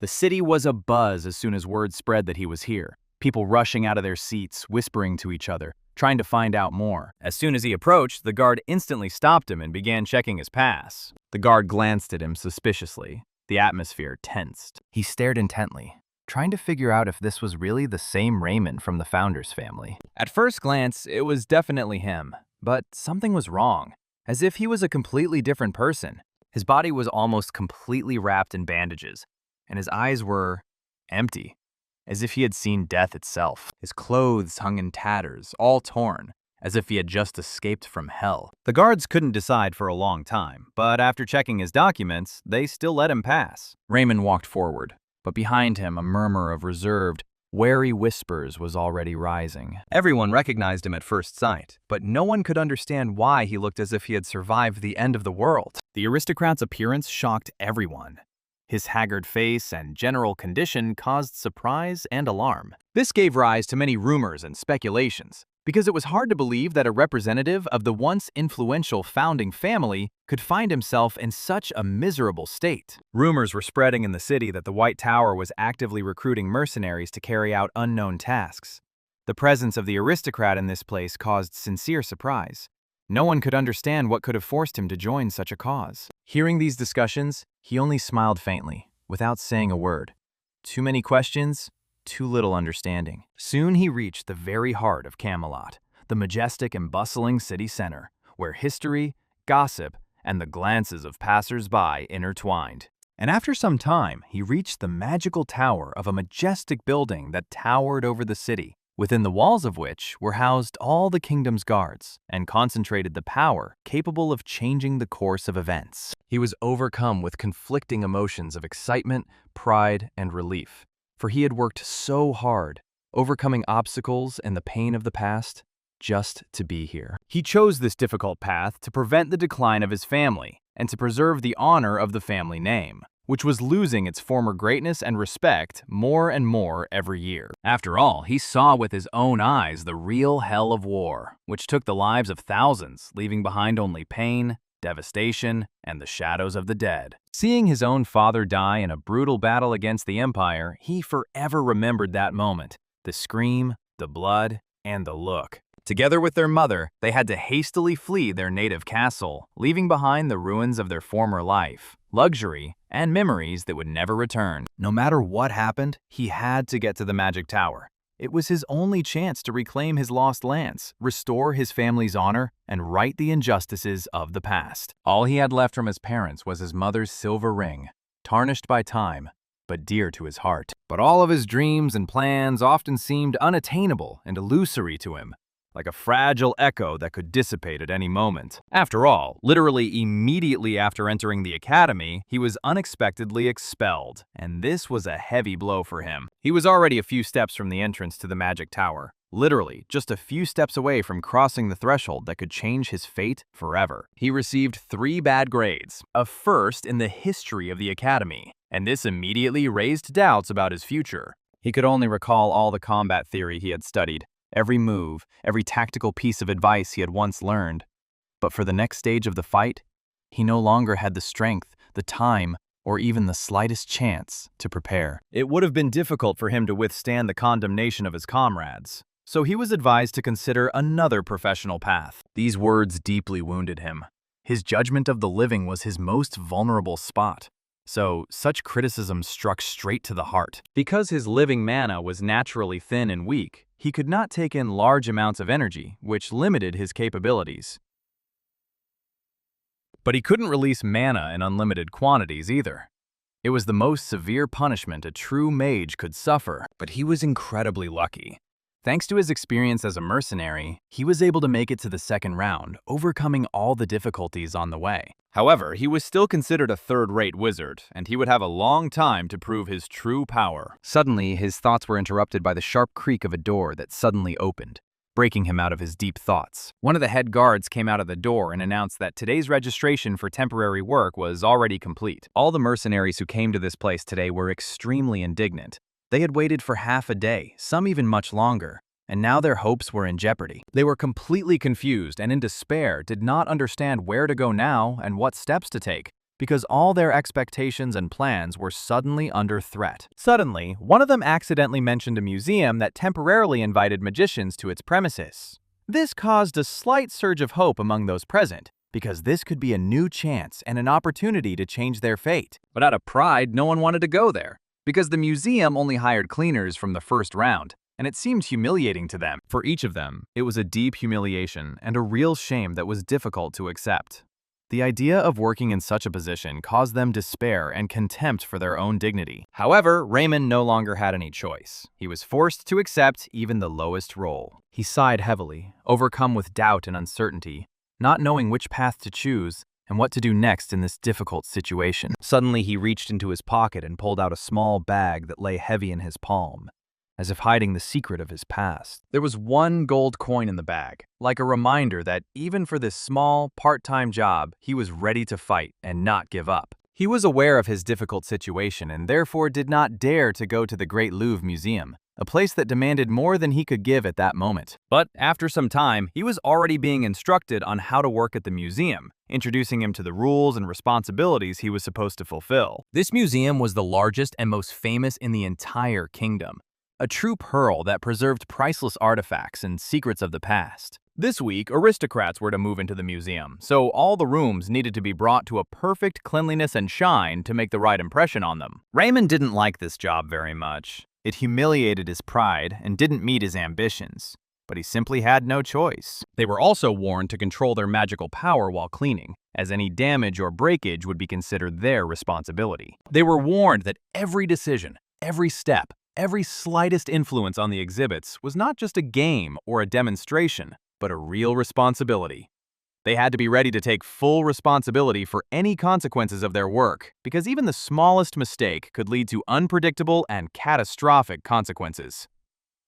The city was abuzz as soon as word spread that he was here. People rushing out of their seats, whispering to each other, trying to find out more. As soon as he approached, the guard instantly stopped him and began checking his pass. The guard glanced at him suspiciously. The atmosphere tensed. He stared intently, trying to figure out if this was really the same Raymond from the founder's family. At first glance, it was definitely him, but something was wrong, as if he was a completely different person. His body was almost completely wrapped in bandages, and his eyes were empty, as if he had seen death itself. His clothes hung in tatters, all torn, as if he had just escaped from hell. The guards couldn't decide for a long time, but after checking his documents, they still let him pass. Raymond walked forward, but behind him a murmur of reserved, wary whispers was already rising. Everyone recognized him at first sight, but no one could understand why he looked as if he had survived the end of the world. The aristocrat's appearance shocked everyone. His haggard face and general condition caused surprise and alarm. This gave rise to many rumors and speculations, because it was hard to believe that a representative of the once influential founding family could find himself in such a miserable state. Rumors were spreading in the city that the White Tower was actively recruiting mercenaries to carry out unknown tasks. The presence of the aristocrat in this place caused sincere surprise. No one could understand what could have forced him to join such a cause. Hearing these discussions, he only smiled faintly, without saying a word. Too many questions, too little understanding. Soon he reached the very heart of Camelot, the majestic and bustling city center, where history, gossip, and the glances of passers-by intertwined. And after some time, he reached the magical tower of a majestic building that towered over the city, within the walls of which were housed all the kingdom's guards and concentrated the power capable of changing the course of events. He was overcome with conflicting emotions of excitement, pride, and relief, for he had worked so hard, overcoming obstacles and the pain of the past, just to be here. He chose this difficult path to prevent the decline of his family and to preserve the honor of the family name, which was losing its former greatness and respect more and more every year. After all, he saw with his own eyes the real hell of war, which took the lives of thousands, leaving behind only pain, devastation, and the shadows of the dead. Seeing his own father die in a brutal battle against the Empire, he forever remembered that moment, the scream, the blood, and the look. Together with their mother, they had to hastily flee their native castle, leaving behind the ruins of their former life, luxury, and memories that would never return. No matter what happened, he had to get to the Magic Tower. It was his only chance to reclaim his lost lands, restore his family's honor, and right the injustices of the past. All he had left from his parents was his mother's silver ring, tarnished by time, but dear to his heart. But all of his dreams and plans often seemed unattainable and illusory to him, like a fragile echo that could dissipate at any moment. After all, literally immediately after entering the academy, he was unexpectedly expelled, and this was a heavy blow for him. He was already a few steps from the entrance to the Magic Tower, literally just a few steps away from crossing the threshold that could change his fate forever. He received 3 bad grades, a first in the history of the academy, and this immediately raised doubts about his future. He could only recall all the combat theory he had studied, every move, every tactical piece of advice he had once learned. But for the next stage of the fight, he no longer had the strength, the time, or even the slightest chance to prepare. It would have been difficult for him to withstand the condemnation of his comrades, so he was advised to consider another professional path. These words deeply wounded him. His judgment of the living was his most vulnerable spot, so such criticism struck straight to the heart. Because his living mana was naturally thin and weak, he could not take in large amounts of energy, which limited his capabilities. But he couldn't release mana in unlimited quantities either. It was the most severe punishment a true mage could suffer, but he was incredibly lucky. Thanks to his experience as a mercenary, he was able to make it to the second round, overcoming all the difficulties on the way. However, he was still considered a third-rate wizard, and he would have a long time to prove his true power. Suddenly, his thoughts were interrupted by the sharp creak of a door that suddenly opened, breaking him out of his deep thoughts. One of the head guards came out of the door and announced that today's registration for temporary work was already complete. All the mercenaries who came to this place today were extremely indignant. They had waited for half a day, some even much longer, and now their hopes were in jeopardy. They were completely confused and in despair, did not understand where to go now and what steps to take. because all their expectations and plans were suddenly under threat. Suddenly, one of them accidentally mentioned a museum that temporarily invited magicians to its premises. This caused a slight surge of hope among those present, because this could be a new chance and an opportunity to change their fate. But out of pride, no one wanted to go there, because the museum only hired cleaners from the first round, and it seemed humiliating to them. For each of them, it was a deep humiliation and a real shame that was difficult to accept. The idea of working in such a position caused them despair and contempt for their own dignity. However, Raymond no longer had any choice. He was forced to accept even the lowest role. He sighed heavily, overcome with doubt and uncertainty, not knowing which path to choose and what to do next in this difficult situation. Suddenly, he reached into his pocket and pulled out a small bag that lay heavy in his palm, as if hiding the secret of his past. There was one gold coin in the bag, like a reminder that even for this small, part-time job, he was ready to fight and not give up. He was aware of his difficult situation and therefore did not dare to go to the Great Louvre Museum, a place that demanded more than he could give at that moment. But after some time, he was already being instructed on how to work at the museum, introducing him to the rules and responsibilities he was supposed to fulfill. This museum was the largest and most famous in the entire kingdom, a true pearl that preserved priceless artifacts and secrets of the past. This week, aristocrats were to move into the museum, so all the rooms needed to be brought to a perfect cleanliness and shine to make the right impression on them. Raymond didn't like this job very much. It humiliated his pride and didn't meet his ambitions, but he simply had no choice. They were also warned to control their magical power while cleaning, as any damage or breakage would be considered their responsibility. They were warned that every decision, every step, every slightest influence on the exhibits was not just a game or a demonstration, but a real responsibility. They had to be ready to take full responsibility for any consequences of their work, because even the smallest mistake could lead to unpredictable and catastrophic consequences.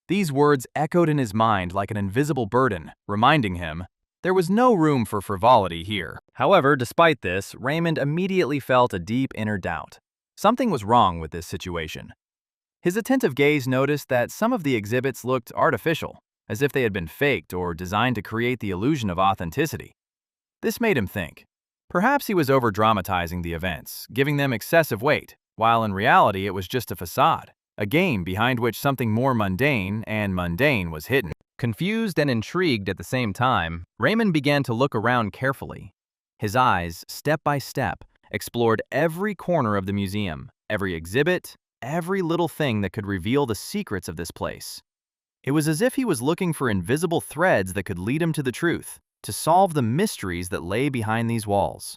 These words echoed in his mind like an invisible burden, reminding him there was no room for frivolity here. However, despite this, Raymond immediately felt a deep inner doubt. Something was wrong with this situation. His attentive gaze noticed that some of the exhibits looked artificial, as if they had been faked or designed to create the illusion of authenticity. This made him think. Perhaps he was over-dramatizing the events, giving them excessive weight, while in reality it was just a facade, a game behind which something more mundane was hidden. Confused and intrigued at the same time, Raymond began to look around carefully. His eyes, step by step, explored every corner of the museum, every exhibit, every little thing that could reveal the secrets of this place. It was as if he was looking for invisible threads that could lead him to the truth, to solve the mysteries that lay behind these walls.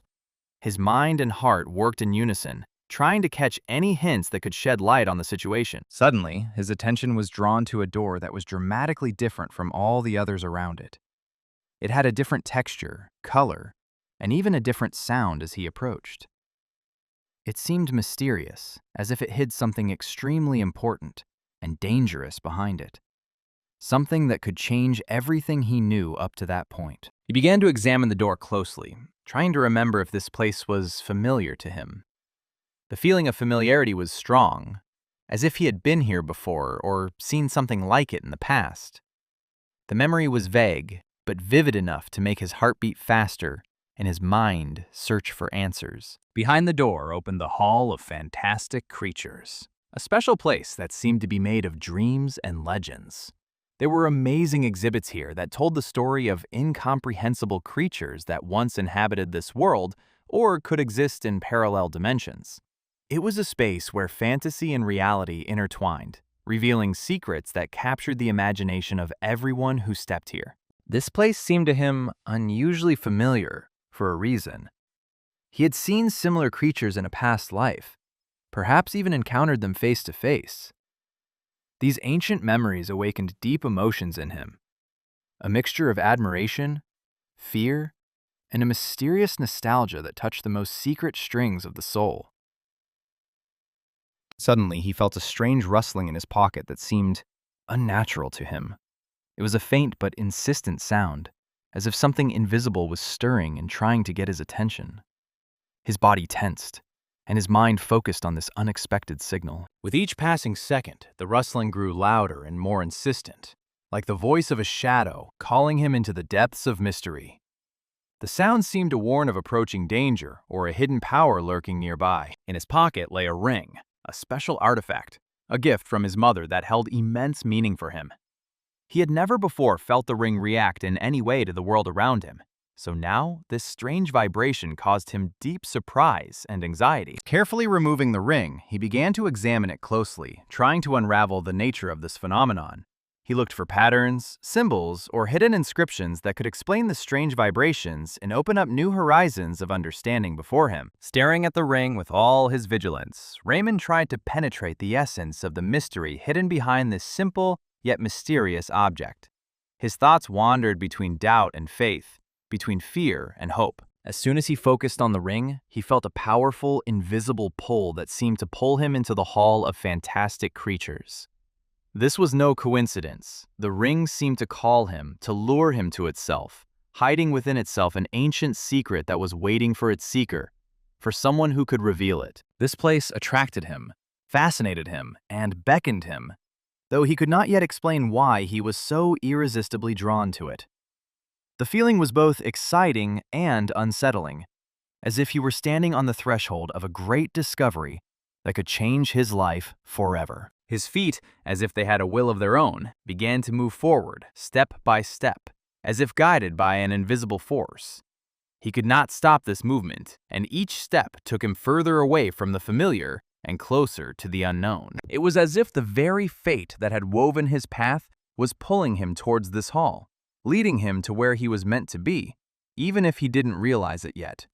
His mind and heart worked in unison, trying to catch any hints that could shed light on the situation. Suddenly, his attention was drawn to a door that was dramatically different from all the others around it. It had a different texture, color, and even a different sound as he approached. It seemed mysterious, as if it hid something extremely important and dangerous behind it. Something that could change everything he knew up to that point. He began to examine the door closely, trying to remember if this place was familiar to him. The feeling of familiarity was strong, as if he had been here before or seen something like it in the past. The memory was vague, but vivid enough to make his heart beat faster and his mind search for answers. Behind the door opened the Hall of Fantastic Creatures, a special place that seemed to be made of dreams and legends. There were amazing exhibits here that told the story of incomprehensible creatures that once inhabited this world or could exist in parallel dimensions. It was a space where fantasy and reality intertwined, revealing secrets that captured the imagination of everyone who stepped here. This place seemed to him unusually familiar for a reason. He had seen similar creatures in a past life, perhaps even encountered them face to face. These ancient memories awakened deep emotions in him, a mixture of admiration, fear, and a mysterious nostalgia that touched the most secret strings of the soul. Suddenly, he felt a strange rustling in his pocket that seemed unnatural to him. It was a faint but insistent sound, as if something invisible was stirring and trying to get his attention. His body tensed, and his mind focused on this unexpected signal. With each passing second, the rustling grew louder and more insistent, like the voice of a shadow calling him into the depths of mystery. The The sound seemed to warn of approaching danger or a hidden power lurking nearby. In his pocket lay a ring, a special artifact, a gift from his mother that held immense meaning for him. He had never before felt the ring react in any way to the world around him, so now this strange vibration caused him deep surprise and anxiety. Carefully removing the ring, he began to examine it closely, trying to unravel the nature of this phenomenon. He looked for patterns, symbols, or hidden inscriptions that could explain the strange vibrations and open up new horizons of understanding before him. Staring at the ring with all his vigilance, Raymond tried to penetrate the essence of the mystery hidden behind this simple yet mysterious object. His thoughts wandered between doubt and faith, between fear and hope. As soon as he focused on the ring, he felt a powerful, invisible pull that seemed to pull him into the hall of fantastic creatures. This was no coincidence. The ring seemed to call him, to lure him to itself, hiding within itself an ancient secret that was waiting for its seeker, for someone who could reveal it. This place attracted him, fascinated him, and beckoned him, though he could not yet explain why he was so irresistibly drawn to it. The feeling was both exciting and unsettling, as if he were standing on the threshold of a great discovery that could change his life forever. His feet, as if they had a will of their own, began to move forward, step by step, as if guided by an invisible force. He could not stop this movement, and each step took him further away from the familiar and closer to the unknown. It was as if the very fate that had woven his path was pulling him towards this hall, leading him to where he was meant to be, even if he didn't realize it yet.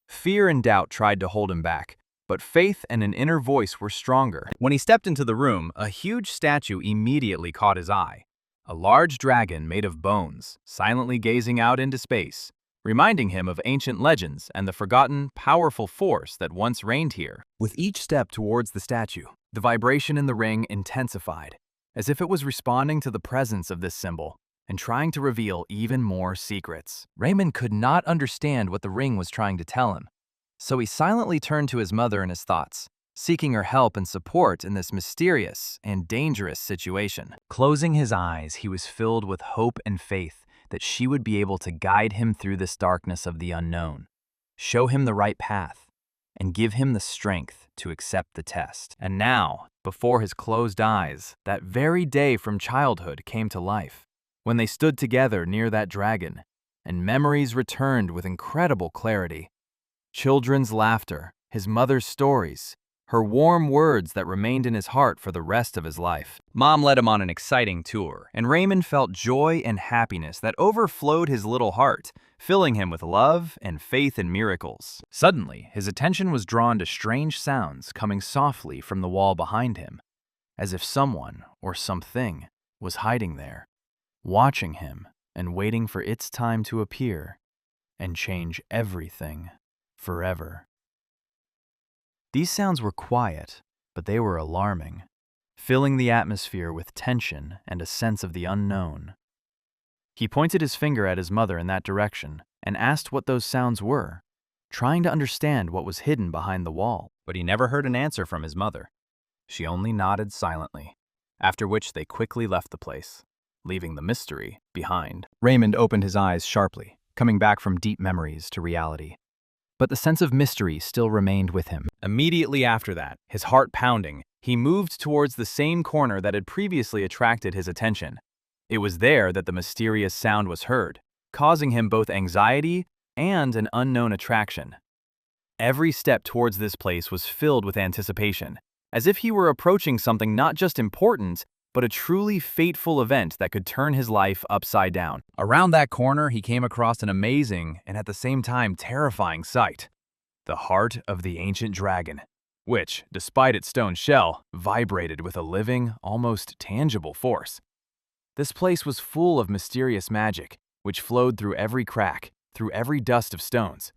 Fear and doubt tried to hold him back, but faith and an inner voice were stronger. When he stepped into the room, a huge statue immediately caught his eye. A large dragon made of bones, silently gazing out into space, reminding him of ancient legends and the forgotten, powerful force that once reigned here. With each step towards the statue, the vibration in the ring intensified, as if it was responding to the presence of this symbol and trying to reveal even more secrets. Raymond could not understand what the ring was trying to tell him, so he silently turned to his mother in his thoughts, seeking her help and support in this mysterious and dangerous situation. Closing his eyes, he was filled with hope and faith that she would be able to guide him through this darkness of the unknown, show him the right path, and give him the strength to accept the test. And now, before his closed eyes, that very day from childhood came to life, when they stood together near that dragon, and memories returned with incredible clarity. Children's laughter, his mother's stories, her warm words that remained in his heart for the rest of his life. Mom led him on an exciting tour, and Raymond felt joy and happiness that overflowed his little heart, filling him with love and faith in miracles. Suddenly, his attention was drawn to strange sounds coming softly from the wall behind him, as if someone or something was hiding there, watching him and waiting for its time to appear and change everything forever. These sounds were quiet, but they were alarming, filling the atmosphere with tension and a sense of the unknown. He pointed his finger at his mother in that direction and asked what those sounds were, trying to understand what was hidden behind the wall. But he never heard an answer from his mother. She only nodded silently, after which they quickly left the place, leaving the mystery behind. Raymond opened his eyes sharply, coming back from deep memories to reality. But the sense of mystery still remained with him. Immediately after that, his heart pounding, he moved towards the same corner that had previously attracted his attention. It was there that the mysterious sound was heard, causing him both anxiety and an unknown attraction. Every step towards this place was filled with anticipation, as if he were approaching something not just important, but a truly fateful event that could turn his life upside down. Around that corner, he came across an amazing and at the same time terrifying sight: the heart of the ancient dragon, which, despite its stone shell, vibrated with a living, almost tangible force. This place was full of mysterious magic, which flowed through every crack, through every dust of stones.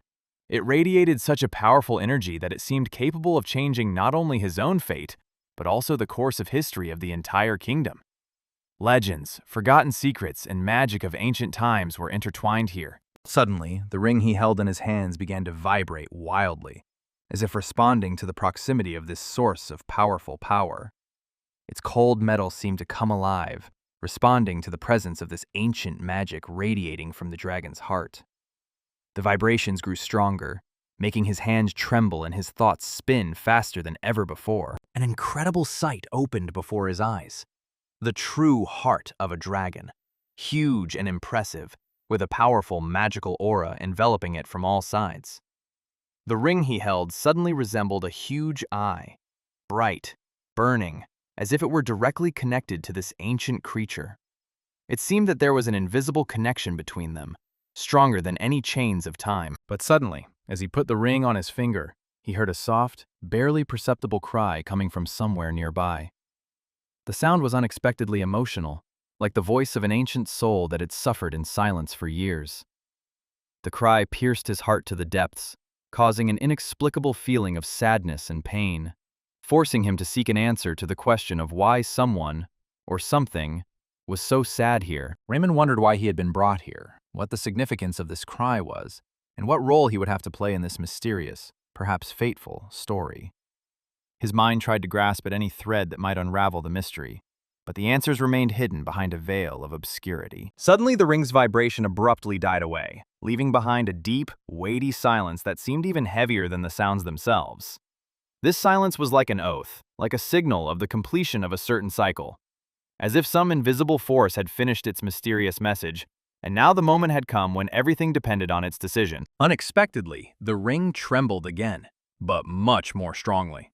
It radiated such a powerful energy that it seemed capable of changing not only his own fate, but also the course of history of the entire kingdom. Legends, forgotten secrets, and magic of ancient times were intertwined here. Suddenly, the ring he held in his hands began to vibrate wildly, as if responding to the proximity of this source of powerful power. Its cold metal seemed to come alive, responding to the presence of this ancient magic radiating from the dragon's heart. The vibrations grew stronger, making his hands tremble and his thoughts spin faster than ever before. An incredible sight opened before his eyes. The true heart of a dragon, huge and impressive, with a powerful magical aura enveloping it from all sides. The ring he held suddenly resembled a huge eye, bright, burning, as if it were directly connected to this ancient creature. It seemed that there was an invisible connection between them, stronger than any chains of time. But suddenly, as he put the ring on his finger, he heard a soft, barely perceptible cry coming from somewhere nearby. The sound was unexpectedly emotional, like the voice of an ancient soul that had suffered in silence for years. The cry pierced his heart to the depths, causing an inexplicable feeling of sadness and pain, forcing him to seek an answer to the question of why someone, or something, was so sad here. Raymond wondered why he had been brought here, what the significance of this cry was, and what role he would have to play in this mysterious, perhaps fateful, story. His mind tried to grasp at any thread that might unravel the mystery, but the answers remained hidden behind a veil of obscurity. Suddenly, the ring's vibration abruptly died away, leaving behind a deep, weighty silence that seemed even heavier than the sounds themselves. This silence was like an oath, like a signal of the completion of a certain cycle, as if some invisible force had finished its mysterious message, and now the moment had come when everything depended on its decision. Unexpectedly, the ring trembled again, but much more strongly.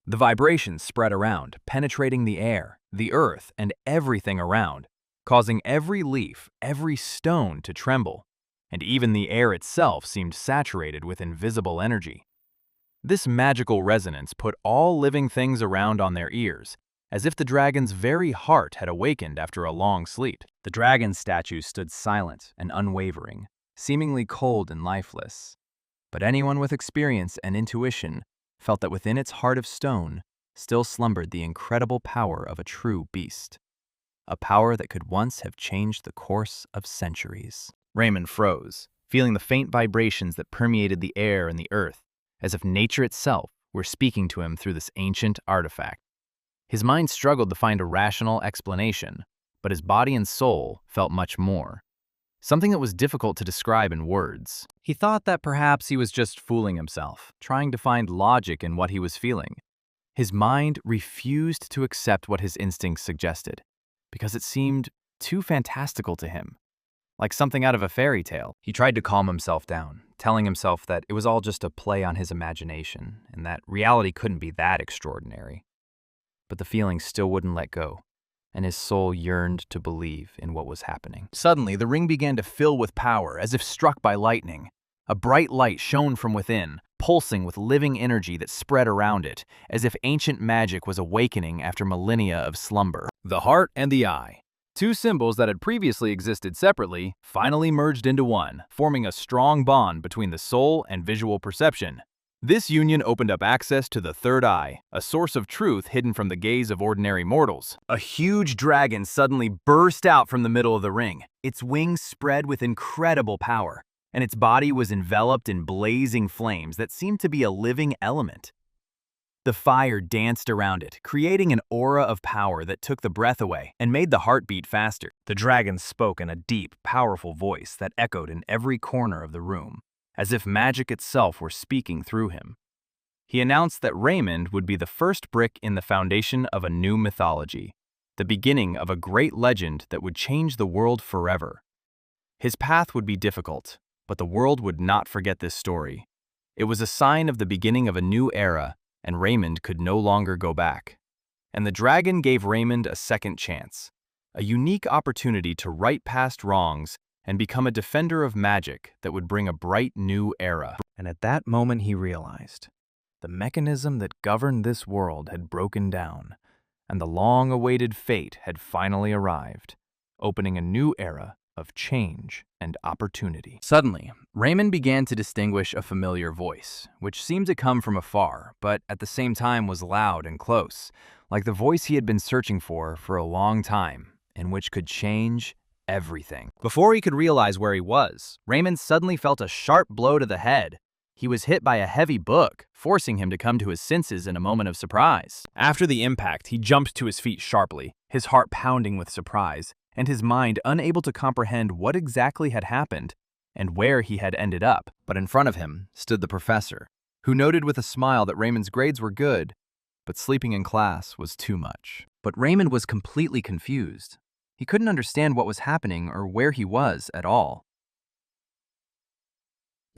The vibrations spread around, penetrating the air, the earth, and everything around, causing every leaf, every stone to tremble, and even the air itself seemed saturated with invisible energy. This magical resonance put all living things around on their ears, as if the dragon's very heart had awakened after a long sleep. The dragon statue stood silent and unwavering, seemingly cold and lifeless. But anyone with experience and intuition felt that within its heart of stone still slumbered the incredible power of a true beast, a power that could once have changed the course of centuries. Raymond froze, feeling the faint vibrations that permeated the air and the earth, as if nature itself were speaking to him through this ancient artifact. His mind struggled to find a rational explanation, but his body and soul felt much more. Something that was difficult to describe in words. He thought that perhaps he was just fooling himself, trying to find logic in what he was feeling. His mind refused to accept what his instincts suggested, because it seemed too fantastical to him, like something out of a fairy tale. He tried to calm himself down, telling himself that it was all just a play on his imagination, and that reality couldn't be that extraordinary. But the feeling still wouldn't let go, and his soul yearned to believe in what was happening. Suddenly, the ring began to fill with power, as if struck by lightning. A bright light shone from within, pulsing with living energy that spread around it, as if ancient magic was awakening after millennia of slumber. The heart and the eye, two symbols that had previously existed separately, finally merged into one, forming a strong bond between the soul and visual perception. This union opened up access to the third eye, a source of truth hidden from the gaze of ordinary mortals. A huge dragon suddenly burst out from the middle of the ring. Its wings spread with incredible power, and its body was enveloped in blazing flames that seemed to be a living element. The fire danced around it, creating an aura of power that took the breath away and made the heart beat faster. The dragon spoke in a deep, powerful voice that echoed in every corner of the room, as if magic itself were speaking through him. He announced that Raymond would be the first brick in the foundation of a new mythology, the beginning of a great legend that would change the world forever. His path would be difficult, but the world would not forget this story. It was a sign of the beginning of a new era, and Raymond could no longer go back. And the dragon gave Raymond a second chance, a unique opportunity to right past wrongs and become a defender of magic that would bring a bright new era. And at that moment he realized the mechanism that governed this world had broken down, and the long-awaited fate had finally arrived, opening a new era of change and opportunity. Suddenly, Raymond began to distinguish a familiar voice, which seemed to come from afar, but at the same time was loud and close, like the voice he had been searching for a long time, and which could change everything. Before he could realize where he was, Raymond suddenly felt a sharp blow to the head. He was hit by a heavy book, forcing him to come to his senses in a moment of surprise. After the impact, he jumped to his feet sharply, his heart pounding with surprise, and his mind unable to comprehend what exactly had happened. and where he had ended up. But in front of him stood the professor, who noted with a smile that Raymond's grades were good, but sleeping in class was too much. But Raymond was completely confused. He couldn't understand what was happening or where he was at all.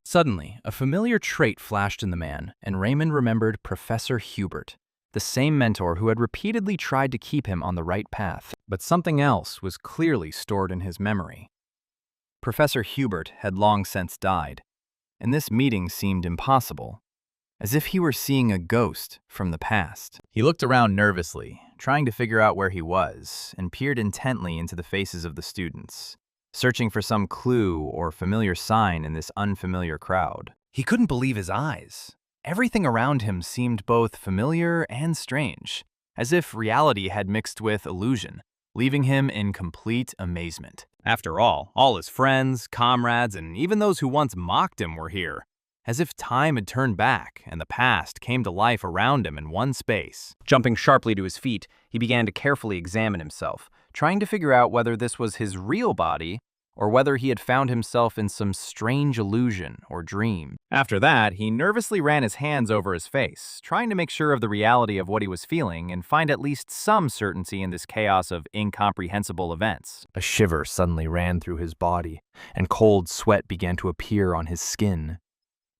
Suddenly, a familiar trait flashed in the man, and Raymond remembered Professor Hubert, the same mentor who had repeatedly tried to keep him on the right path. But something else was clearly stored in his memory. Professor Hubert had long since died, and this meeting seemed impossible, as if he were seeing a ghost from the past. He looked around nervously, trying to figure out where he was, and peered intently into the faces of the students, searching for some clue or familiar sign in this unfamiliar crowd. He couldn't believe his eyes. Everything around him seemed both familiar and strange, as if reality had mixed with illusion, leaving him in complete amazement. After all his friends, comrades, and even those who once mocked him were here, as if time had turned back and the past came to life around him in one space. Jumping sharply to his feet, he began to carefully examine himself, trying to figure out whether this was his real body or whether he had found himself in some strange illusion or dream. After that, he nervously ran his hands over his face, trying to make sure of the reality of what he was feeling and find at least some certainty in this chaos of incomprehensible events. A shiver suddenly ran through his body, and cold sweat began to appear on his skin.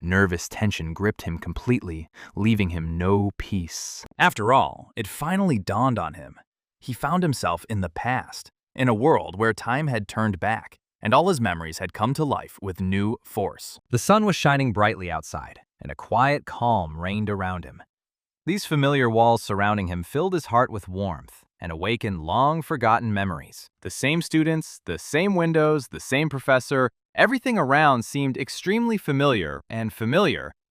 Nervous tension gripped him completely, leaving him no peace. After all, it finally dawned on him. He found himself in the past, in a world where time had turned back, and all his memories had come to life with new force. The sun was shining brightly outside, and a quiet calm reigned around him. These familiar walls surrounding him filled his heart with warmth and awakened long-forgotten memories. The same students, the same windows, the same professor, everything around seemed extremely familiar,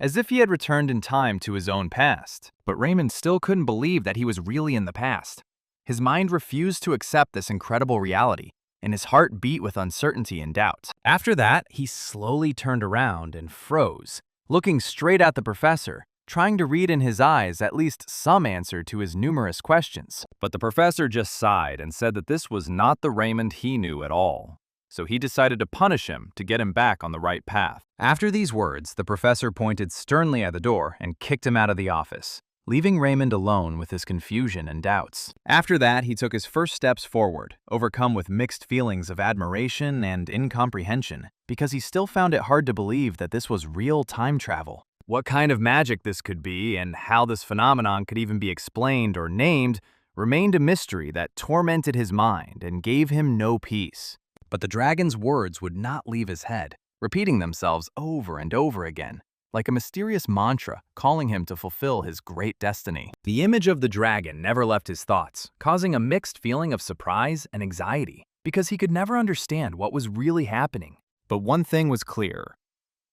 as if he had returned in time to his own past. But Raymond still couldn't believe that he was really in the past. His mind refused to accept this incredible reality, and his heart beat with uncertainty and doubt. After that, he slowly turned around and froze, looking straight at the professor, trying to read in his eyes at least some answer to his numerous questions. But the professor just sighed and said that this was not the Raymond he knew at all. So he decided to punish him to get him back on the right path. After these words, the professor pointed sternly at the door and kicked him out of the office, leaving Raymond alone with his confusion and doubts. After that, he took his first steps forward, overcome with mixed feelings of admiration and incomprehension, because he still found it hard to believe that this was real time travel. What kind of magic this could be and how this phenomenon could even be explained or named remained a mystery that tormented his mind and gave him no peace. But the dragon's words would not leave his head, repeating themselves over and over again, like a mysterious mantra calling him to fulfill his great destiny. The image of the dragon never left his thoughts, causing a mixed feeling of surprise and anxiety, because he could never understand what was really happening. But one thing was clear.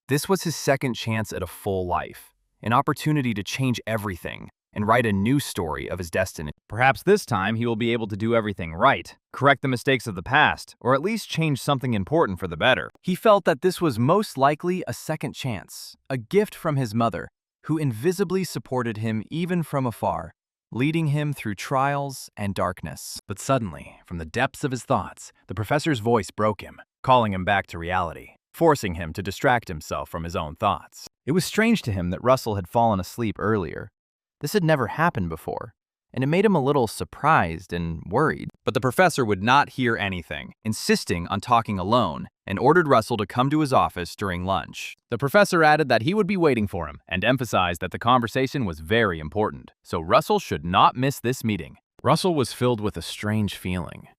This was his second chance at a full life, an opportunity to change everything and write a new story of his destiny. Perhaps this time he will be able to do everything right, correct the mistakes of the past, or at least change something important for the better. He felt that this was most likely a second chance, a gift from his mother, who invisibly supported him even from afar, leading him through trials and darkness. But suddenly, from the depths of his thoughts, the professor's voice broke him, calling him back to reality, forcing him to distract himself from his own thoughts. It was strange to him that Russell had fallen asleep earlier. This had never happened before, and it made him a little surprised and worried. But the professor would not hear anything, insisting on talking alone, and ordered Russell to come to his office during lunch. The professor added that he would be waiting for him, and emphasized that the conversation was very important, so Russell should not miss this meeting. Russell was filled with a strange feeling.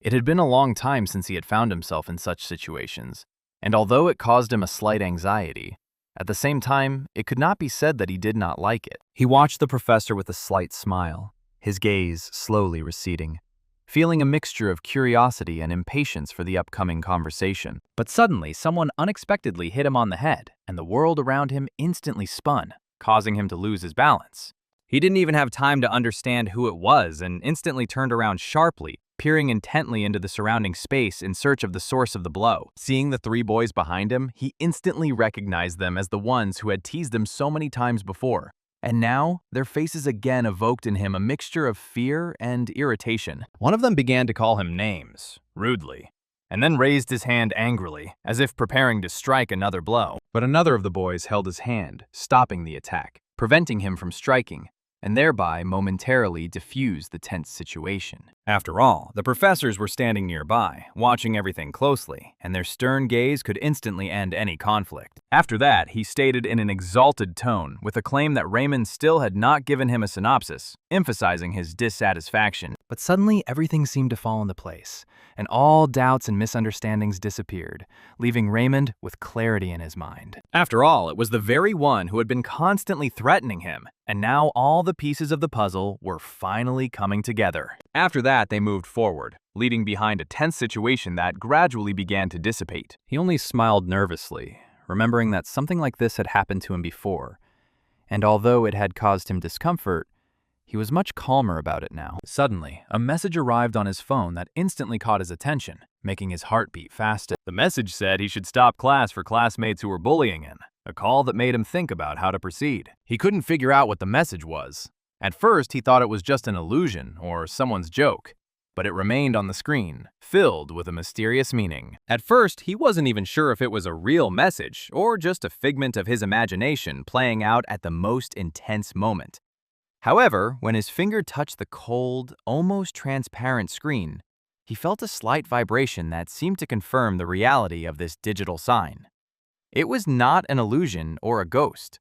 It had been a long time since he had found himself in such situations, and although it caused him a slight anxiety, at the same time, it could not be said that he did not like it. He watched the professor with a slight smile, his gaze slowly receding, feeling a mixture of curiosity and impatience for the upcoming conversation. But suddenly, someone unexpectedly hit him on the head, and the world around him instantly spun, causing him to lose his balance. He didn't even have time to understand who it was and instantly turned around sharply, peering intently into the surrounding space in search of the source of the blow. Seeing the three boys behind him, he instantly recognized them as the ones who had teased him so many times before. And now, their faces again evoked in him a mixture of fear and irritation. One of them began to call him names, rudely. and then raised his hand angrily, as if preparing to strike another blow. But another of the boys held his hand, stopping the attack, preventing him from striking, and thereby momentarily diffused the tense situation. After all, the professors were standing nearby, watching everything closely, and their stern gaze could instantly end any conflict. After that, he stated in an exalted tone, with a claim that Raymond still had not given him a synopsis, emphasizing his dissatisfaction. But suddenly, everything seemed to fall into place, and all doubts and misunderstandings disappeared, leaving Raymond with clarity in his mind. After all, it was the very one who had been constantly threatening him, and now all the pieces of the puzzle were finally coming together. After that, they moved forward, leaving behind a tense situation that gradually began to dissipate. He only smiled nervously, remembering that something like this had happened to him before, and although it had caused him discomfort, he was much calmer about it now. Suddenly, a message arrived on his phone that instantly caught his attention, making his heart beat faster. The message said he should stop class for classmates who were bullying him, a call that made him think about how to proceed. He couldn't figure out what the message was. At first, he thought it was just an illusion or someone's joke, but it remained on the screen, filled with a mysterious meaning. At first, he wasn't even sure if it was a real message or just a figment of his imagination playing out at the most intense moment. However, when his finger touched the cold, almost transparent screen, he felt a slight vibration that seemed to confirm the reality of this digital sign. It was not an illusion or a ghost.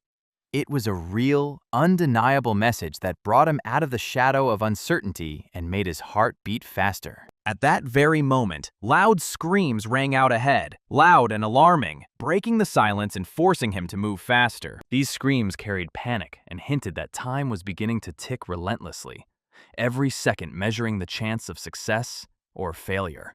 It was a real, undeniable message that brought him out of the shadow of uncertainty and made his heart beat faster. At that very moment, loud screams rang out ahead, loud and alarming, breaking the silence and forcing him to move faster. These screams carried panic and hinted that time was beginning to tick relentlessly, every second measuring the chance of success or failure.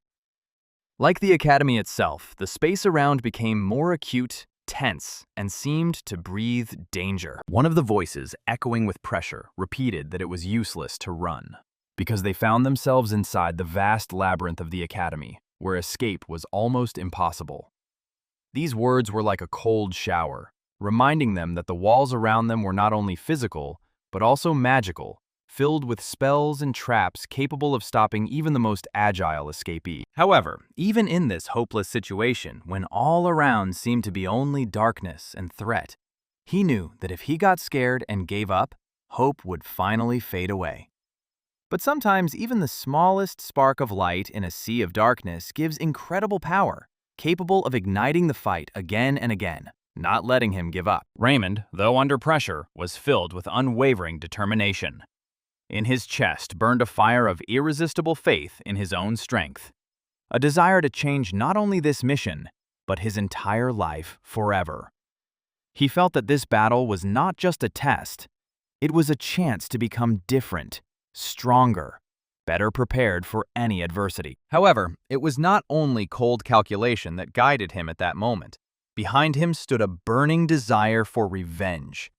Like the academy itself, the space around became more acute, tense, and seemed to breathe danger. One of the voices, echoing with pressure, repeated that it was useless to run, because they found themselves inside the vast labyrinth of the academy, where escape was almost impossible. These words were like a cold shower, reminding them that the walls around them were not only physical, but also magical, filled with spells and traps capable of stopping even the most agile escapee. However, even in this hopeless situation, when all around seemed to be only darkness and threat, he knew that if he got scared and gave up, hope would finally fade away. But sometimes even the smallest spark of light in a sea of darkness gives incredible power, capable of igniting the fight again and again, not letting him give up. Raymond, though under pressure, was filled with unwavering determination. In his chest burned a fire of irresistible faith in his own strength, a desire to change not only this mission, but his entire life forever. He felt that this battle was not just a test, it was a chance to become different, stronger, better prepared for any adversity. However, it was not only cold calculation that guided him at that moment. Behind him stood a burning desire for revenge.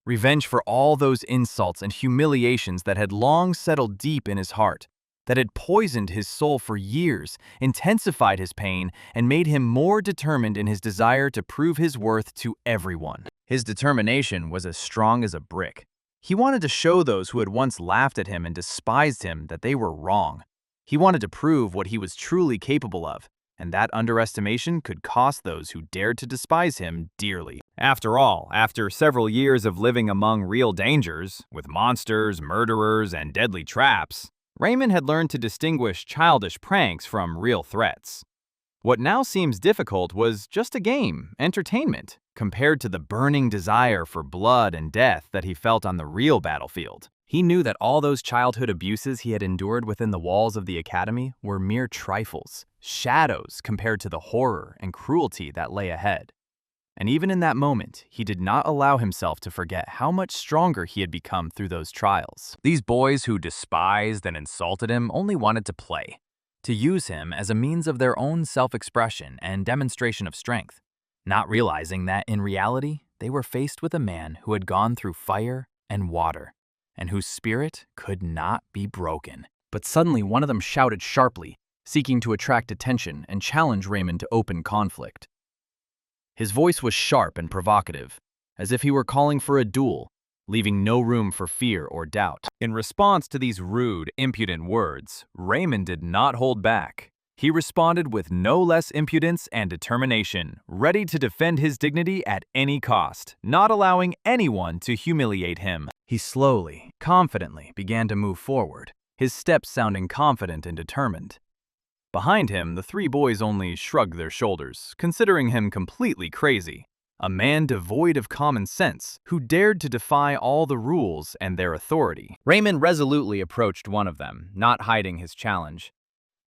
Revenge for all those insults and humiliations that had long settled deep in his heart, that had poisoned his soul for years, intensified his pain, and made him more determined in his desire to prove his worth to everyone. His determination was as strong as a brick. He wanted to show those who had once laughed at him and despised him that they were wrong. He wanted to prove what he was truly capable of, and that underestimation could cost those who dared to despise him dearly. After all, after several years of living among real dangers, with monsters, murderers, and deadly traps, Raymond had learned to distinguish childish pranks from real threats. What now seems difficult was just a game, entertainment, compared to the burning desire for blood and death that he felt on the real battlefield. He knew that all those childhood abuses he had endured within the walls of the academy were mere trifles, shadows compared to the horror and cruelty that lay ahead. And even in that moment, he did not allow himself to forget how much stronger he had become through those trials. These boys who despised and insulted him only wanted to play, to use him as a means of their own self-expression and demonstration of strength, not realizing that in reality, they were faced with a man who had gone through fire and water, and whose spirit could not be broken. But suddenly one of them shouted sharply, seeking to attract attention and challenge Raymond to open conflict. His voice was sharp and provocative, as if he were calling for a duel, leaving no room for fear or doubt. In response to these rude, impudent words, Raymond did not hold back. He responded with no less impudence and determination, ready to defend his dignity at any cost, not allowing anyone to humiliate him. He slowly, confidently began to move forward, his steps sounding confident and determined. Behind him, the three boys only shrugged their shoulders, considering him completely crazy. A man devoid of common sense, who dared to defy all the rules and their authority. Raymond resolutely approached one of them, not hiding his challenge.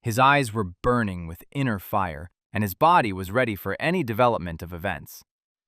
His eyes were burning with inner fire, and his body was ready for any development of events.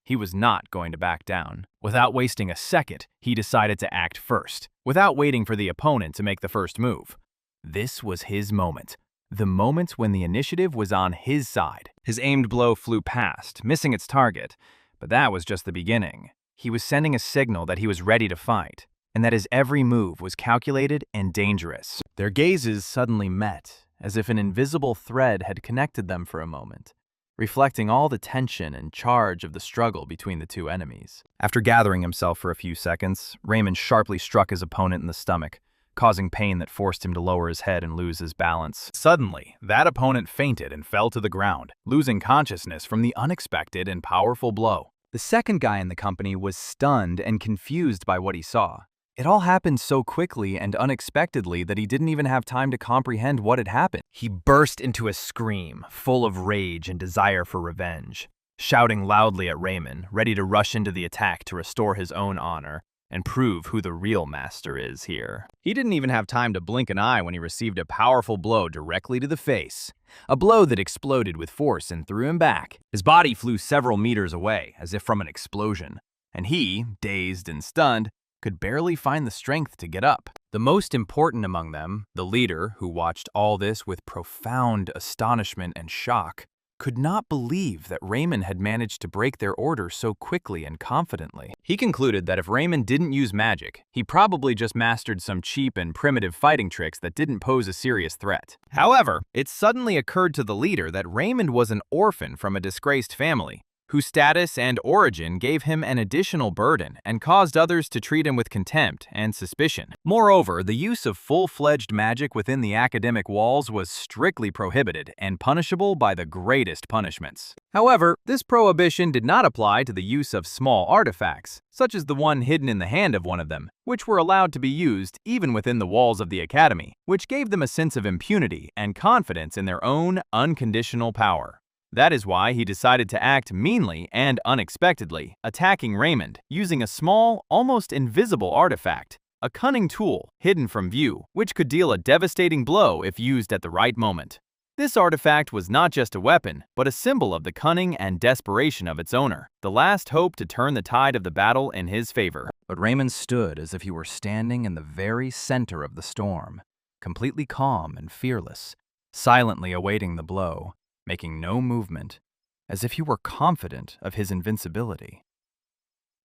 He was not going to back down. Without wasting a second, he decided to act first, without waiting for the opponent to make the first move. This was his moment. The moment when the initiative was on his side. His aimed blow flew past, missing its target. But that was just the beginning. He was sending a signal that he was ready to fight, and that his every move was calculated and dangerous. Their gazes suddenly met, as if an invisible thread had connected them for a moment, reflecting all the tension and charge of the struggle between the two enemies. After gathering himself for a few seconds, Raymond sharply struck his opponent in the stomach, causing pain that forced him to lower his head and lose his balance. Suddenly, that opponent fainted and fell to the ground, losing consciousness from the unexpected and powerful blow. The second guy in the company was stunned and confused by what he saw. It all happened so quickly and unexpectedly that he didn't even have time to comprehend what had happened. He burst into a scream, full of rage and desire for revenge, shouting loudly at Raymond, ready to rush into the attack to restore his own honor and prove who the real master is here. He didn't even have time to blink an eye when he received a powerful blow directly to the face. A blow that exploded with force and threw him back. His body flew several meters away, as if from an explosion, and he, dazed and stunned, could barely find the strength to get up. The most important among them, the leader, who watched all this with profound astonishment and shock, could not believe that Raymond had managed to break their order so quickly and confidently. He concluded that if Raymond didn't use magic, he probably just mastered some cheap and primitive fighting tricks that didn't pose a serious threat. However, it suddenly occurred to the leader that Raymond was an orphan from a disgraced family, whose status and origin gave him an additional burden and caused others to treat him with contempt and suspicion. Moreover, the use of full-fledged magic within the academic walls was strictly prohibited and punishable by the greatest punishments. However, this prohibition did not apply to the use of small artifacts, such as the one hidden in the hand of one of them, which were allowed to be used even within the walls of the academy, which gave them a sense of impunity and confidence in their own unconditional power. That is why he decided to act meanly and unexpectedly, attacking Raymond using a small, almost invisible artifact, a cunning tool hidden from view, which could deal a devastating blow if used at the right moment. This artifact was not just a weapon, but a symbol of the cunning and desperation of its owner, the last hope to turn the tide of the battle in his favor. But Raymond stood as if he were standing in the very center of the storm, completely calm and fearless, silently awaiting the blow, making no movement, as if he were confident of his invincibility.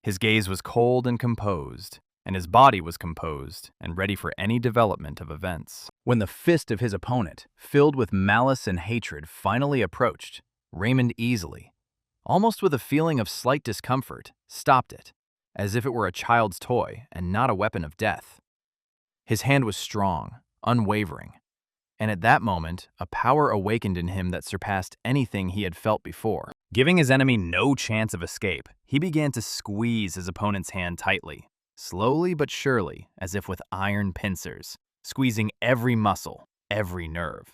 His gaze was cold and composed, and his body was composed and ready for any development of events. When the fist of his opponent, filled with malice and hatred, finally approached, Raymond easily, almost with a feeling of slight discomfort, stopped it, as if it were a child's toy and not a weapon of death. His hand was strong, unwavering, and at that moment, a power awakened in him that surpassed anything he had felt before. Giving his enemy no chance of escape, he began to squeeze his opponent's hand tightly, slowly but surely, as if with iron pincers, squeezing every muscle, every nerve.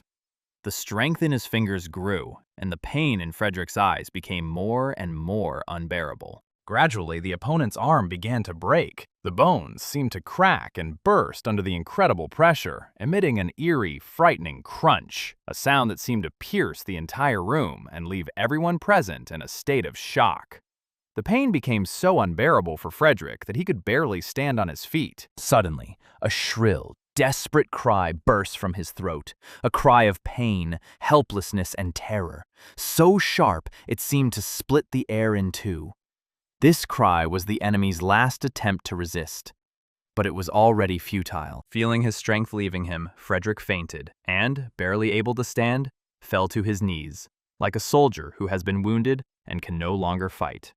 The strength in his fingers grew, and the pain in Frederick's eyes became more and more unbearable. Gradually, the opponent's arm began to break. The bones seemed to crack and burst under the incredible pressure, emitting an eerie, frightening crunch, a sound that seemed to pierce the entire room and leave everyone present in a state of shock. The pain became so unbearable for Frederick that he could barely stand on his feet. Suddenly, a shrill, desperate cry burst from his throat, a cry of pain, helplessness, and terror, so sharp it seemed to split the air in two. This cry was the enemy's last attempt to resist, but it was already futile. Feeling his strength leaving him, Frederick fainted and, barely able to stand, fell to his knees, like a soldier who has been wounded and can no longer fight.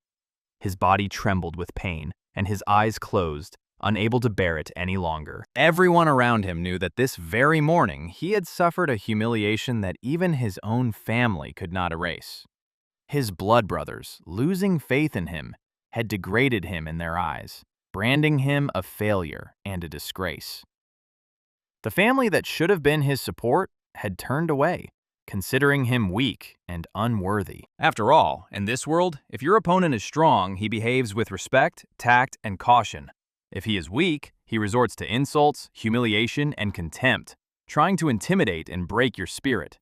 His body trembled with pain, and his eyes closed, unable to bear it any longer. Everyone around him knew that this very morning he had suffered a humiliation that even his own family could not erase. His blood brothers, losing faith in him, had degraded him in their eyes, branding him a failure and a disgrace. The family that should have been his support had turned away, considering him weak and unworthy. After all, in this world, if your opponent is strong, he behaves with respect, tact, and caution. If he is weak, he resorts to insults, humiliation, and contempt, trying to intimidate and break your spirit.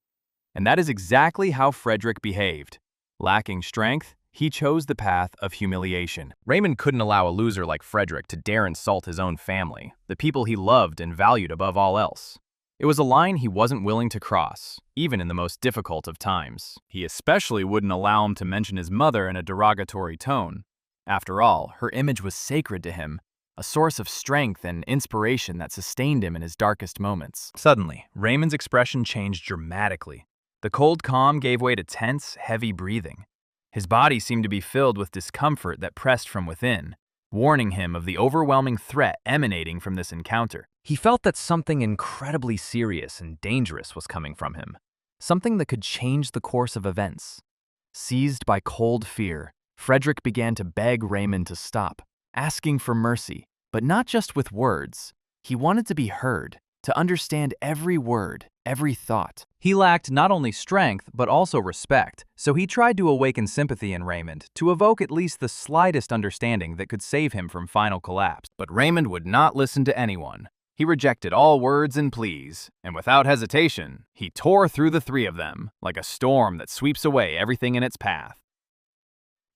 And that is exactly how Frederick behaved. Lacking strength, he chose the path of humiliation. Raymond couldn't allow a loser like Frederick to dare insult his own family, the people he loved and valued above all else. It was a line he wasn't willing to cross, even in the most difficult of times. He especially wouldn't allow him to mention his mother in a derogatory tone. After all, her image was sacred to him, a source of strength and inspiration that sustained him in his darkest moments. Suddenly, Raymond's expression changed dramatically. The cold calm gave way to tense, heavy breathing. His body seemed to be filled with discomfort that pressed from within, warning him of the overwhelming threat emanating from this encounter. He felt that something incredibly serious and dangerous was coming from him, something that could change the course of events. Seized by cold fear, Frederick began to beg Raymond to stop, asking for mercy, but not just with words. He wanted to be heard, to understand every word, every thought. He lacked not only strength, but also respect, so he tried to awaken sympathy in Raymond, to evoke at least the slightest understanding that could save him from final collapse. But Raymond would not listen to anyone. He rejected all words and pleas, and without hesitation, he tore through the three of them, like a storm that sweeps away everything in its path.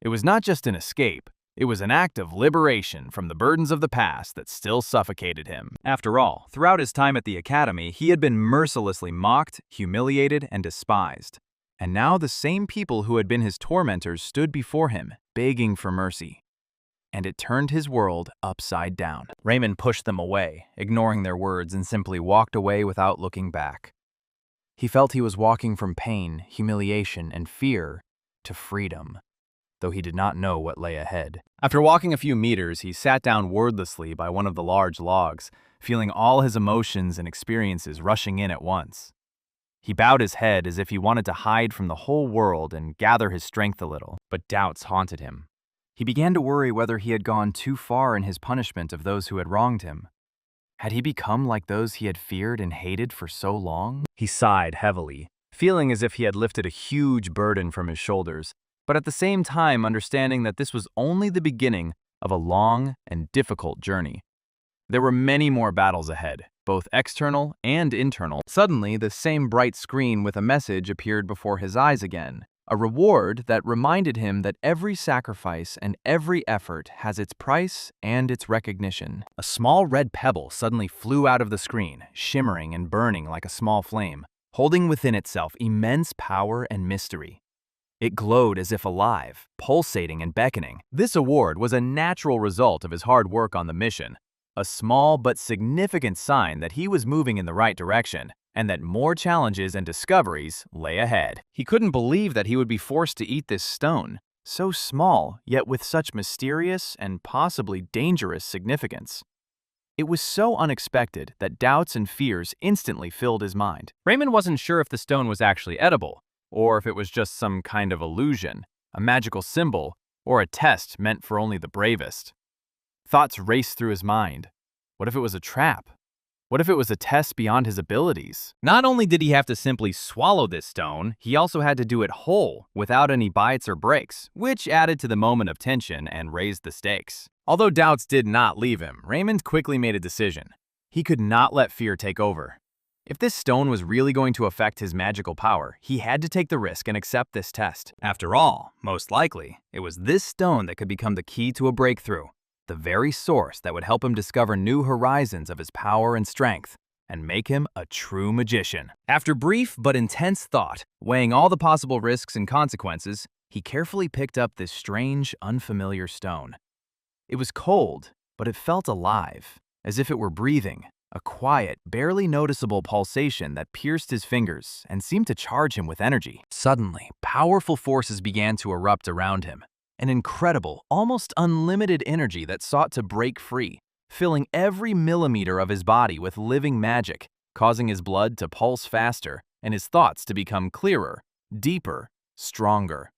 It was not just an escape, it was an act of liberation from the burdens of the past that still suffocated him. After all, throughout his time at the academy, he had been mercilessly mocked, humiliated, and despised. And now the same people who had been his tormentors stood before him, begging for mercy. And it turned his world upside down. Raymond pushed them away, ignoring their words, and simply walked away without looking back. He felt he was walking from pain, humiliation, and fear to freedom, though he did not know what lay ahead. After walking a few meters, he sat down wordlessly by one of the large logs, feeling all his emotions and experiences rushing in at once. He bowed his head as if he wanted to hide from the whole world and gather his strength a little, but doubts haunted him. He began to worry whether he had gone too far in his punishment of those who had wronged him. Had he become like those he had feared and hated for so long? He sighed heavily, feeling as if he had lifted a huge burden from his shoulders, but at the same time understanding that this was only the beginning of a long and difficult journey. There were many more battles ahead, both external and internal. Suddenly, the same bright screen with a message appeared before his eyes again, a reward that reminded him that every sacrifice and every effort has its price and its recognition. A small red pebble suddenly flew out of the screen, shimmering and burning like a small flame, holding within itself immense power and mystery. It glowed as if alive, pulsating and beckoning. This award was a natural result of his hard work on the mission, a small but significant sign that he was moving in the right direction, and that more challenges and discoveries lay ahead. He couldn't believe that he would be forced to eat this stone, so small, yet with such mysterious and possibly dangerous significance. It was so unexpected that doubts and fears instantly filled his mind. Raymond wasn't sure if the stone was actually edible, or if it was just some kind of illusion, a magical symbol, or a test meant for only the bravest. Thoughts raced through his mind. What if it was a trap? What if it was a test beyond his abilities? Not only did he have to simply swallow this stone, he also had to do it whole, without any bites or breaks, which added to the moment of tension and raised the stakes. Although doubts did not leave him, Raymond quickly made a decision. He could not let fear take over. If this stone was really going to affect his magical power, he had to take the risk and accept this test. After all, most likely, it was this stone that could become the key to a breakthrough, the very source that would help him discover new horizons of his power and strength, and make him a true magician. After brief but intense thought, weighing all the possible risks and consequences, he carefully picked up this strange, unfamiliar stone. It was cold, but it felt alive, as if it were breathing, a quiet, barely noticeable pulsation that pierced his fingers and seemed to charge him with energy. Suddenly, powerful forces began to erupt around him, an incredible, almost unlimited energy that sought to break free, filling every millimeter of his body with living magic, causing his blood to pulse faster and his thoughts to become clearer, deeper, stronger.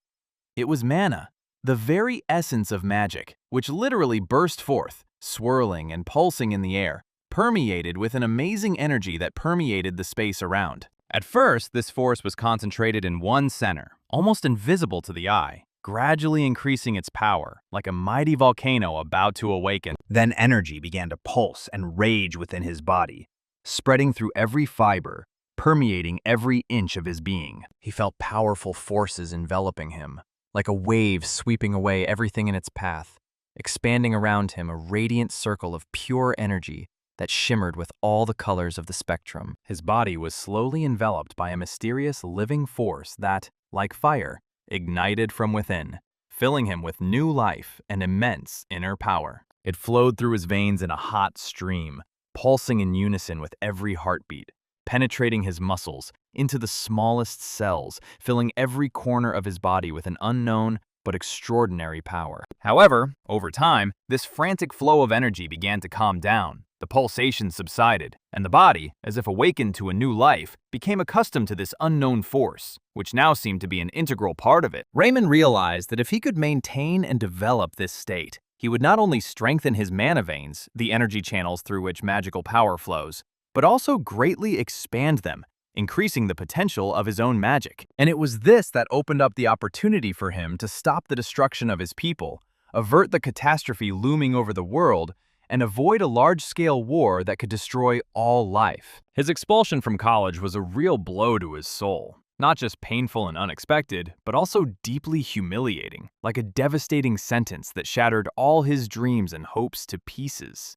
It was mana, the very essence of magic, which literally burst forth, swirling and pulsing in the air, permeated with an amazing energy that permeated the space around. At first, this force was concentrated in one center, almost invisible to the eye, gradually increasing its power, like a mighty volcano about to awaken. Then energy began to pulse and rage within his body, spreading through every fiber, permeating every inch of his being. He felt powerful forces enveloping him, like a wave sweeping away everything in its path, expanding around him a radiant circle of pure energy that shimmered with all the colors of the spectrum. His body was slowly enveloped by a mysterious living force that, like fire, ignited from within, filling him with new life and immense inner power. It flowed through his veins in a hot stream, pulsing in unison with every heartbeat, penetrating his muscles into the smallest cells, filling every corner of his body with an unknown but extraordinary power. However, over time, this frantic flow of energy began to calm down. The pulsation subsided, and the body, as if awakened to a new life, became accustomed to this unknown force, which now seemed to be an integral part of it. Raymond realized that if he could maintain and develop this state, he would not only strengthen his mana veins, the energy channels through which magical power flows, but also greatly expand them, increasing the potential of his own magic. And it was this that opened up the opportunity for him to stop the destruction of his people, avert the catastrophe looming over the world, and avoid a large-scale war that could destroy all life. His expulsion from college was a real blow to his soul. Not just painful and unexpected, but also deeply humiliating, like a devastating sentence that shattered all his dreams and hopes to pieces.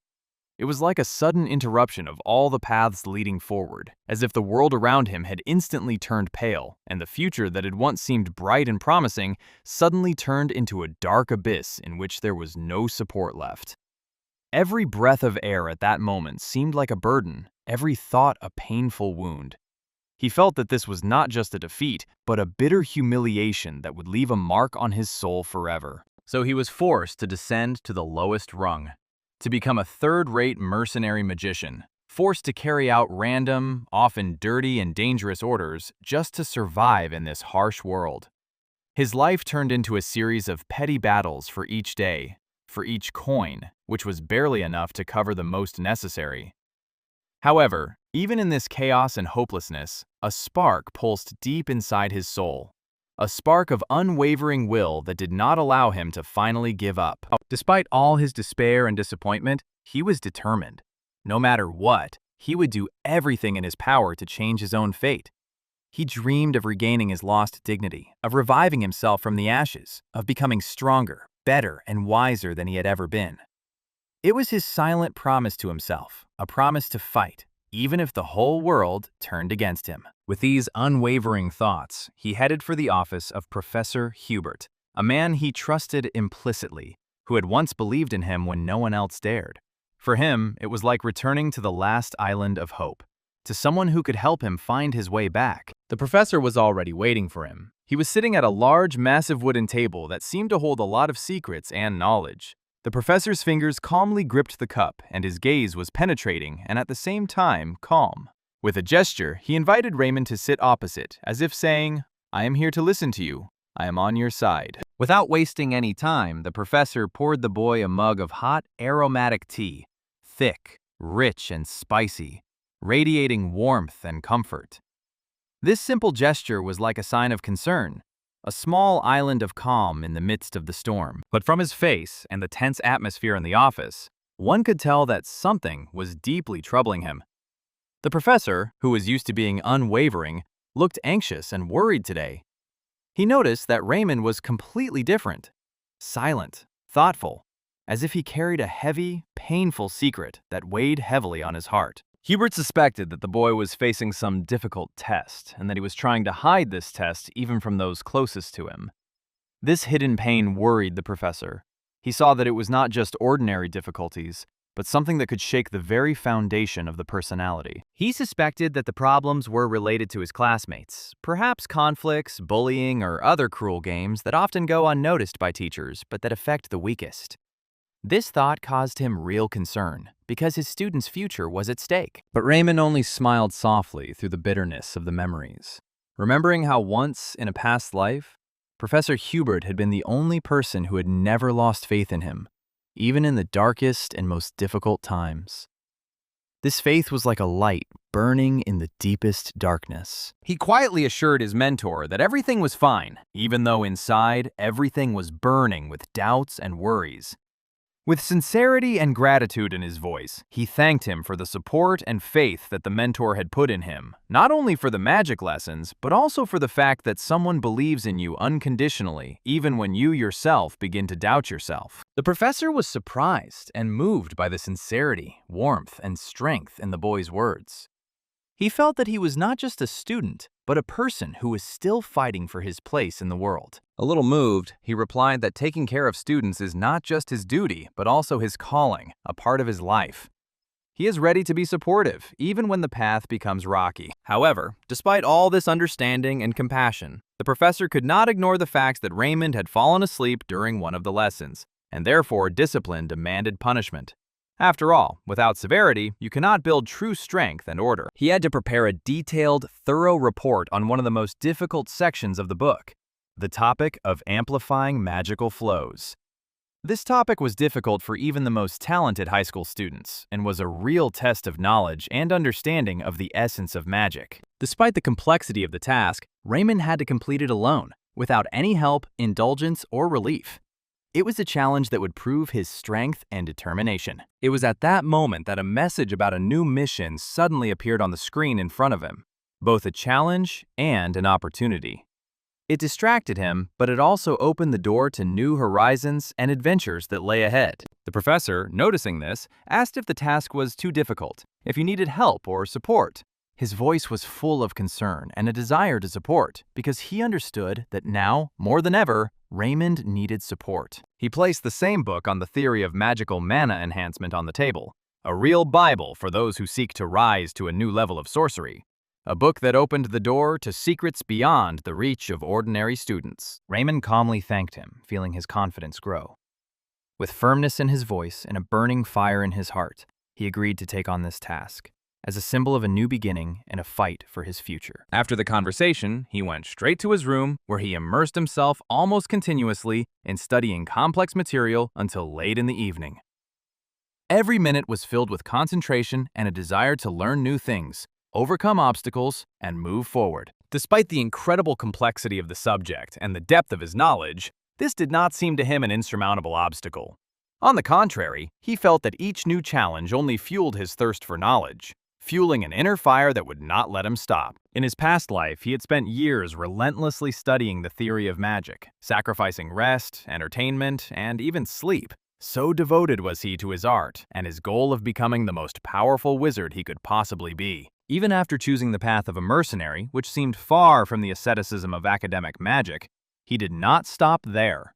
It was like a sudden interruption of all the paths leading forward, as if the world around him had instantly turned pale, and the future that had once seemed bright and promising suddenly turned into a dark abyss in which there was no support left. Every breath of air at that moment seemed like a burden, every thought a painful wound. He felt that this was not just a defeat, but a bitter humiliation that would leave a mark on his soul forever. So he was forced to descend to the lowest rung, to become a third-rate mercenary magician, forced to carry out random, often dirty and dangerous orders just to survive in this harsh world. His life turned into a series of petty battles for each day, for each coin, which was barely enough to cover the most necessary. However, even in this chaos and hopelessness, a spark pulsed deep inside his soul, a spark of unwavering will that did not allow him to finally give up. Despite all his despair and disappointment, he was determined. No matter what, he would do everything in his power to change his own fate. He dreamed of regaining his lost dignity, of reviving himself from the ashes, of becoming stronger, better, and wiser than he had ever been. It was his silent promise to himself, a promise to fight, even if the whole world turned against him. With these unwavering thoughts, he headed for the office of Professor Hubert, a man he trusted implicitly, who had once believed in him when no one else dared. For him, it was like returning to the last island of hope, to someone who could help him find his way back. The professor was already waiting for him. He was sitting at a large, massive wooden table that seemed to hold a lot of secrets and knowledge. The professor's fingers calmly gripped the cup, and his gaze was penetrating and at the same time calm. With a gesture, he invited Raymond to sit opposite, as if saying, "I am here to listen to you. I am on your side." Without wasting any time, the professor poured the boy a mug of hot, aromatic tea, thick, rich, and spicy, radiating warmth and comfort. This simple gesture was like a sign of concern, a small island of calm in the midst of the storm. But from his face and the tense atmosphere in the office, one could tell that something was deeply troubling him. The professor, who was used to being unwavering, looked anxious and worried today. He noticed that Raymond was completely different, silent, thoughtful, as if he carried a heavy, painful secret that weighed heavily on his heart. Hubert suspected that the boy was facing some difficult test, and that he was trying to hide this test even from those closest to him. This hidden pain worried the professor. He saw that it was not just ordinary difficulties, but something that could shake the very foundation of the personality. He suspected that the problems were related to his classmates, perhaps conflicts, bullying, or other cruel games that often go unnoticed by teachers, but that affect the weakest. This thought caused him real concern, because his student's future was at stake. But Raymond only smiled softly through the bitterness of the memories, remembering how once, in a past life, Professor Hubert had been the only person who had never lost faith in him, even in the darkest and most difficult times. This faith was like a light burning in the deepest darkness. He quietly assured his mentor that everything was fine, even though inside everything was burning with doubts and worries. With sincerity and gratitude in his voice, he thanked him for the support and faith that the mentor had put in him, not only for the magic lessons, but also for the fact that someone believes in you unconditionally, even when you yourself begin to doubt yourself. The professor was surprised and moved by the sincerity, warmth, and strength in the boy's words. He felt that he was not just a student, but a person who was still fighting for his place in the world. A little moved, he replied that taking care of students is not just his duty, but also his calling, a part of his life. He is ready to be supportive, even when the path becomes rocky. However, despite all this understanding and compassion, the professor could not ignore the fact that Raymond had fallen asleep during one of the lessons, and therefore discipline demanded punishment. After all, without severity, you cannot build true strength and order. He had to prepare a detailed, thorough report on one of the most difficult sections of the book, the topic of amplifying magical flows. This topic was difficult for even the most talented high school students, and was a real test of knowledge and understanding of the essence of magic. Despite the complexity of the task, Raymond had to complete it alone, without any help, indulgence, or relief. It was a challenge that would prove his strength and determination. It was at that moment that a message about a new mission suddenly appeared on the screen in front of him, both a challenge and an opportunity. It distracted him, but it also opened the door to new horizons and adventures that lay ahead. The professor, noticing this, asked if the task was too difficult, if he needed help or support. His voice was full of concern and a desire to support, because he understood that now, more than ever, Raymond needed support. He placed the same book on the theory of magical mana enhancement on the table, a real Bible for those who seek to rise to a new level of sorcery. A book that opened the door to secrets beyond the reach of ordinary students. Raymond calmly thanked him, feeling his confidence grow. With firmness in his voice and a burning fire in his heart, he agreed to take on this task, as a symbol of a new beginning and a fight for his future. After the conversation, he went straight to his room, where he immersed himself almost continuously in studying complex material until late in the evening. Every minute was filled with concentration and a desire to learn new things, overcome obstacles, and move forward. Despite the incredible complexity of the subject and the depth of his knowledge, this did not seem to him an insurmountable obstacle. On the contrary, he felt that each new challenge only fueled his thirst for knowledge, fueling an inner fire that would not let him stop. In his past life, he had spent years relentlessly studying the theory of magic, sacrificing rest, entertainment, and even sleep. So devoted was he to his art and his goal of becoming the most powerful wizard he could possibly be. Even after choosing the path of a mercenary, which seemed far from the asceticism of academic magic, he did not stop there.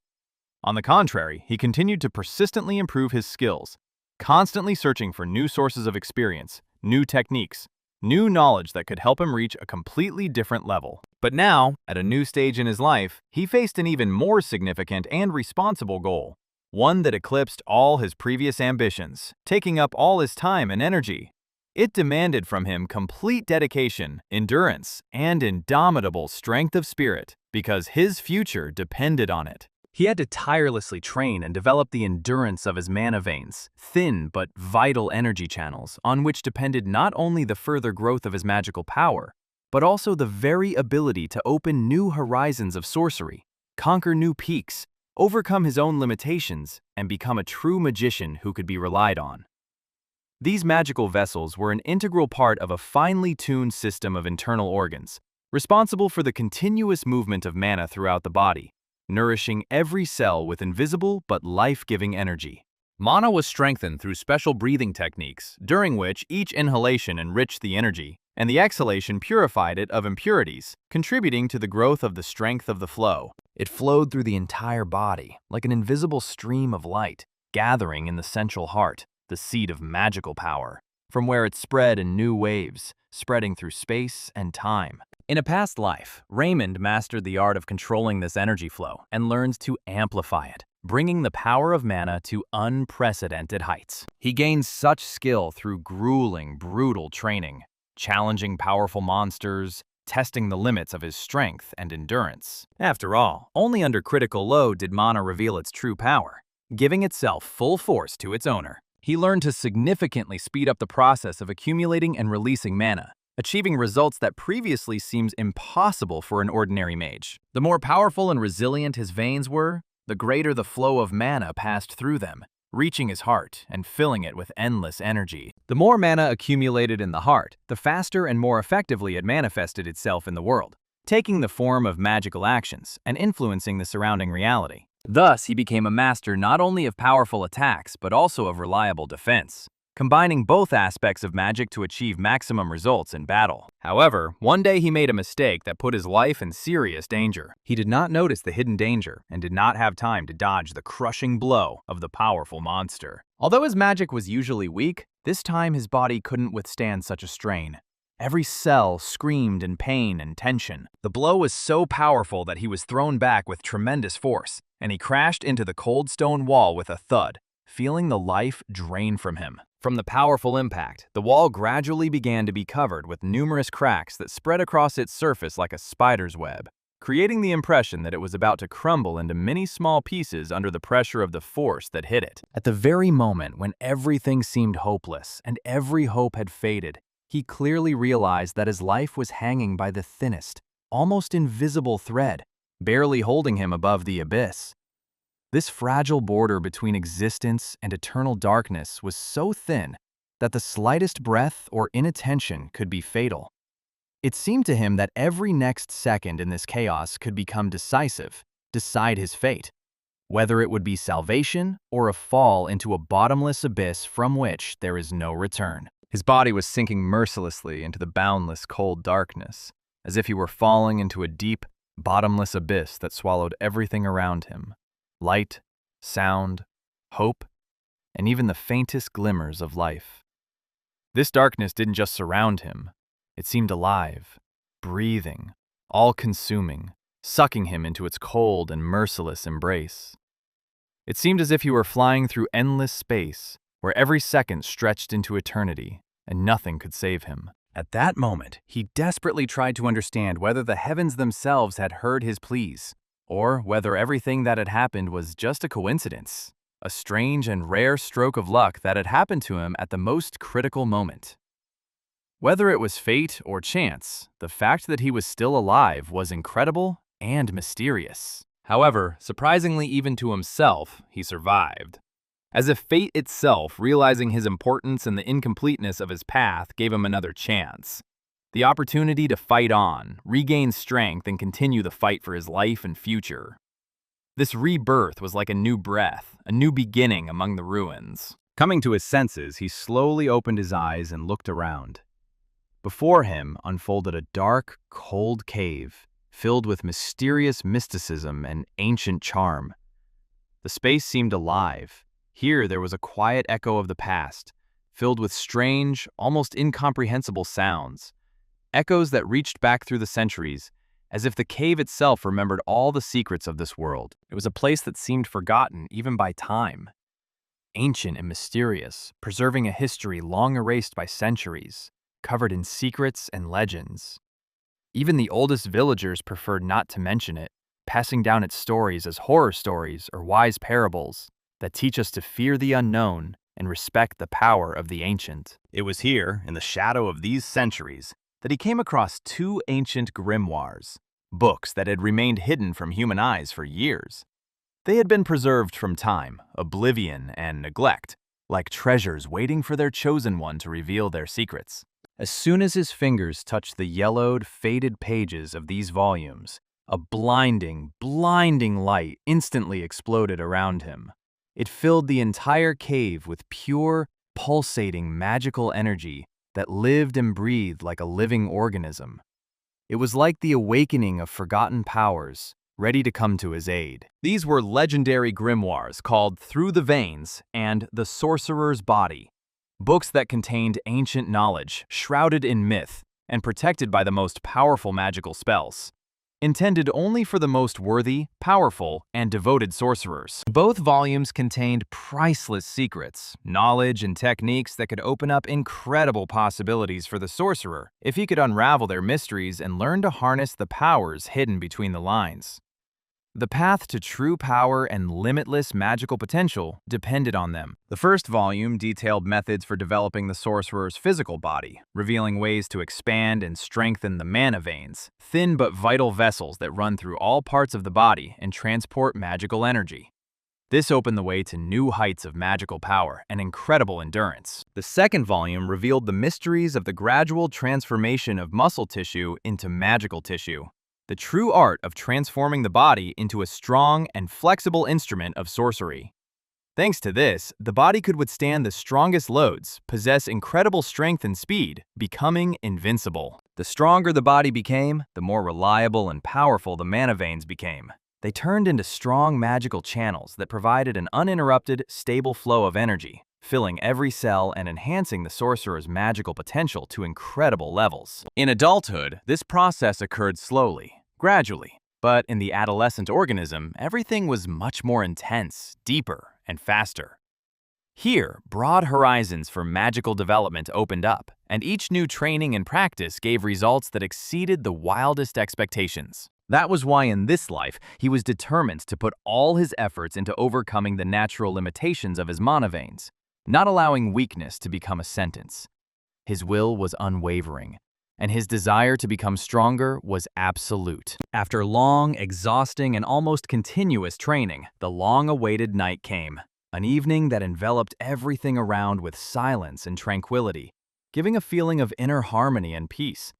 On the contrary, he continued to persistently improve his skills, constantly searching for new sources of experience, new techniques, new knowledge that could help him reach a completely different level. But now, at a new stage in his life, he faced an even more significant and responsible goal, one that eclipsed all his previous ambitions, taking up all his time and energy. It demanded from him complete dedication, endurance, and indomitable strength of spirit, because his future depended on it. He had to tirelessly train and develop the endurance of his mana veins, thin but vital energy channels, on which depended not only the further growth of his magical power, but also the very ability to open new horizons of sorcery, conquer new peaks, overcome his own limitations, and become a true magician who could be relied on. These magical vessels were an integral part of a finely tuned system of internal organs, responsible for the continuous movement of mana throughout the body, nourishing every cell with invisible but life-giving energy. Mana was strengthened through special breathing techniques, during which each inhalation enriched the energy, and the exhalation purified it of impurities, contributing to the growth of the strength of the flow. It flowed through the entire body, like an invisible stream of light, gathering in the central heart, the seat of magical power, from where it spread in new waves, spreading through space and time. In a past life, Raymond mastered the art of controlling this energy flow and learned to amplify it, bringing the power of mana to unprecedented heights. He gained such skill through grueling, brutal training, challenging powerful monsters, testing the limits of his strength and endurance. After all, only under critical load did mana reveal its true power, giving itself full force to its owner. He learned to significantly speed up the process of accumulating and releasing mana, achieving results that previously seemed impossible for an ordinary mage. The more powerful and resilient his veins were, the greater the flow of mana passed through them, reaching his heart and filling it with endless energy. The more mana accumulated in the heart, the faster and more effectively it manifested itself in the world, taking the form of magical actions and influencing the surrounding reality. Thus, he became a master not only of powerful attacks but also of reliable defense, combining both aspects of magic to achieve maximum results in battle. However, one day he made a mistake that put his life in serious danger. He did not notice the hidden danger and did not have time to dodge the crushing blow of the powerful monster. Although his magic was usually weak, this time his body couldn't withstand such a strain. Every cell screamed in pain and tension. The blow was so powerful that he was thrown back with tremendous force, and he crashed into the cold stone wall with a thud, feeling the life drain from him. From the powerful impact, the wall gradually began to be covered with numerous cracks that spread across its surface like a spider's web, creating the impression that it was about to crumble into many small pieces under the pressure of the force that hit it. At the very moment when everything seemed hopeless and every hope had faded, he clearly realized that his life was hanging by the thinnest, almost invisible thread, barely holding him above the abyss. This fragile border between existence and eternal darkness was so thin that the slightest breath or inattention could be fatal. It seemed to him that every next second in this chaos could become decisive, decide his fate, whether it would be salvation or a fall into a bottomless abyss from which there is no return. His body was sinking mercilessly into the boundless cold darkness, as if he were falling into a deep, bottomless abyss that swallowed everything around him. Light, sound, hope, and even the faintest glimmers of life. This darkness didn't just surround him. It seemed alive, breathing, all-consuming, sucking him into its cold and merciless embrace. It seemed as if he were flying through endless space, where every second stretched into eternity, and nothing could save him. At that moment, he desperately tried to understand whether the heavens themselves had heard his pleas, or whether everything that had happened was just a coincidence, a strange and rare stroke of luck that had happened to him at the most critical moment. Whether it was fate or chance, the fact that he was still alive was incredible and mysterious. However, surprisingly even to himself, he survived. As if fate itself, realizing his importance and the incompleteness of his path, gave him another chance. The opportunity to fight on, regain strength, and continue the fight for his life and future. This rebirth was like a new breath, a new beginning among the ruins. Coming to his senses, he slowly opened his eyes and looked around. Before him unfolded a dark, cold cave, filled with mysterious mysticism and ancient charm. The space seemed alive. Here there was a quiet echo of the past, filled with strange, almost incomprehensible sounds. Echoes that reached back through the centuries, as if the cave itself remembered all the secrets of this world. It was a place that seemed forgotten even by time. Ancient and mysterious, preserving a history long erased by centuries, covered in secrets and legends. Even the oldest villagers preferred not to mention it, passing down its stories as horror stories or wise parables that teach us to fear the unknown and respect the power of the ancient. It was here, in the shadow of these centuries, that he came across two ancient grimoires, books that had remained hidden from human eyes for years. They had been preserved from time, oblivion, and neglect, like treasures waiting for their chosen one to reveal their secrets. As soon as his fingers touched the yellowed, faded pages of these volumes, a blinding, blinding light instantly exploded around him. It filled the entire cave with pure, pulsating, magical energy that lived and breathed like a living organism. It was like the awakening of forgotten powers, ready to come to his aid. These were legendary grimoires called Through the Veins and The Sorcerer's Body, books that contained ancient knowledge, shrouded in myth, and protected by the most powerful magical spells. intended only for the most worthy, powerful, and devoted sorcerers. Both volumes contained priceless secrets, knowledge, and techniques that could open up incredible possibilities for the sorcerer if he could unravel their mysteries and learn to harness the powers hidden between the lines. The path to true power and limitless magical potential depended on them. The first volume detailed methods for developing the sorcerer's physical body, revealing ways to expand and strengthen the mana veins, thin but vital vessels that run through all parts of the body and transport magical energy. This opened the way to new heights of magical power and incredible endurance. The second volume revealed the mysteries of the gradual transformation of muscle tissue into magical tissue, the true art of transforming the body into a strong and flexible instrument of sorcery. Thanks to this, the body could withstand the strongest loads, possess incredible strength and speed, becoming invincible. The stronger the body became, the more reliable and powerful the mana veins became. They turned into strong magical channels that provided an uninterrupted, stable flow of energy, filling every cell and enhancing the sorcerer's magical potential to incredible levels. In adulthood, this process occurred slowly, gradually, but in the adolescent organism, everything was much more intense, deeper, and faster. Here, broad horizons for magical development opened up, and each new training and practice gave results that exceeded the wildest expectations. That was why in this life, he was determined to put all his efforts into overcoming the natural limitations of his mana veins, not allowing weakness to become a sentence. His will was unwavering, and his desire to become stronger was absolute. After long, exhausting, and almost continuous training, the long-awaited night came, an evening that enveloped everything around with silence and tranquility, giving a feeling of inner harmony and peace.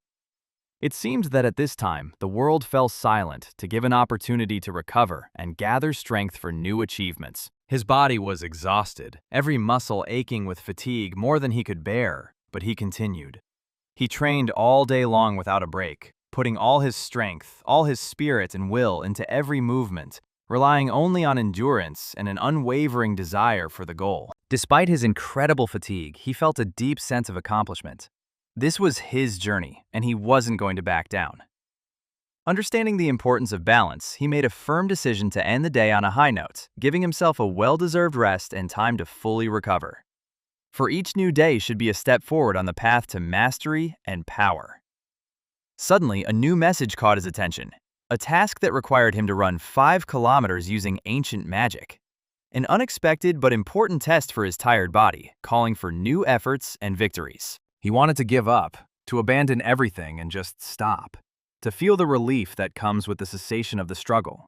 It seemed that at this time, the world fell silent to give an opportunity to recover and gather strength for new achievements. His body was exhausted, every muscle aching with fatigue more than he could bear, but he continued. He trained all day long without a break, putting all his strength, all his spirit and will into every movement, relying only on endurance and an unwavering desire for the goal. Despite his incredible fatigue, he felt a deep sense of accomplishment. This was his journey, and he wasn't going to back down. Understanding the importance of balance, he made a firm decision to end the day on a high note, giving himself a well-deserved rest and time to fully recover. For each new day should be a step forward on the path to mastery and power. Suddenly, a new message caught his attention, a task that required him to run 5 kilometers using ancient magic. An unexpected but important test for his tired body, calling for new efforts and victories. He wanted to give up, to abandon everything and just stop, to feel the relief that comes with the cessation of the struggle.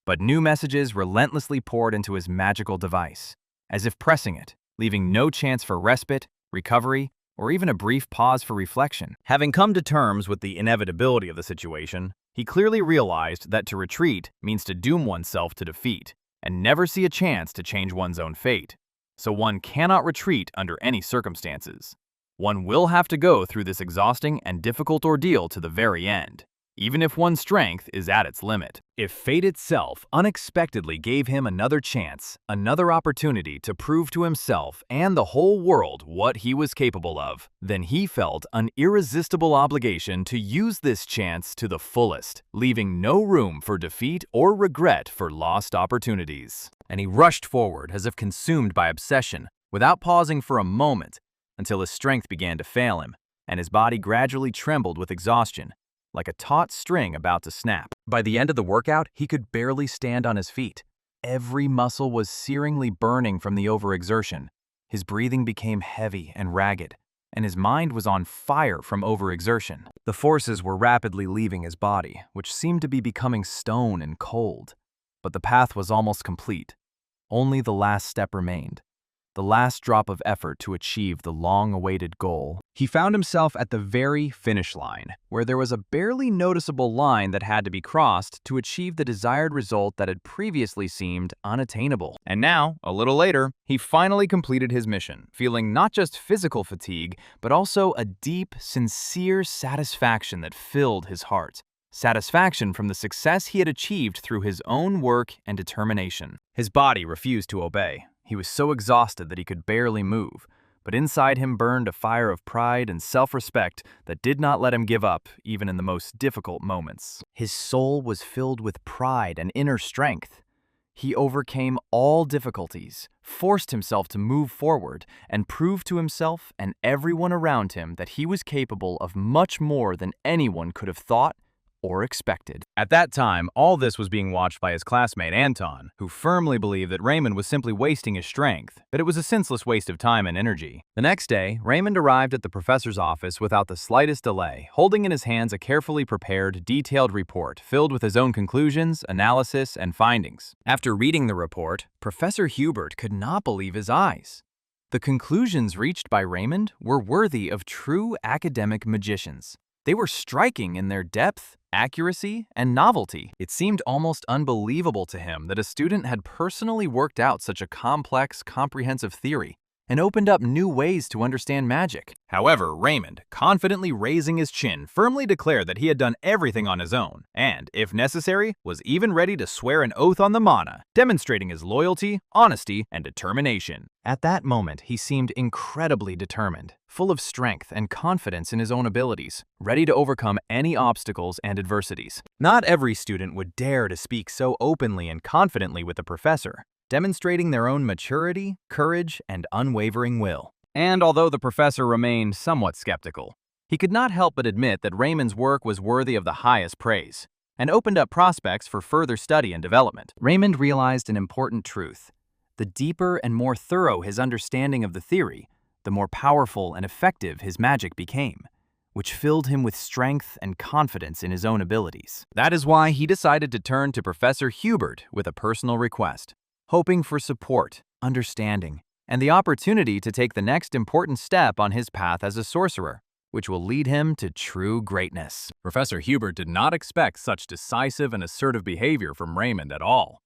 But new messages relentlessly poured into his magical device, as if pressing it, leaving no chance for respite, recovery, or even a brief pause for reflection. Having come to terms with the inevitability of the situation, he clearly realized that to retreat means to doom oneself to defeat, and never see a chance to change one's own fate. So one cannot retreat under any circumstances. One will have to go through this exhausting and difficult ordeal to the very end, even if one's strength is at its limit. If fate itself unexpectedly gave him another chance, another opportunity to prove to himself and the whole world what he was capable of, then he felt an irresistible obligation to use this chance to the fullest, leaving no room for defeat or regret for lost opportunities. And he rushed forward as if consumed by obsession, without pausing for a moment, until his strength began to fail him, and his body gradually trembled with exhaustion, like a taut string about to snap. By the end of the workout, he could barely stand on his feet. Every muscle was searingly burning from the overexertion. His breathing became heavy and ragged, and his mind was on fire from overexertion. The forces were rapidly leaving his body, which seemed to be becoming stone and cold. But the path was almost complete. Only the last step remained. The last drop of effort to achieve the long-awaited goal. He found himself at the very finish line, where there was a barely noticeable line that had to be crossed to achieve the desired result that had previously seemed unattainable. And now, a little later, he finally completed his mission, feeling not just physical fatigue, but also a deep, sincere satisfaction that filled his heart. Satisfaction from the success he had achieved through his own work and determination. His body refused to obey. He was so exhausted that he could barely move, but inside him burned a fire of pride and self-respect that did not let him give up even in the most difficult moments. His soul was filled with pride and inner strength. He overcame all difficulties, forced himself to move forward, and proved to himself and everyone around him that he was capable of much more than anyone could have thought or expected. At that time, all this was being watched by his classmate Anton, who firmly believed that Raymond was simply wasting his strength, but it was a senseless waste of time and energy. The next day, Raymond arrived at the professor's office without the slightest delay, holding in his hands a carefully prepared, detailed report filled with his own conclusions, analysis, and findings. After reading the report, Professor Hubert could not believe his eyes. The conclusions reached by Raymond were worthy of true academic magicians. They were striking in their depth, accuracy, and novelty. It seemed almost unbelievable to him that a student had personally worked out such a complex, comprehensive theory and opened up new ways to understand magic. However, Raymond, confidently raising his chin, firmly declared that he had done everything on his own and, if necessary, was even ready to swear an oath on the mana, demonstrating his loyalty, honesty, and determination. At that moment, he seemed incredibly determined, full of strength and confidence in his own abilities, ready to overcome any obstacles and adversities. Not every student would dare to speak so openly and confidently with the professor, demonstrating their own maturity, courage, and unwavering will. And although the professor remained somewhat skeptical, he could not help but admit that Raymond's work was worthy of the highest praise and opened up prospects for further study and development. Raymond realized an important truth. The deeper and more thorough his understanding of the theory, the more powerful and effective his magic became, which filled him with strength and confidence in his own abilities. That is why he decided to turn to Professor Hubert with a personal request, hoping for support, understanding, and the opportunity to take the next important step on his path as a sorcerer, which will lead him to true greatness. Professor Hubert did not expect such decisive and assertive behavior from Raymond at all.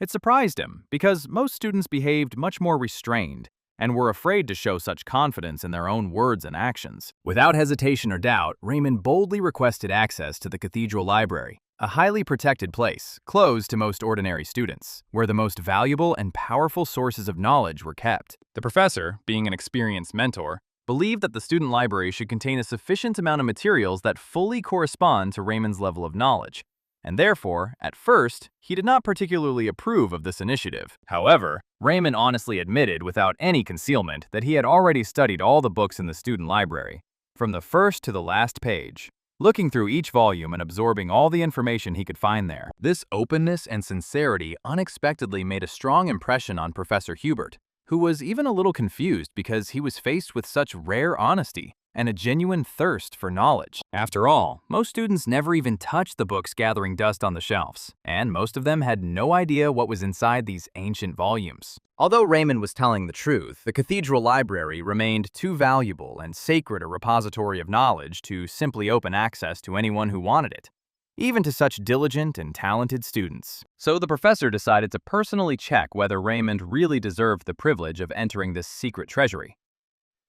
It surprised him because most students behaved much more restrained and were afraid to show such confidence in their own words and actions. Without hesitation or doubt, Raymond boldly requested access to the cathedral library, a highly protected place, closed to most ordinary students, where the most valuable and powerful sources of knowledge were kept. The professor, being an experienced mentor, believed that the student library should contain a sufficient amount of materials that fully correspond to Raymond's level of knowledge, and therefore, at first, he did not particularly approve of this initiative. However, Raymond honestly admitted without any concealment that he had already studied all the books in the student library, from the first to the last page, looking through each volume and absorbing all the information he could find there. This openness and sincerity unexpectedly made a strong impression on Professor Hubert, who was even a little confused because he was faced with such rare honesty and a genuine thirst for knowledge. After all, most students never even touched the books gathering dust on the shelves, and most of them had no idea what was inside these ancient volumes. Although Raymond was telling the truth, the cathedral library remained too valuable and sacred a repository of knowledge to simply open access to anyone who wanted it, even to such diligent and talented students. So the professor decided to personally check whether Raymond really deserved the privilege of entering this secret treasury.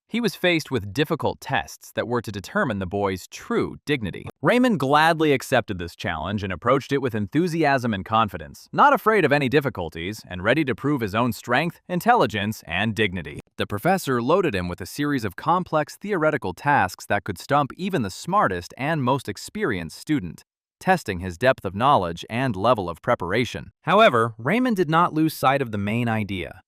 He was faced with difficult tests that were to determine the boy's true dignity. Raymond gladly accepted this challenge and approached it with enthusiasm and confidence, not afraid of any difficulties and ready to prove his own strength, intelligence, and dignity. The professor loaded him with a series of complex theoretical tasks that could stump even the smartest and most experienced student, testing his depth of knowledge and level of preparation. However, Raymond did not lose sight of the main idea.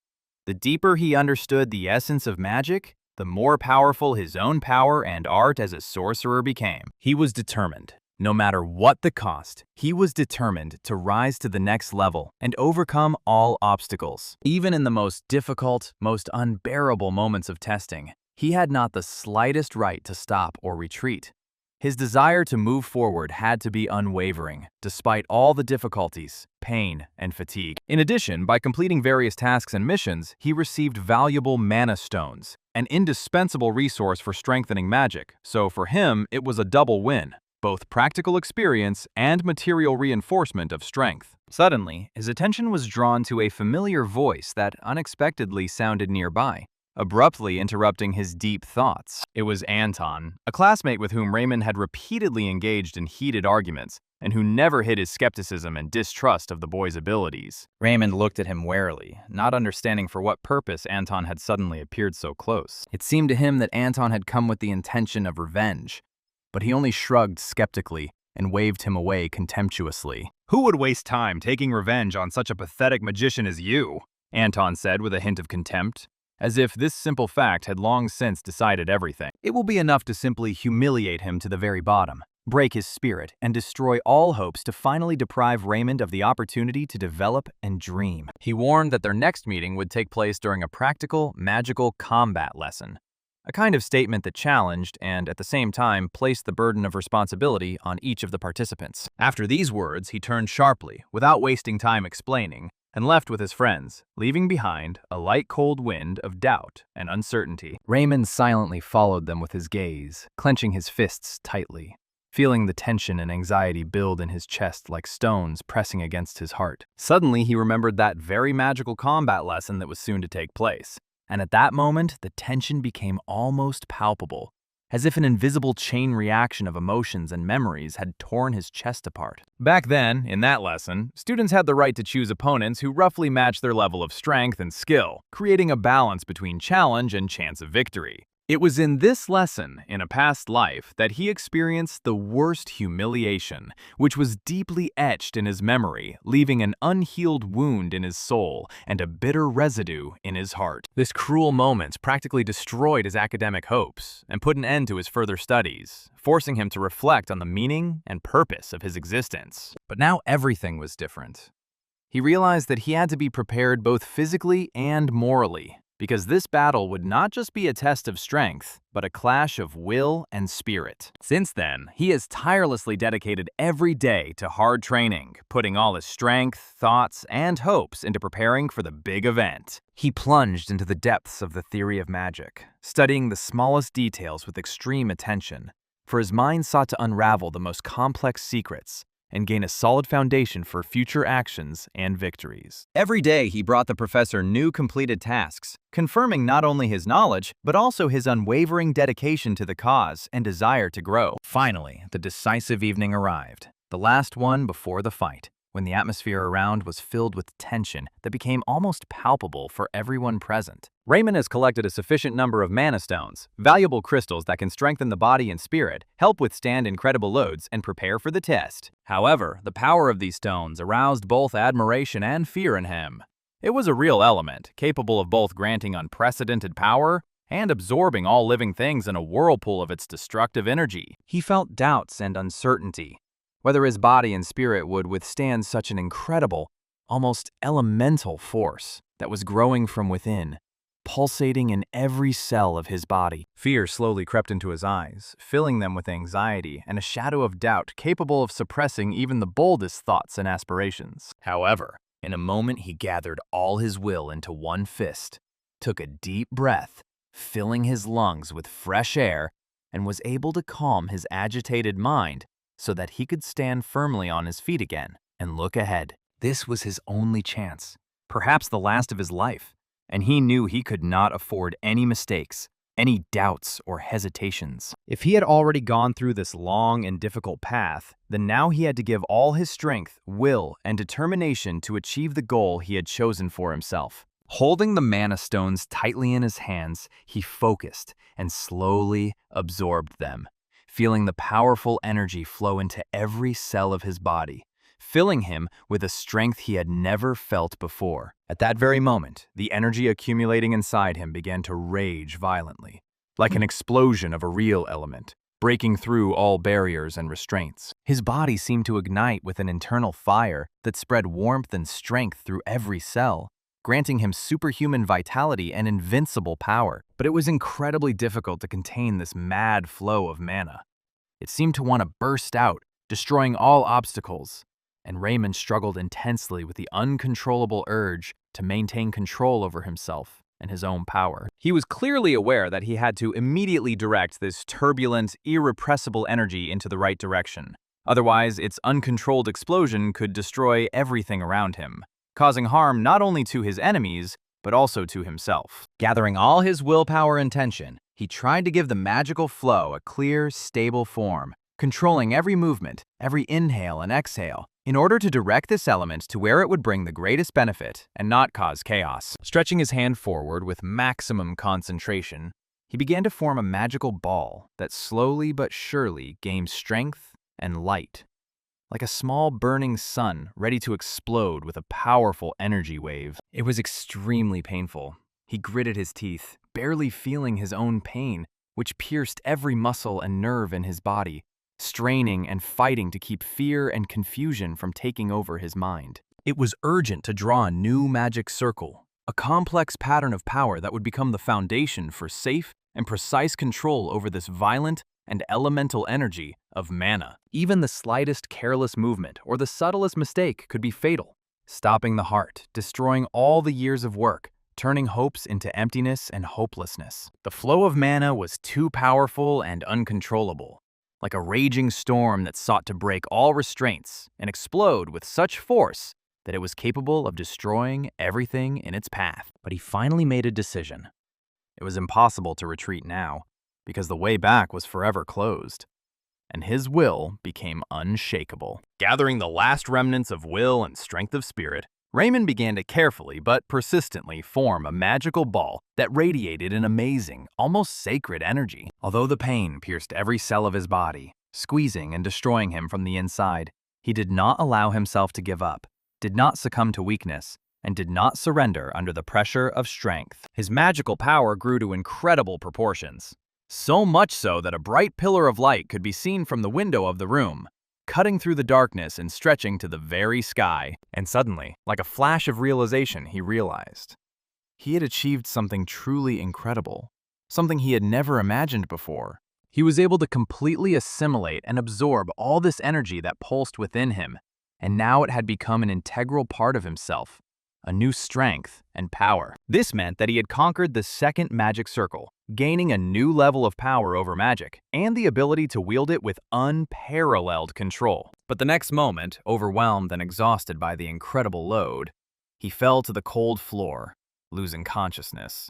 The deeper he understood the essence of magic, the more powerful his own power and art as a sorcerer became. He was determined. No matter what the cost, he was determined to rise to the next level and overcome all obstacles. Even in the most difficult, most unbearable moments of testing, he had not the slightest right to stop or retreat. His desire to move forward had to be unwavering, despite all the difficulties, pain, and fatigue. In addition, by completing various tasks and missions, he received valuable mana stones, an indispensable resource for strengthening magic, so for him it was a double win, both practical experience and material reinforcement of strength. Suddenly, his attention was drawn to a familiar voice that unexpectedly sounded nearby, abruptly interrupting his deep thoughts. It was Anton, a classmate with whom Raymond had repeatedly engaged in heated arguments, and who never hid his skepticism and distrust of the boy's abilities. Raymond looked at him warily, not understanding for what purpose Anton had suddenly appeared so close. It seemed to him that Anton had come with the intention of revenge, but he only shrugged skeptically and waved him away contemptuously. "Who would waste time taking revenge on such a pathetic magician as you?" Anton said with a hint of contempt, as if this simple fact had long since decided everything. "It will be enough to simply humiliate him to the very bottom, break his spirit, and destroy all hopes to finally deprive Raymond of the opportunity to develop and dream." He warned that their next meeting would take place during a practical, magical combat lesson, a kind of statement that challenged and, at the same time, placed the burden of responsibility on each of the participants. After these words, he turned sharply, without wasting time explaining, and left with his friends, leaving behind a light cold wind of doubt and uncertainty. Raymond silently followed them with his gaze, clenching his fists tightly, feeling the tension and anxiety build in his chest like stones pressing against his heart. Suddenly, he remembered that very magical combat lesson that was soon to take place, and at that moment, the tension became almost palpable, as if an invisible chain reaction of emotions and memories had torn his chest apart. Back then, in that lesson, students had the right to choose opponents who roughly matched their level of strength and skill, creating a balance between challenge and chance of victory. It was in this lesson, in a past life, that he experienced the worst humiliation, which was deeply etched in his memory, leaving an unhealed wound in his soul and a bitter residue in his heart. This cruel moment practically destroyed his academic hopes and put an end to his further studies, forcing him to reflect on the meaning and purpose of his existence. But now everything was different. He realized that he had to be prepared both physically and morally, because this battle would not just be a test of strength, but a clash of will and spirit. Since then, he has tirelessly dedicated every day to hard training, putting all his strength, thoughts, and hopes into preparing for the big event. He plunged into the depths of the theory of magic, studying the smallest details with extreme attention, for his mind sought to unravel the most complex secrets and gain a solid foundation for future actions and victories. Every day, he brought the professor new completed tasks, confirming not only his knowledge, but also his unwavering dedication to the cause and desire to grow. Finally, the decisive evening arrived, the last one before the fight, when the atmosphere around was filled with tension that became almost palpable for everyone present. Raymond has collected a sufficient number of mana stones, valuable crystals that can strengthen the body and spirit, help withstand incredible loads, and prepare for the test. However, the power of these stones aroused both admiration and fear in him. It was a real element, capable of both granting unprecedented power and absorbing all living things in a whirlpool of its destructive energy. He felt doubts and uncertainty, whether his body and spirit would withstand such an incredible, almost elemental force that was growing from within, pulsating in every cell of his body. Fear slowly crept into his eyes, filling them with anxiety and a shadow of doubt capable of suppressing even the boldest thoughts and aspirations. However, in a moment he gathered all his will into one fist, took a deep breath, filling his lungs with fresh air, and was able to calm his agitated mind so that he could stand firmly on his feet again and look ahead. This was his only chance, perhaps the last of his life, and he knew he could not afford any mistakes, any doubts or hesitations. If he had already gone through this long and difficult path, then now he had to give all his strength, will, and determination to achieve the goal he had chosen for himself. Holding the mana stones tightly in his hands, he focused and slowly absorbed them, feeling the powerful energy flow into every cell of his body, filling him with a strength he had never felt before. At that very moment, the energy accumulating inside him began to rage violently, like an explosion of a real element, breaking through all barriers and restraints. His body seemed to ignite with an internal fire that spread warmth and strength through every cell, granting him superhuman vitality and invincible power. But it was incredibly difficult to contain this mad flow of mana. It seemed to want to burst out, destroying all obstacles, and Raymond struggled intensely with the uncontrollable urge to maintain control over himself and his own power. He was clearly aware that he had to immediately direct this turbulent, irrepressible energy into the right direction. Otherwise, its uncontrolled explosion could destroy everything around him, causing harm not only to his enemies, but also to himself. Gathering all his willpower and tension, he tried to give the magical flow a clear, stable form, controlling every movement, every inhale and exhale, in order to direct this element to where it would bring the greatest benefit and not cause chaos. Stretching his hand forward with maximum concentration, he began to form a magical ball that slowly but surely gained strength and light. Like a small burning sun ready to explode with a powerful energy wave. It was extremely painful. He gritted his teeth, barely feeling his own pain, which pierced every muscle and nerve in his body, straining and fighting to keep fear and confusion from taking over his mind. It was urgent to draw a new magic circle, a complex pattern of power that would become the foundation for safe and precise control over this violent and elemental energy of mana. Even the slightest careless movement or the subtlest mistake could be fatal, stopping the heart, destroying all the years of work, turning hopes into emptiness and hopelessness. The flow of mana was too powerful and uncontrollable, like a raging storm that sought to break all restraints and explode with such force that it was capable of destroying everything in its path. But he finally made a decision. It was impossible to retreat now, because the way back was forever closed, and his will became unshakable. Gathering the last remnants of will and strength of spirit, Raymond began to carefully but persistently form a magical ball that radiated an amazing, almost sacred energy. Although the pain pierced every cell of his body, squeezing and destroying him from the inside, he did not allow himself to give up, did not succumb to weakness, and did not surrender under the pressure of strength. His magical power grew to incredible proportions. So much so that a bright pillar of light could be seen from the window of the room, cutting through the darkness and stretching to the very sky. And suddenly, like a flash of realization, he realized he had achieved something truly incredible, something he had never imagined before. He was able to completely assimilate and absorb all this energy that pulsed within him, and now it had become an integral part of himself, a new strength and power. This meant that he had conquered the second magic circle, gaining a new level of power over magic, and the ability to wield it with unparalleled control. But the next moment, overwhelmed and exhausted by the incredible load, he fell to the cold floor, losing consciousness,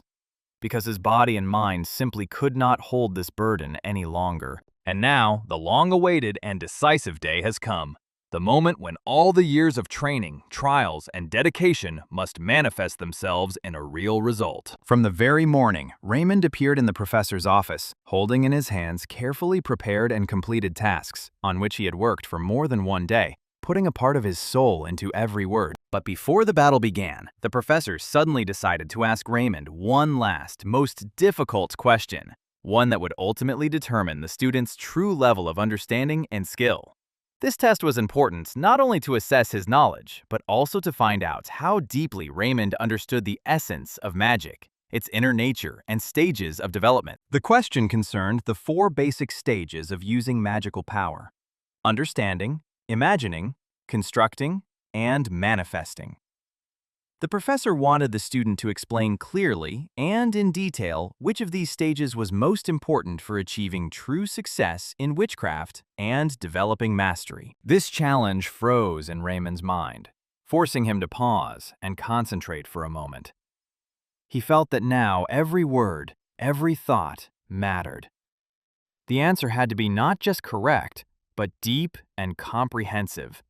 because his body and mind simply could not hold this burden any longer. And now, the long-awaited and decisive day has come. The moment when all the years of training, trials, and dedication must manifest themselves in a real result. From the very morning, Raymond appeared in the professor's office, holding in his hands carefully prepared and completed tasks, on which he had worked for more than one day, putting a part of his soul into every word. But before the battle began, the professor suddenly decided to ask Raymond one last, most difficult question, one that would ultimately determine the student's true level of understanding and skill. This test was important not only to assess his knowledge, but also to find out how deeply Raymond understood the essence of magic, its inner nature, and stages of development. The question concerned the 4 basic stages of using magical power: understanding, imagining, constructing, and manifesting. The professor wanted the student to explain clearly and in detail which of these stages was most important for achieving true success in witchcraft and developing mastery. This challenge froze in Raymond's mind, forcing him to pause and concentrate for a moment. He felt that now every word, every thought mattered. The answer had to be not just correct, but deep and comprehensive,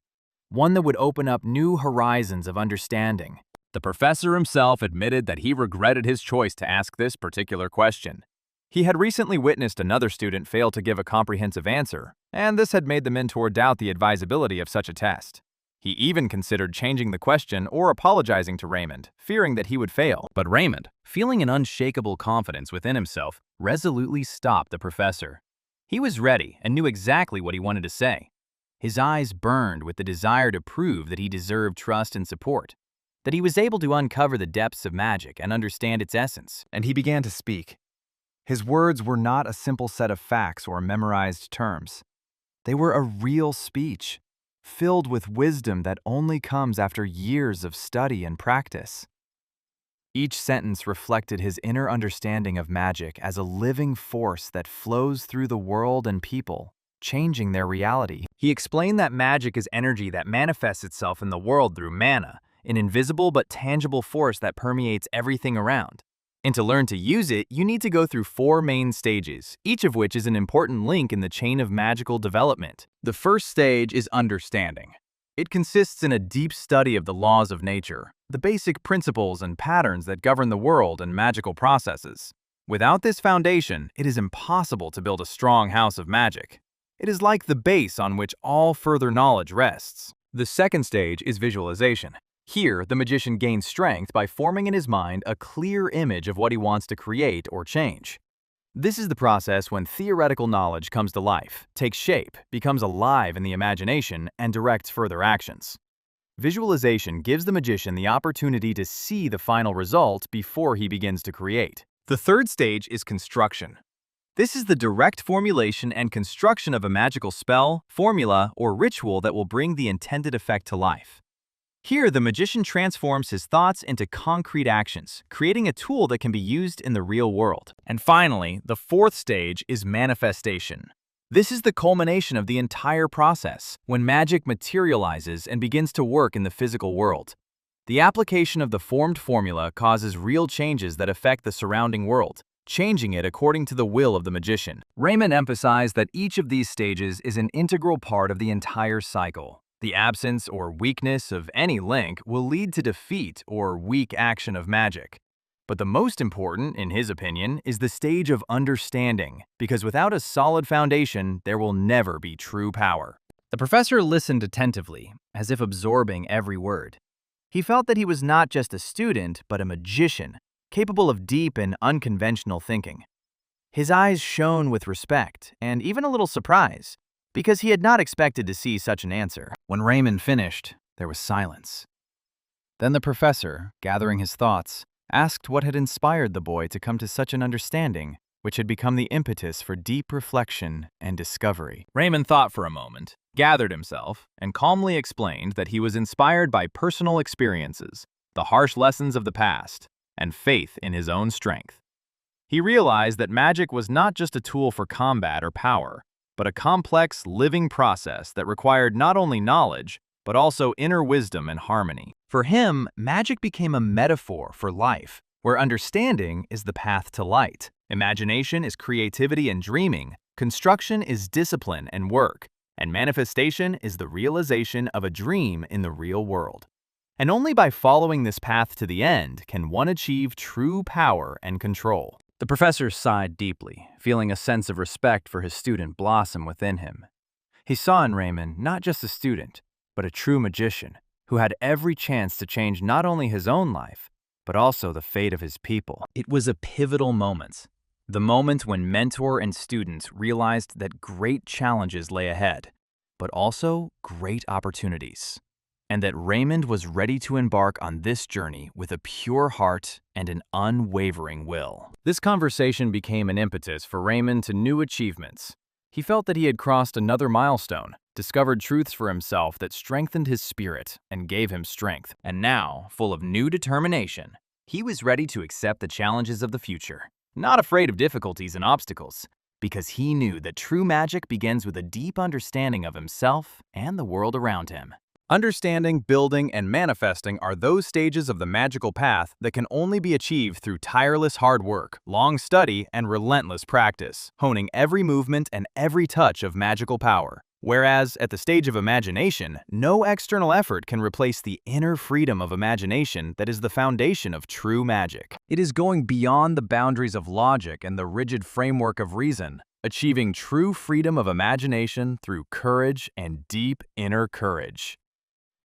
one that would open up new horizons of understanding. The professor himself admitted that he regretted his choice to ask this particular question. He had recently witnessed another student fail to give a comprehensive answer, and this had made the mentor doubt the advisability of such a test. He even considered changing the question or apologizing to Raymond, fearing that he would fail. But Raymond, feeling an unshakable confidence within himself, resolutely stopped the professor. He was ready and knew exactly what he wanted to say. His eyes burned with the desire to prove that he deserved trust and support, that he was able to uncover the depths of magic and understand its essence. And he began to speak. His words were not a simple set of facts or memorized terms. They were a real speech, filled with wisdom that only comes after years of study and practice. Each sentence reflected his inner understanding of magic as a living force that flows through the world and people, changing their reality. He explained that magic is energy that manifests itself in the world through mana, an invisible but tangible force that permeates everything around. And to learn to use it, you need to go through 4 main stages, each of which is an important link in the chain of magical development. The first stage is understanding. It consists in a deep study of the laws of nature, the basic principles and patterns that govern the world and magical processes. Without this foundation, it is impossible to build a strong house of magic. It is like the base on which all further knowledge rests. The second stage is visualization. Here, the magician gains strength by forming in his mind a clear image of what he wants to create or change. This is the process when theoretical knowledge comes to life, takes shape, becomes alive in the imagination, and directs further actions. Visualization gives the magician the opportunity to see the final result before he begins to create. The third stage is construction. This is the direct formulation and construction of a magical spell, formula, or ritual that will bring the intended effect to life. Here, the magician transforms his thoughts into concrete actions, creating a tool that can be used in the real world. And finally, the fourth stage is manifestation. This is the culmination of the entire process, when magic materializes and begins to work in the physical world. The application of the formed formula causes real changes that affect the surrounding world, changing it according to the will of the magician. Raymond emphasized that each of these stages is an integral part of the entire cycle. The absence or weakness of any link will lead to defeat or weak action of magic. But the most important, in his opinion, is the stage of understanding, because without a solid foundation, there will never be true power. The professor listened attentively, as if absorbing every word. He felt that he was not just a student, but a magician, capable of deep and unconventional thinking. His eyes shone with respect and even a little surprise, because he had not expected to see such an answer. When Raymond finished, there was silence. Then the professor, gathering his thoughts, asked what had inspired the boy to come to such an understanding, which had become the impetus for deep reflection and discovery. Raymond thought for a moment, gathered himself, and calmly explained that he was inspired by personal experiences, the harsh lessons of the past, and faith in his own strength. He realized that magic was not just a tool for combat or power, but a complex, living process that required not only knowledge, but also inner wisdom and harmony. For him, magic became a metaphor for life, where understanding is the path to light, imagination is creativity and dreaming, construction is discipline and work, and manifestation is the realization of a dream in the real world. And only by following this path to the end can one achieve true power and control. The professor sighed deeply, feeling a sense of respect for his student blossom within him. He saw in Raymond not just a student, but a true magician who had every chance to change not only his own life, but also the fate of his people. It was a pivotal moment, the moment when mentor and students realized that great challenges lay ahead, but also great opportunities, and that Raymond was ready to embark on this journey with a pure heart and an unwavering will. This conversation became an impetus for Raymond to new achievements. He felt that he had crossed another milestone, discovered truths for himself that strengthened his spirit and gave him strength. And now, full of new determination, he was ready to accept the challenges of the future, not afraid of difficulties and obstacles, because he knew that true magic begins with a deep understanding of himself and the world around him. Understanding, building, and manifesting are those stages of the magical path that can only be achieved through tireless hard work, long study, and relentless practice, honing every movement and every touch of magical power. Whereas, at the stage of imagination, no external effort can replace the inner freedom of imagination that is the foundation of true magic. It is going beyond the boundaries of logic and the rigid framework of reason, achieving true freedom of imagination through courage and deep inner courage.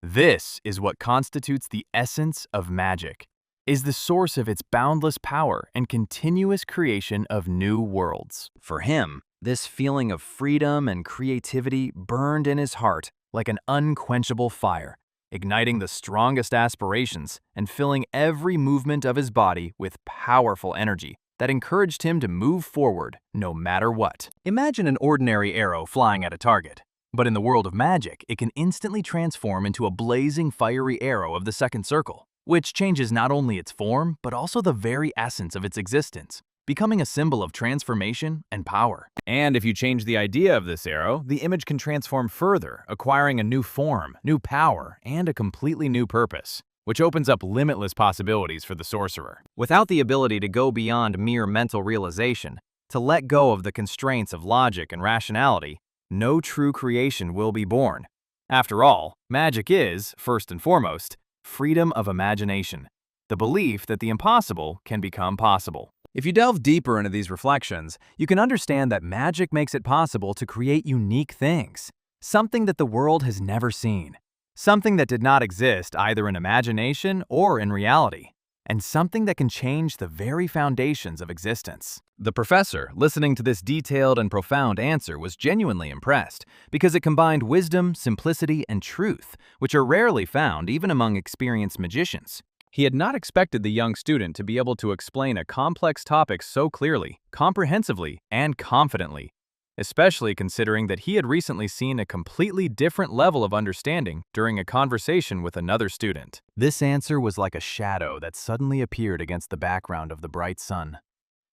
This is what constitutes the essence of magic, is the source of its boundless power and continuous creation of new worlds. For him, this feeling of freedom and creativity burned in his heart like an unquenchable fire, igniting the strongest aspirations and filling every movement of his body with powerful energy that encouraged him to move forward no matter what. Imagine an ordinary arrow flying at a target. But in the world of magic, it can instantly transform into a blazing fiery arrow of the second circle, which changes not only its form, but also the very essence of its existence, becoming a symbol of transformation and power. And if you change the idea of this arrow, the image can transform further, acquiring a new form, new power, and a completely new purpose. which opens up limitless possibilities for the sorcerer. Without the ability to go beyond mere mental realization, to let go of the constraints of logic and rationality, no true creation will be born. After all, magic is, first and foremost, freedom of imagination, the belief that the impossible can become possible. If you delve deeper into these reflections, you can understand that magic makes it possible to create unique things, something that the world has never seen, something that did not exist either in imagination or in reality, and something that can change the very foundations of existence. The professor, listening to this detailed and profound answer, was genuinely impressed because it combined wisdom, simplicity, and truth, which are rarely found even among experienced magicians. He had not expected the young student to be able to explain a complex topic so clearly, comprehensively, and confidently, especially considering that he had recently seen a completely different level of understanding during a conversation with another student. This answer was like a shadow that suddenly appeared against the background of the bright sun.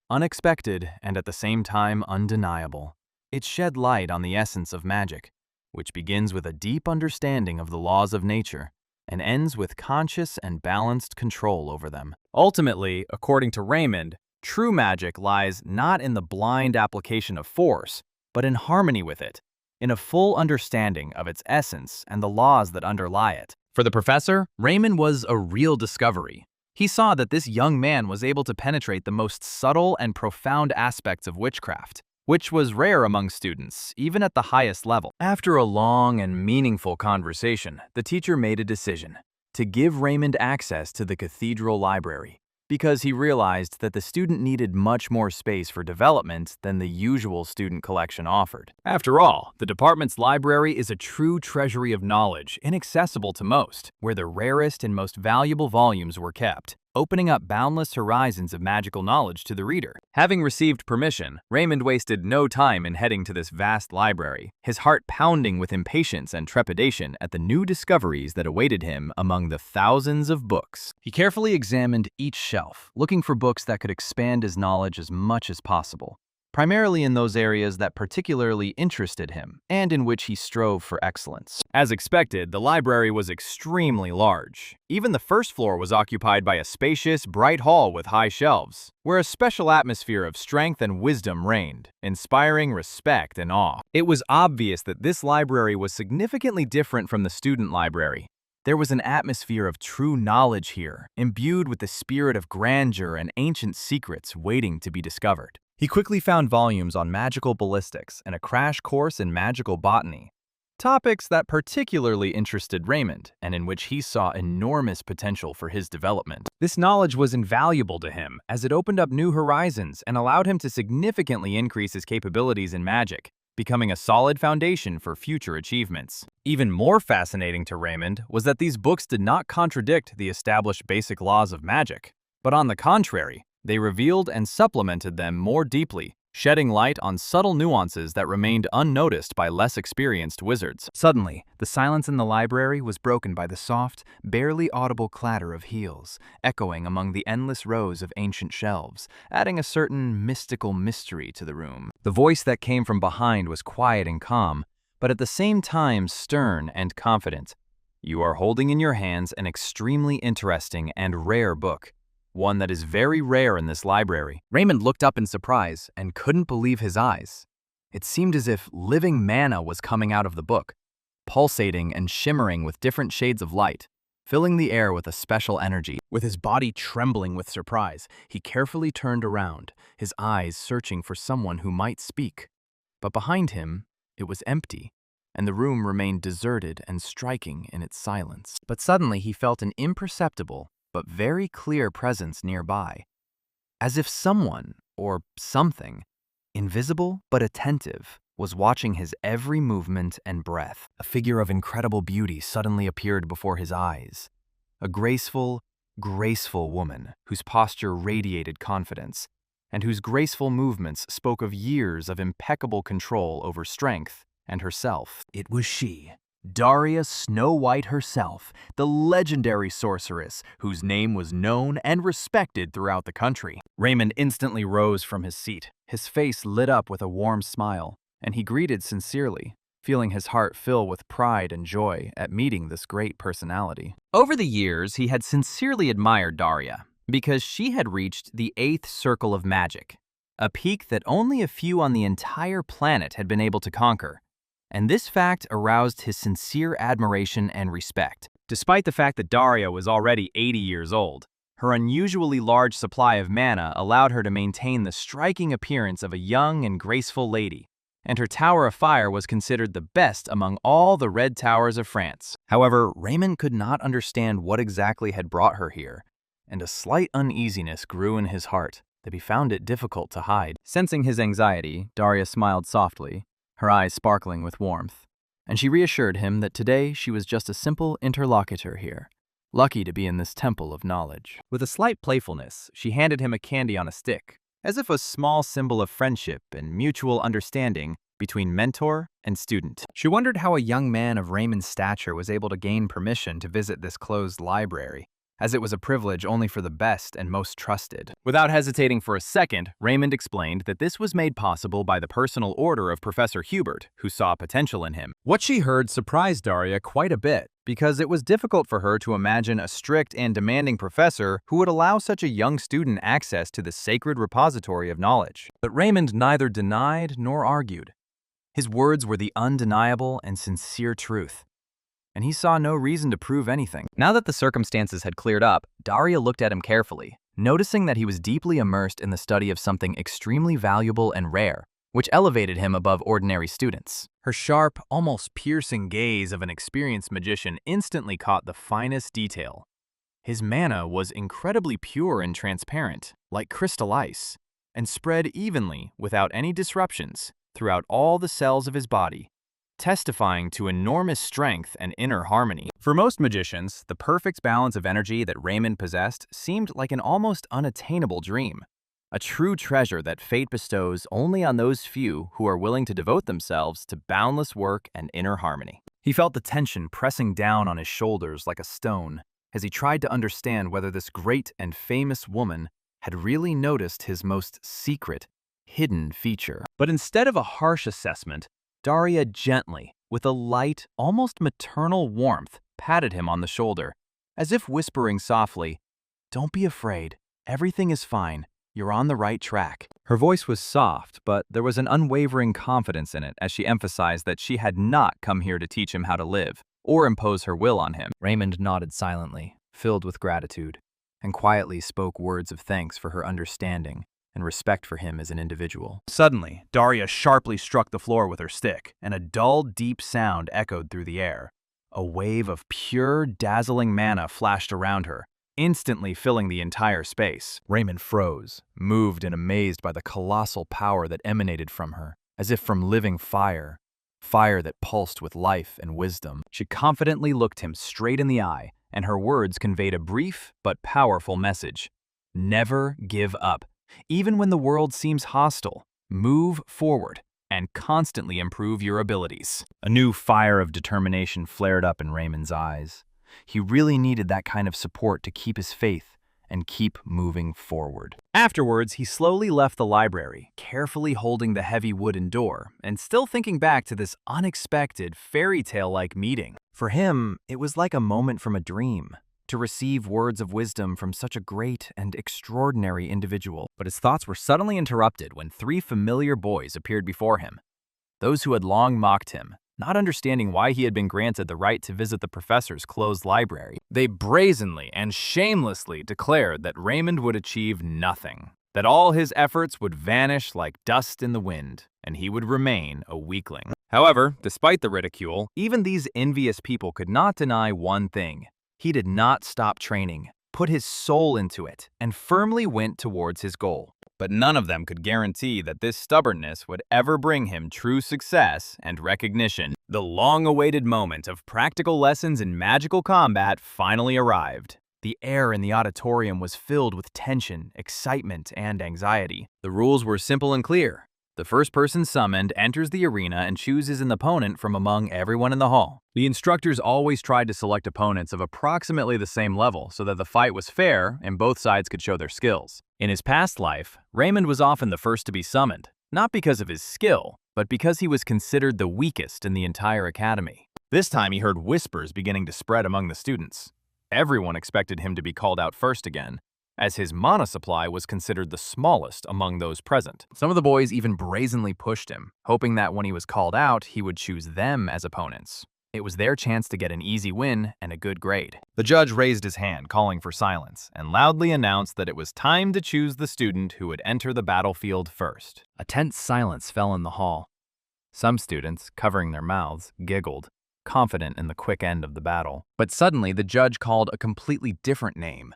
Unexpected and at the same time undeniable, it shed light on the essence of magic, which begins with a deep understanding of the laws of nature and ends with conscious and balanced control over them. Ultimately, according to Raymond, true magic lies not in the blind application of force, but in harmony with it, in a full understanding of its essence and the laws that underlie it. For the professor, Raymond was a real discovery. He saw that this young man was able to penetrate the most subtle and profound aspects of witchcraft, which was rare among students, even at the highest level. After a long and meaningful conversation, the teacher made a decision to give Raymond access to the cathedral library, because he realized that the student needed much more space for development than the usual student collection offered. After all, the department's library is a true treasury of knowledge, inaccessible to most, where the rarest and most valuable volumes were kept, opening up boundless horizons of magical knowledge to the reader. Having received permission, Raymond wasted no time in heading to this vast library, his heart pounding with impatience and trepidation at the new discoveries that awaited him among the thousands of books. He carefully examined each shelf, looking for books that could expand his knowledge as much as possible, primarily in those areas that particularly interested him and in which he strove for excellence. As expected, the library was extremely large. Even the first floor was occupied by a spacious, bright hall with high shelves, where a special atmosphere of strength and wisdom reigned, inspiring respect and awe. It was obvious that this library was significantly different from the student library. There was an atmosphere of true knowledge here, imbued with the spirit of grandeur and ancient secrets waiting to be discovered. He quickly found volumes on magical ballistics and a crash course in magical botany, topics that particularly interested Raymond and in which he saw enormous potential for his development. This knowledge was invaluable to him as it opened up new horizons and allowed him to significantly increase his capabilities in magic, becoming a solid foundation for future achievements. Even more fascinating to Raymond was that these books did not contradict the established basic laws of magic, but on the contrary, they revealed and supplemented them more deeply, shedding light on subtle nuances that remained unnoticed by less experienced wizards. Suddenly, the silence in the library was broken by the soft, barely audible clatter of heels, echoing among the endless rows of ancient shelves, adding a certain mystical mystery to the room. The voice that came from behind was quiet and calm, but at the same time stern and confident. "You are holding in your hands an extremely interesting and rare book, one that is very rare in this library." Raymond looked up in surprise and couldn't believe his eyes. It seemed as if living mana was coming out of the book, pulsating and shimmering with different shades of light, filling the air with a special energy. With his body trembling with surprise, he carefully turned around, his eyes searching for someone who might speak. But behind him, it was empty, and the room remained deserted and striking in its silence. But suddenly he felt an imperceptible but very clear presence nearby, as if someone, or something, invisible but attentive, was watching his every movement and breath. A figure of incredible beauty suddenly appeared before his eyes, a graceful woman whose posture radiated confidence, and whose graceful movements spoke of years of impeccable control over strength and herself. It was she, Daria Snow White herself, the legendary sorceress whose name was known and respected throughout the country. Raymond instantly rose from his seat, his face lit up with a warm smile, and he greeted sincerely, feeling his heart fill with pride and joy at meeting this great personality. Over the years, he had sincerely admired Daria because she had reached the 8th circle of magic, a peak that only a few on the entire planet had been able to conquer. And this fact aroused his sincere admiration and respect. Despite the fact that Daria was already 80 years old, her unusually large supply of mana allowed her to maintain the striking appearance of a young and graceful lady, and her Tower of Fire was considered the best among all the red towers of France. However, Raymond could not understand what exactly had brought her here, and a slight uneasiness grew in his heart that he found it difficult to hide. Sensing his anxiety, Daria smiled softly, her eyes sparkling with warmth, and she reassured him that today she was just a simple interlocutor here, lucky to be in this temple of knowledge. With a slight playfulness, she handed him a candy on a stick, as if a small symbol of friendship and mutual understanding between mentor and student. She wondered how a young man of Raymond's stature was able to gain permission to visit this closed library, as it was a privilege only for the best and most trusted. Without hesitating for a second, Raymond explained that this was made possible by the personal order of Professor Hubert, who saw potential in him. What she heard surprised Daria quite a bit, because it was difficult for her to imagine a strict and demanding professor who would allow such a young student access to the sacred repository of knowledge. But Raymond neither denied nor argued. His words were the undeniable and sincere truth, and he saw no reason to prove anything. Now that the circumstances had cleared up, Daria looked at him carefully, noticing that he was deeply immersed in the study of something extremely valuable and rare, which elevated him above ordinary students. Her sharp, almost piercing gaze of an experienced magician instantly caught the finest detail. His mana was incredibly pure and transparent, like crystal ice, and spread evenly, without any disruptions, throughout all the cells of his body, testifying to enormous strength and inner harmony. For most magicians, the perfect balance of energy that Raymond possessed seemed like an almost unattainable dream, a true treasure that fate bestows only on those few who are willing to devote themselves to boundless work and inner harmony. He felt the tension pressing down on his shoulders like a stone as he tried to understand whether this great and famous woman had really noticed his most secret, hidden feature. But instead of a harsh assessment, Daria gently, with a light, almost maternal warmth, patted him on the shoulder, as if whispering softly, "Don't be afraid. Everything is fine. You're on the right track." Her voice was soft, but there was an unwavering confidence in it as she emphasized that she had not come here to teach him how to live or impose her will on him. Raymond nodded silently, filled with gratitude, and quietly spoke words of thanks for her understanding and respect for him as an individual. Suddenly, Daria sharply struck the floor with her stick, and a dull, deep sound echoed through the air. A wave of pure, dazzling mana flashed around her, instantly filling the entire space. Raymond froze, moved and amazed by the colossal power that emanated from her, as if from living fire, fire that pulsed with life and wisdom. She confidently looked him straight in the eye, and her words conveyed a brief but powerful message. Never give up. Even when the world seems hostile, move forward and constantly improve your abilities. A new fire of determination flared up in Raymond's eyes. He really needed that kind of support to keep his faith and keep moving forward. Afterwards, he slowly left the library, carefully holding the heavy wooden door and still thinking back to this unexpected, fairy tale-like meeting. For him, it was like a moment from a dream, to receive words of wisdom from such a great and extraordinary individual. But his thoughts were suddenly interrupted when 3 familiar boys appeared before him. Those who had long mocked him, not understanding why he had been granted the right to visit the professor's closed library. They brazenly and shamelessly declared that Raymond would achieve nothing, that all his efforts would vanish like dust in the wind, and he would remain a weakling. However, despite the ridicule, even these envious people could not deny one thing. He did not stop training, put his soul into it, and firmly went towards his goal. But none of them could guarantee that this stubbornness would ever bring him true success and recognition. The long-awaited moment of practical lessons in magical combat finally arrived. The air in the auditorium was filled with tension, excitement, and anxiety. The rules were simple and clear. The first person summoned enters the arena and chooses an opponent from among everyone in the hall. The instructors always tried to select opponents of approximately the same level so that the fight was fair and both sides could show their skills. In his past life, Raymond was often the first to be summoned, not because of his skill, but because he was considered the weakest in the entire academy. This time he heard whispers beginning to spread among the students. Everyone expected him to be called out first again, as his mana supply was considered the smallest among those present. Some of the boys even brazenly pushed him, hoping that when he was called out, he would choose them as opponents. It was their chance to get an easy win and a good grade. The judge raised his hand, calling for silence, and loudly announced that it was time to choose the student who would enter the battlefield first. A tense silence fell in the hall. Some students, covering their mouths, giggled, confident in the quick end of the battle. But suddenly, the judge called a completely different name,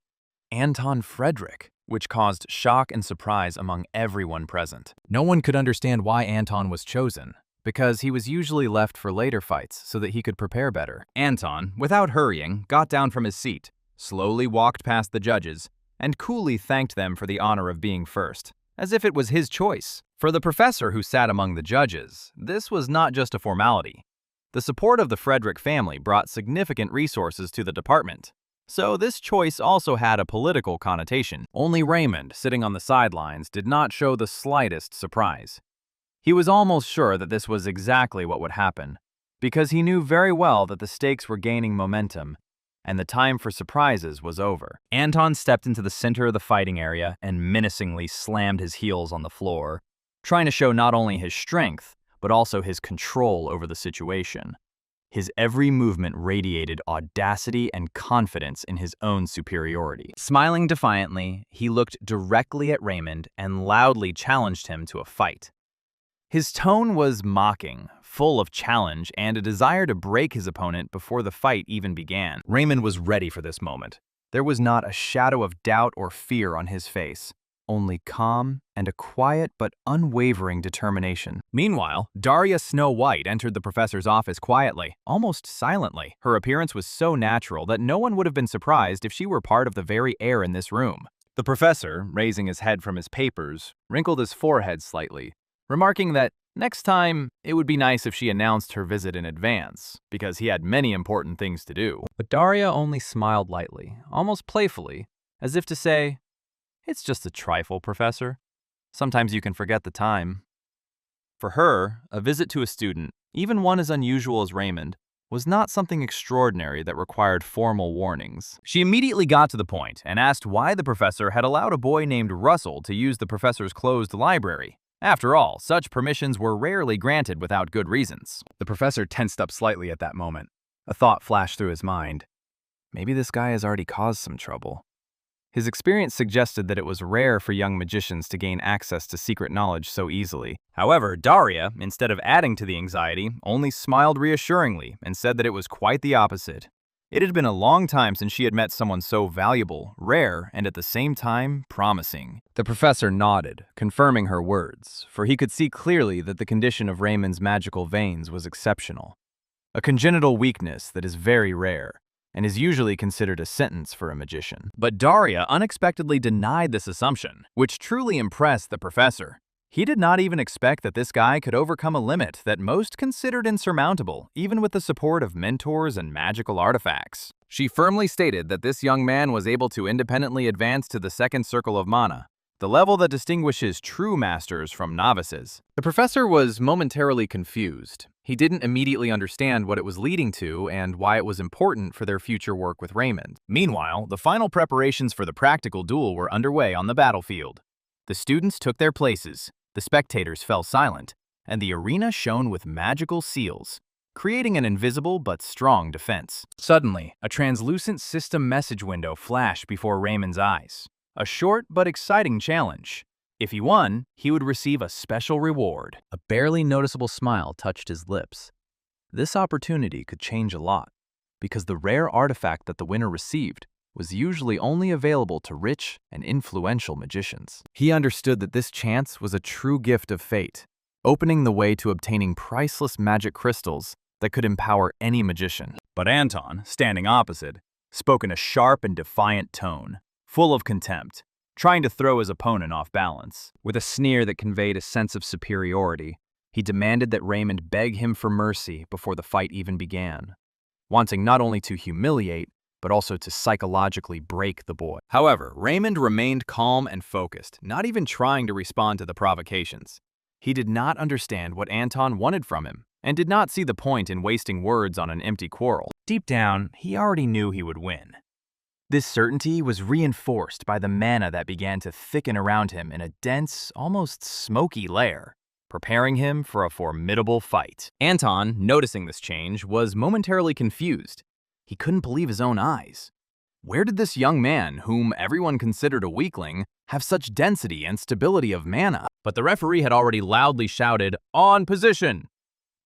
Anton Frederick, which caused shock and surprise among everyone present. No one could understand why Anton was chosen, because he was usually left for later fights so that he could prepare better. Anton, without hurrying, got down from his seat, slowly walked past the judges, and coolly thanked them for the honor of being first, as if it was his choice. For the professor who sat among the judges, this was not just a formality. The support of the Frederick family brought significant resources to the department, so this choice also had a political connotation. Only Raymond, sitting on the sidelines, did not show the slightest surprise. He was almost sure that this was exactly what would happen, because he knew very well that the stakes were gaining momentum, and the time for surprises was over. Anton stepped into the center of the fighting area and menacingly slammed his heels on the floor, trying to show not only his strength, but also his control over the situation. His every movement radiated audacity and confidence in his own superiority. Smiling defiantly, he looked directly at Raymond and loudly challenged him to a fight. His tone was mocking, full of challenge and a desire to break his opponent before the fight even began. Raymond was ready for this moment. There was not a shadow of doubt or fear on his face, only calm and a quiet but unwavering determination. Meanwhile, Daria Snow White entered the professor's office quietly, almost silently. Her appearance was so natural that no one would have been surprised if she were part of the very air in this room. The professor, raising his head from his papers, wrinkled his forehead slightly, remarking that next time it would be nice if she announced her visit in advance, because he had many important things to do. But Daria only smiled lightly, almost playfully, as if to say, "It's just a trifle, Professor. Sometimes you can forget the time." For her, a visit to a student, even one as unusual as Raymond, was not something extraordinary that required formal warnings. She immediately got to the point and asked why the professor had allowed a boy named Russell to use the professor's closed library. After all, such permissions were rarely granted without good reasons. The professor tensed up slightly at that moment. A thought flashed through his mind. Maybe this guy has already caused some trouble. His experience suggested that it was rare for young magicians to gain access to secret knowledge so easily. However, Daria, instead of adding to the anxiety, only smiled reassuringly and said that it was quite the opposite. It had been a long time since she had met someone so valuable, rare, and at the same time, promising. The professor nodded, confirming her words, for he could see clearly that the condition of Raymond's magical veins was exceptional. A congenital weakness that is very rare, and is usually considered a sentence for a magician. But Daria unexpectedly denied this assumption, which truly impressed the professor. He did not even expect that this guy could overcome a limit that most considered insurmountable, even with the support of mentors and magical artifacts. She firmly stated that this young man was able to independently advance to the second circle of mana, the level that distinguishes true masters from novices. The professor was momentarily confused. He didn't immediately understand what it was leading to and why it was important for their future work with Raymond. Meanwhile, the final preparations for the practical duel were underway on the battlefield. The students took their places, the spectators fell silent, and the arena shone with magical seals, creating an invisible but strong defense. Suddenly, a translucent system message window flashed before Raymond's eyes. A short but exciting challenge. If he won, he would receive a special reward. A barely noticeable smile touched his lips. This opportunity could change a lot, because the rare artifact that the winner received was usually only available to rich and influential magicians. He understood that this chance was a true gift of fate, opening the way to obtaining priceless magic crystals that could empower any magician. But Anton, standing opposite, spoke in a sharp and defiant tone, full of contempt, trying to throw his opponent off balance. With a sneer that conveyed a sense of superiority, he demanded that Raymond beg him for mercy before the fight even began, wanting not only to humiliate, but also to psychologically break the boy. However, Raymond remained calm and focused, not even trying to respond to the provocations. He did not understand what Anton wanted from him, and did not see the point in wasting words on an empty quarrel. Deep down, he already knew he would win. This certainty was reinforced by the mana that began to thicken around him in a dense, almost smoky layer, preparing him for a formidable fight. Anton, noticing this change, was momentarily confused. He couldn't believe his own eyes. Where did this young man, whom everyone considered a weakling, have such density and stability of mana? But the referee had already loudly shouted, "On position!"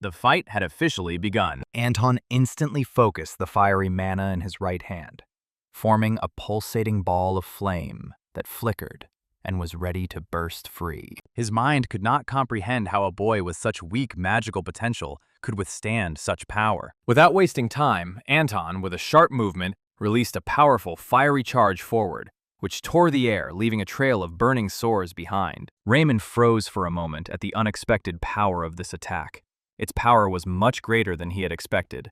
The fight had officially begun. Anton instantly focused the fiery mana in his right hand, forming a pulsating ball of flame that flickered and was ready to burst free. His mind could not comprehend how a boy with such weak magical potential could withstand such power. Without wasting time, Anton, with a sharp movement, released a powerful, fiery charge forward, which tore the air, leaving a trail of burning sores behind. Raymond froze for a moment at the unexpected power of this attack. Its power was much greater than he had expected.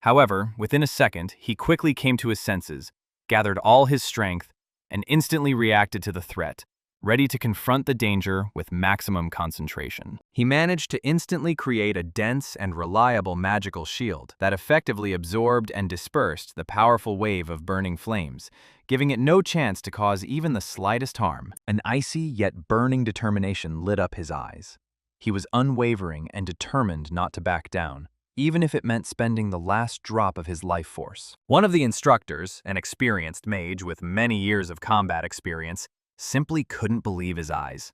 However, within a second, he quickly came to his senses, gathered all his strength, and instantly reacted to the threat, ready to confront the danger with maximum concentration. He managed to instantly create a dense and reliable magical shield that effectively absorbed and dispersed the powerful wave of burning flames, giving it no chance to cause even the slightest harm. An icy yet burning determination lit up his eyes. He was unwavering and determined not to back down, even if it meant spending the last drop of his life force. One of the instructors, an experienced mage with many years of combat experience, simply couldn't believe his eyes.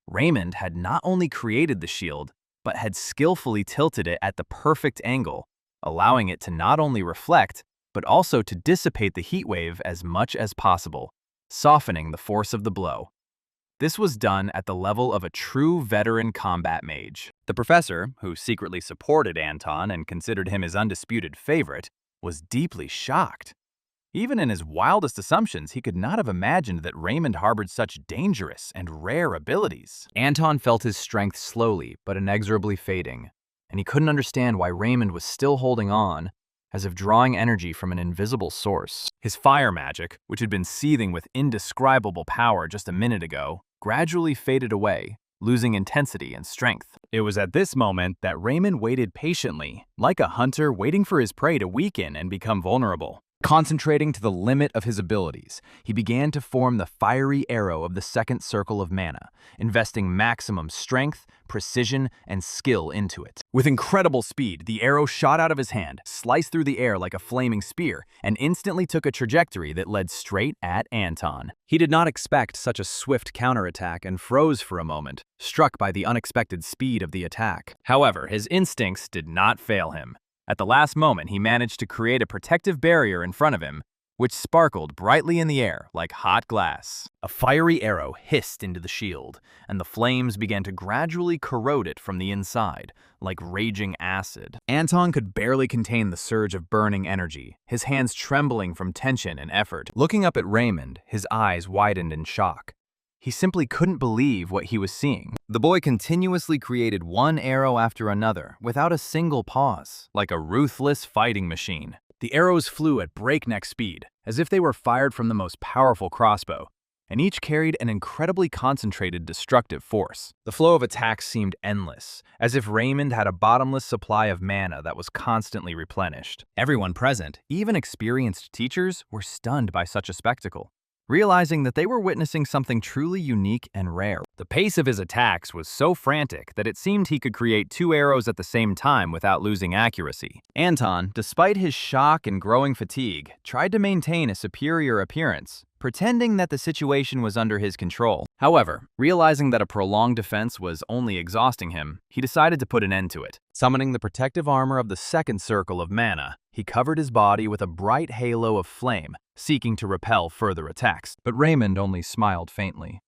Raymond had not only created the shield, but had skillfully tilted it at the perfect angle, allowing it to not only reflect, but also to dissipate the heat wave as much as possible, softening the force of the blow. This was done at the level of a true veteran combat mage. The professor, who secretly supported Anton and considered him his undisputed favorite, was deeply shocked. Even in his wildest assumptions, he could not have imagined that Raymond harbored such dangerous and rare abilities. Anton felt his strength slowly but inexorably fading, and he couldn't understand why Raymond was still holding on, as if drawing energy from an invisible source. His fire magic, which had been seething with indescribable power just a minute ago, gradually faded away, losing intensity and strength. It was at this moment that Raymond waited patiently, like a hunter waiting for his prey to weaken and become vulnerable. Concentrating to the limit of his abilities, he began to form the fiery arrow of the second circle of mana, investing maximum strength, precision, and skill into it. With incredible speed, the arrow shot out of his hand, sliced through the air like a flaming spear, and instantly took a trajectory that led straight at Anton. He did not expect such a swift counterattack and froze for a moment, struck by the unexpected speed of the attack. However, his instincts did not fail him. At the last moment, he managed to create a protective barrier in front of him, which sparkled brightly in the air like hot glass. A fiery arrow hissed into the shield, and the flames began to gradually corrode it from the inside, like raging acid. Anton could barely contain the surge of burning energy, his hands trembling from tension and effort. Looking up at Raymond, his eyes widened in shock. He simply couldn't believe what he was seeing. The boy continuously created one arrow after another, without a single pause, like a ruthless fighting machine. The arrows flew at breakneck speed, as if they were fired from the most powerful crossbow, and each carried an incredibly concentrated destructive force. The flow of attacks seemed endless, as if Raymond had a bottomless supply of mana that was constantly replenished. Everyone present, even experienced teachers, were stunned by such a spectacle, realizing that they were witnessing something truly unique and rare. The pace of his attacks was so frantic that it seemed he could create two arrows at the same time without losing accuracy. Anton, despite his shock and growing fatigue, tried to maintain a superior appearance, pretending that the situation was under his control. However, realizing that a prolonged defense was only exhausting him, he decided to put an end to it. Summoning the protective armor of the second circle of mana, he covered his body with a bright halo of flame, seeking to repel further attacks. But Raymond only smiled faintly.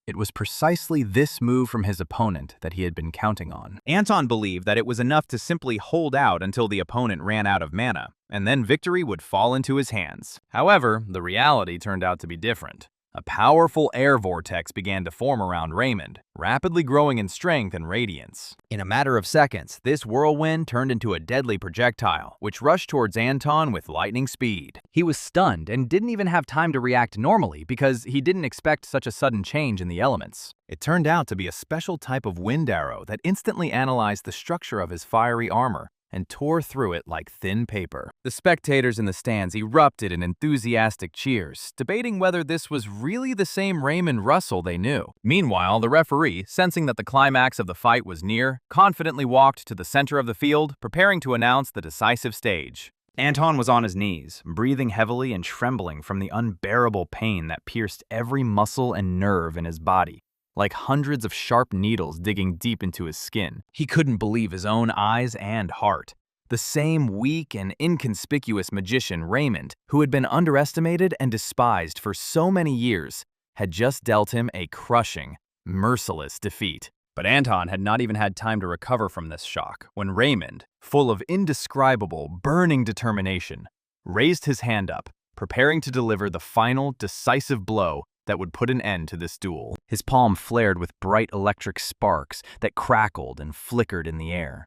It was precisely this move from his opponent that he had been counting on. Anton believed that it was enough to simply hold out until the opponent ran out of mana, and then victory would fall into his hands. However, the reality turned out to be different. A powerful air vortex began to form around Raymond, rapidly growing in strength and radiance. In a matter of seconds, this whirlwind turned into a deadly projectile, which rushed towards Anton with lightning speed. He was stunned and didn't even have time to react normally because he didn't expect such a sudden change in the elements. It turned out to be a special type of wind arrow that instantly analyzed the structure of his fiery armor and tore through it like thin paper. The spectators in the stands erupted in enthusiastic cheers, debating whether this was really the same Raymond Russell they knew. Meanwhile, the referee, sensing that the climax of the fight was near, confidently walked to the center of the field, preparing to announce the decisive stage. Anton was on his knees, breathing heavily and trembling from the unbearable pain that pierced every muscle and nerve in his body, like hundreds of sharp needles digging deep into his skin. He couldn't believe his own eyes and heart. The same weak and inconspicuous magician Raymond, who had been underestimated and despised for so many years, had just dealt him a crushing, merciless defeat. But Anton had not even had time to recover from this shock when Raymond, full of indescribable, burning determination, raised his hand up, preparing to deliver the final, decisive blow that would put an end to this duel. His palm flared with bright electric sparks that crackled and flickered in the air.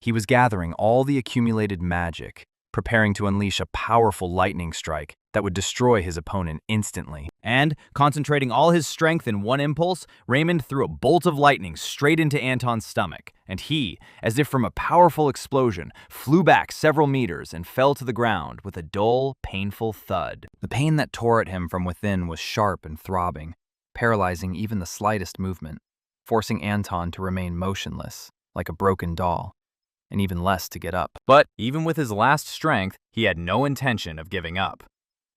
He was gathering all the accumulated magic, preparing to unleash a powerful lightning strike that would destroy his opponent instantly. And, concentrating all his strength in one impulse, Raymond threw a bolt of lightning straight into Anton's stomach, and he, as if from a powerful explosion, flew back several meters and fell to the ground with a dull, painful thud. The pain that tore at him from within was sharp and throbbing, paralyzing even the slightest movement, forcing Anton to remain motionless, like a broken doll, and even less to get up. But even with his last strength, he had no intention of giving up.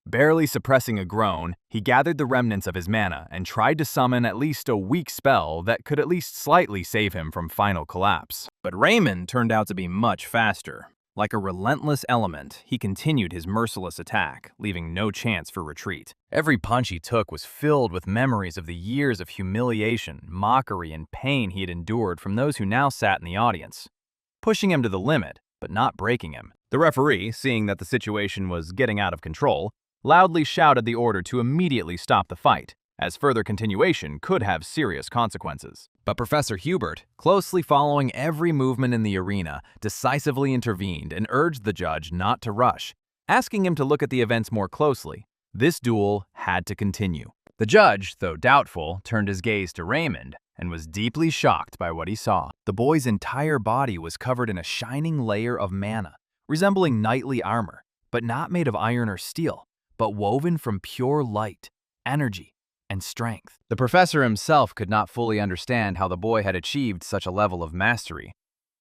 Barely suppressing a groan, he gathered the remnants of his mana and tried to summon at least a weak spell that could at least slightly save him from final collapse. But Raymond turned out to be much faster. Like a relentless element, he continued his merciless attack, leaving no chance for retreat. Every punch he took was filled with memories of the years of humiliation, mockery, and pain he had endured from those who now sat in the audience, pushing him to the limit, but not breaking him. The referee, seeing that the situation was getting out of control, loudly shouted the order to immediately stop the fight, as further continuation could have serious consequences. But Professor Hubert, closely following every movement in the arena, decisively intervened and urged the judge not to rush, asking him to look at the events more closely. This duel had to continue. The judge, though doubtful, turned his gaze to Raymond and was deeply shocked by what he saw. The boy's entire body was covered in a shining layer of mana, resembling knightly armor, but not made of iron or steel, but woven from pure light, energy, and strength. The professor himself could not fully understand how the boy had achieved such a level of mastery.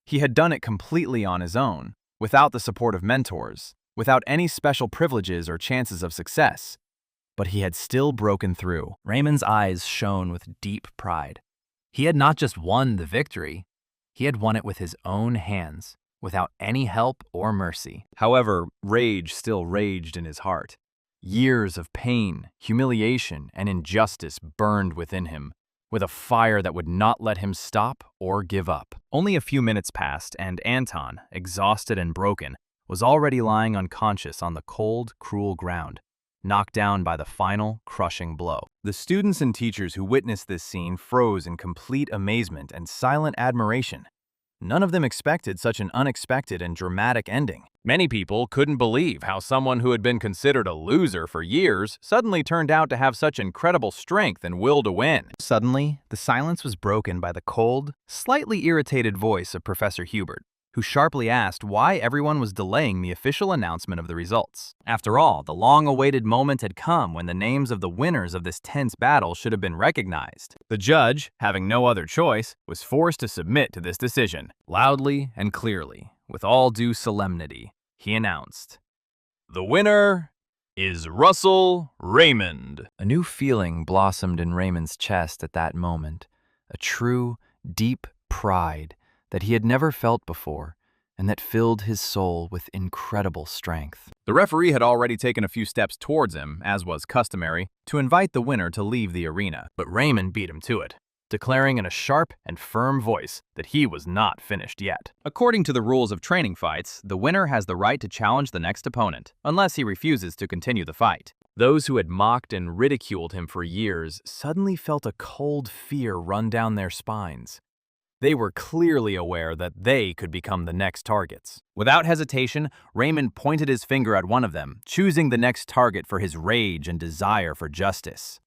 He had done it completely on his own, without the support of mentors, without any special privileges or chances of success. But he had still broken through. Raymond's eyes shone with deep pride. He had not just won the victory, he had won it with his own hands, without any help or mercy. However, rage still raged in his heart. Years of pain, humiliation, and injustice burned within him, with a fire that would not let him stop or give up. Only a few minutes passed, and Anton, exhausted and broken, was already lying unconscious on the cold, cruel ground, knocked down by the final, crushing blow. The students and teachers who witnessed this scene froze in complete amazement and silent admiration. None of them expected such an unexpected and dramatic ending. Many people couldn't believe how someone who had been considered a loser for years suddenly turned out to have such incredible strength and will to win. Suddenly, the silence was broken by the cold, slightly irritated voice of Professor Hubert, who sharply asked why everyone was delaying the official announcement of the results. After all, the long-awaited moment had come when the names of the winners of this tense battle should have been recognized. The judge, having no other choice, was forced to submit to this decision. Loudly and clearly, with all due solemnity, he announced, "The winner is Russell Raymond." A new feeling blossomed in Raymond's chest at that moment, a true, deep pride that he had never felt before, and that filled his soul with incredible strength. The referee had already taken a few steps towards him, as was customary, to invite the winner to leave the arena, but Raymond beat him to it, declaring in a sharp and firm voice that he was not finished yet. According to the rules of training fights, the winner has the right to challenge the next opponent, unless he refuses to continue the fight. Those who had mocked and ridiculed him for years suddenly felt a cold fear run down their spines. They were clearly aware that they could become the next targets. Without hesitation, Raymond pointed his finger at one of them, choosing the next target for his rage and desire for justice.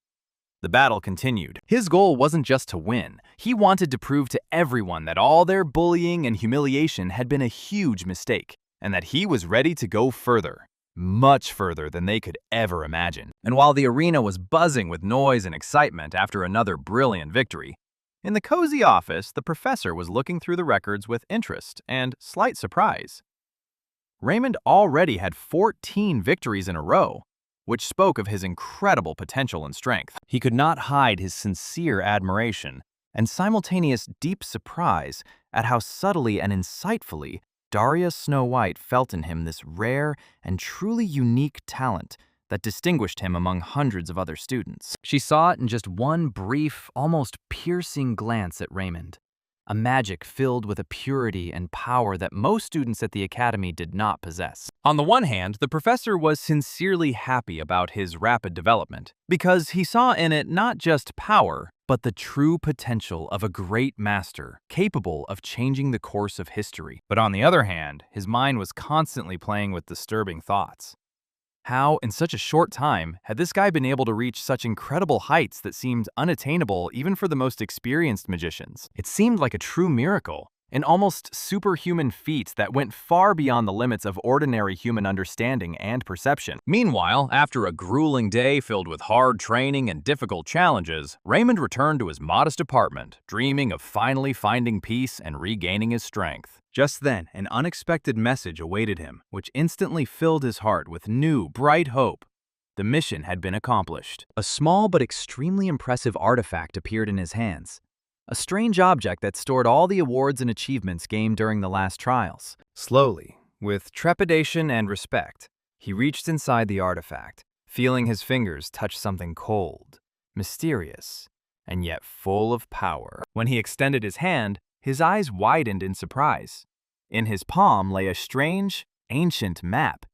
The battle continued. His goal wasn't just to win. He wanted to prove to everyone that all their bullying and humiliation had been a huge mistake, and that he was ready to go further. Much further than they could ever imagine. And while the arena was buzzing with noise and excitement after another brilliant victory, in the cozy office, the professor was looking through the records with interest and slight surprise. Raymond already had 14 victories in a row, which spoke of his incredible potential and strength. He could not hide his sincere admiration and simultaneous deep surprise at how subtly and insightfully Daria Snow White felt in him this rare and truly unique talent that distinguished him among hundreds of other students. She saw it in just one brief, almost piercing glance at Raymond, a magic filled with a purity and power that most students at the academy did not possess. On the one hand, the professor was sincerely happy about his rapid development, because he saw in it not just power, but the true potential of a great master capable of changing the course of history. But on the other hand, his mind was constantly playing with disturbing thoughts. How, in such a short time, had this guy been able to reach such incredible heights that seemed unattainable even for the most experienced magicians? It seemed like a true miracle, an almost superhuman feat that went far beyond the limits of ordinary human understanding and perception. Meanwhile, after a grueling day filled with hard training and difficult challenges, Raymond returned to his modest apartment, dreaming of finally finding peace and regaining his strength. Just then, an unexpected message awaited him, which instantly filled his heart with new, bright hope. The mission had been accomplished. A small but extremely impressive artifact appeared in his hands. A strange object that stored all the awards and achievements gained during the last trials. Slowly, with trepidation and respect, he reached inside the artifact, feeling his fingers touch something cold, mysterious, and yet full of power. When he extended his hand, his eyes widened in surprise. In his palm lay a strange, ancient map,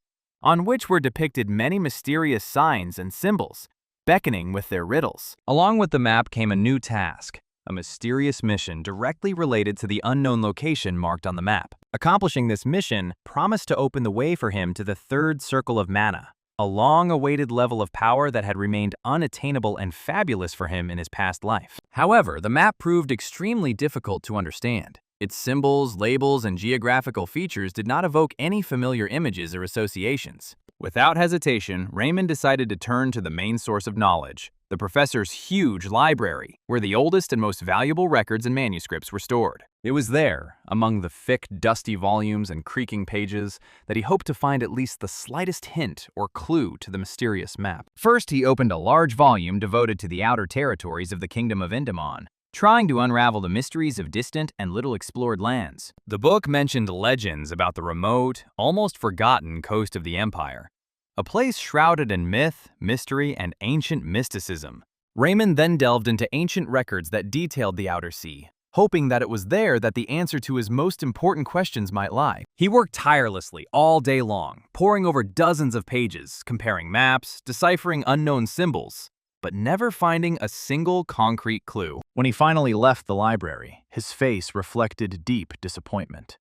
on which were depicted many mysterious signs and symbols, beckoning with their riddles. Along with the map came a new task, a mysterious mission directly related to the unknown location marked on the map. Accomplishing this mission promised to open the way for him to the third circle of mana, a long-awaited level of power that had remained unattainable and fabulous for him in his past life. However, the map proved extremely difficult to understand. Its symbols, labels, and geographical features did not evoke any familiar images or associations. Without hesitation, Raymond decided to turn to the main source of knowledge, the professor's huge library, where the oldest and most valuable records and manuscripts were stored. It was there, among the thick, dusty volumes and creaking pages, that he hoped to find at least the slightest hint or clue to the mysterious map. First, he opened a large volume devoted to the outer territories of the Kingdom of Indamon, trying to unravel the mysteries of distant and little explored lands. The book mentioned legends about the remote, almost forgotten coast of the Empire, a place shrouded in myth, mystery, and ancient mysticism. Raymond then delved into ancient records that detailed the Outer Sea, hoping that it was there that the answer to his most important questions might lie. He worked tirelessly all day long, poring over dozens of pages, comparing maps, deciphering unknown symbols, but never finding a single concrete clue. When he finally left the library, his face reflected deep disappointment.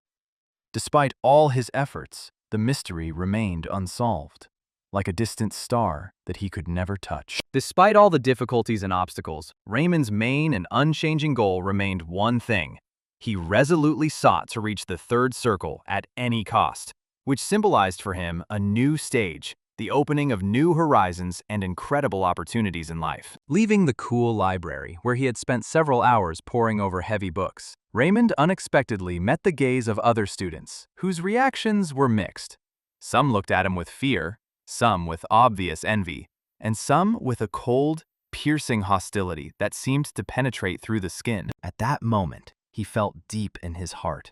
Despite all his efforts, the mystery remained unsolved, like a distant star that he could never touch. Despite all the difficulties and obstacles, Raymond's main and unchanging goal remained one thing. He resolutely sought to reach the third circle at any cost, which symbolized for him a new stage, the opening of new horizons and incredible opportunities in life. Leaving the cool library, where he had spent several hours poring over heavy books, Raymond unexpectedly met the gaze of other students, whose reactions were mixed. Some looked at him with fear, some with obvious envy, and some with a cold, piercing hostility that seemed to penetrate through the skin. At that moment, he felt deep in his heart.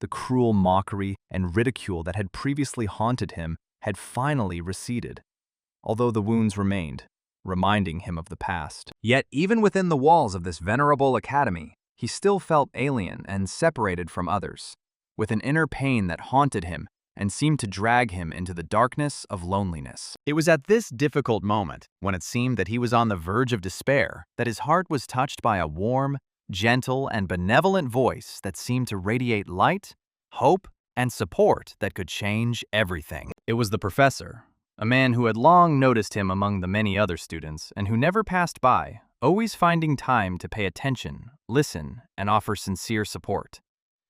The cruel mockery and ridicule that had previously haunted him had finally receded, although the wounds remained, reminding him of the past. Yet even within the walls of this venerable academy, he still felt alien and separated from others. With an inner pain that haunted him and seemed to drag him into the darkness of loneliness. It was at this difficult moment, when it seemed that he was on the verge of despair, that his heart was touched by a warm, gentle, and benevolent voice that seemed to radiate light, hope, and support that could change everything. It was the professor, a man who had long noticed him among the many other students and who never passed by, always finding time to pay attention, listen, and offer sincere support.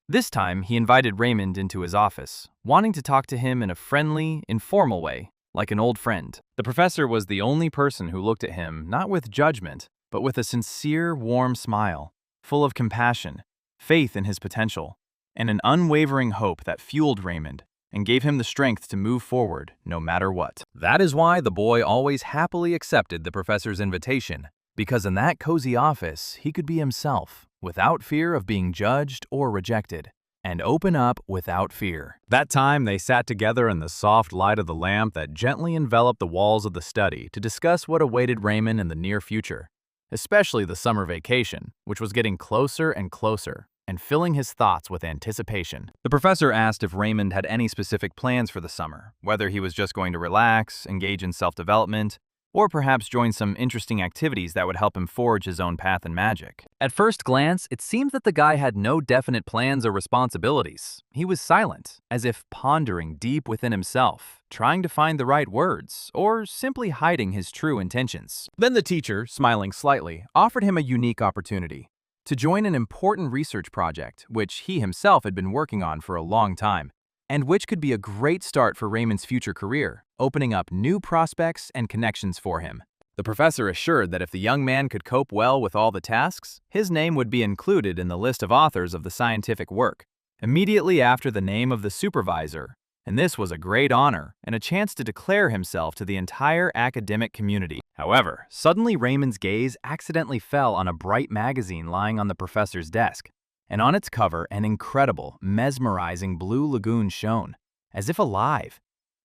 This time, he invited Raymond into his office, wanting to talk to him in a friendly, informal way, like an old friend. The professor was the only person who looked at him not with judgment, but with a sincere, warm smile, full of compassion, faith in his potential, and an unwavering hope that fueled Raymond and gave him the strength to move forward no matter what. That is why the boy always happily accepted the professor's invitation, because in that cozy office, he could be himself, without fear of being judged or rejected, and open up without fear. That time, they sat together in the soft light of the lamp that gently enveloped the walls of the study to discuss what awaited Raymond in the near future, especially the summer vacation, which was getting closer and closer, and filling his thoughts with anticipation. The professor asked if Raymond had any specific plans for the summer, whether he was just going to relax, engage in self-development, or perhaps join some interesting activities that would help him forge his own path in magic. At first glance, it seemed that the guy had no definite plans or responsibilities. He was silent, as if pondering deep within himself, trying to find the right words, or simply hiding his true intentions. Then the teacher, smiling slightly, offered him a unique opportunity to join an important research project, which he himself had been working on for a long time, and which could be a great start for Raymond's future career, opening up new prospects and connections for him. The professor assured that if the young man could cope well with all the tasks, his name would be included in the list of authors of the scientific work, immediately after the name of the supervisor, and this was a great honor and a chance to declare himself to the entire academic community. However, suddenly Raymond's gaze accidentally fell on a bright magazine lying on the professor's desk, and on its cover an incredible, mesmerizing blue lagoon shone, as if alive,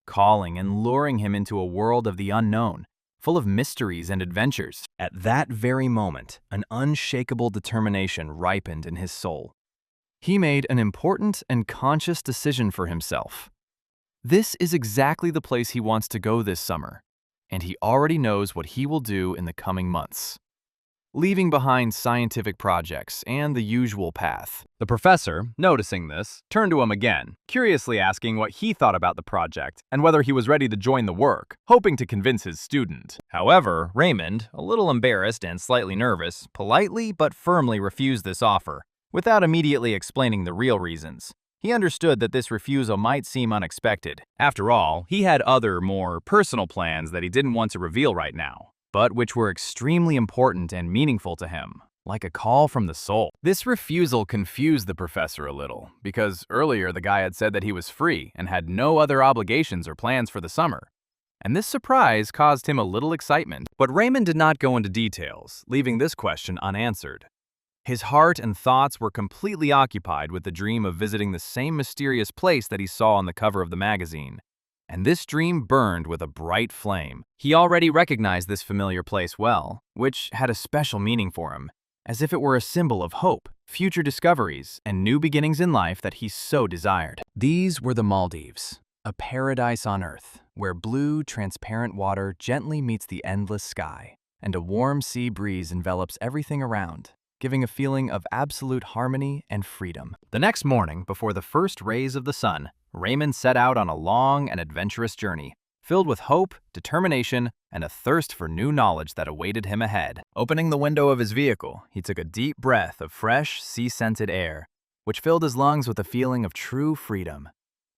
calling and luring him into a world of the unknown, full of mysteries and adventures. At that very moment, an unshakable determination ripened in his soul. He made an important and conscious decision for himself. This is exactly the place he wants to go this summer, and he already knows what he will do in the coming months, leaving behind scientific projects and the usual path. The professor, noticing this, turned to him again, curiously asking what he thought about the project and whether he was ready to join the work, hoping to convince his student. However, Raymond, a little embarrassed and slightly nervous, politely but firmly refused this offer, without immediately explaining the real reasons. He understood that this refusal might seem unexpected. After all, he had other, more personal plans that he didn't want to reveal right now, but which were extremely important and meaningful to him, like a call from the soul. This refusal confused the professor a little, because earlier the guy had said that he was free and had no other obligations or plans for the summer. And this surprise caused him a little excitement. But Raymond did not go into details, leaving this question unanswered. His heart and thoughts were completely occupied with the dream of visiting the same mysterious place that he saw on the cover of the magazine. And this dream burned with a bright flame. He already recognized this familiar place well, which had a special meaning for him, as if it were a symbol of hope, future discoveries, and new beginnings in life that he so desired. These were the Maldives, a paradise on earth, where blue, transparent water gently meets the endless sky, and a warm sea breeze envelops everything around, giving a feeling of absolute harmony and freedom. The next morning, before the first rays of the sun, Raymond set out on a long and adventurous journey, filled with hope, determination, and a thirst for new knowledge that awaited him ahead. Opening the window of his vehicle, he took a deep breath of fresh, sea-scented air, which filled his lungs with a feeling of true freedom,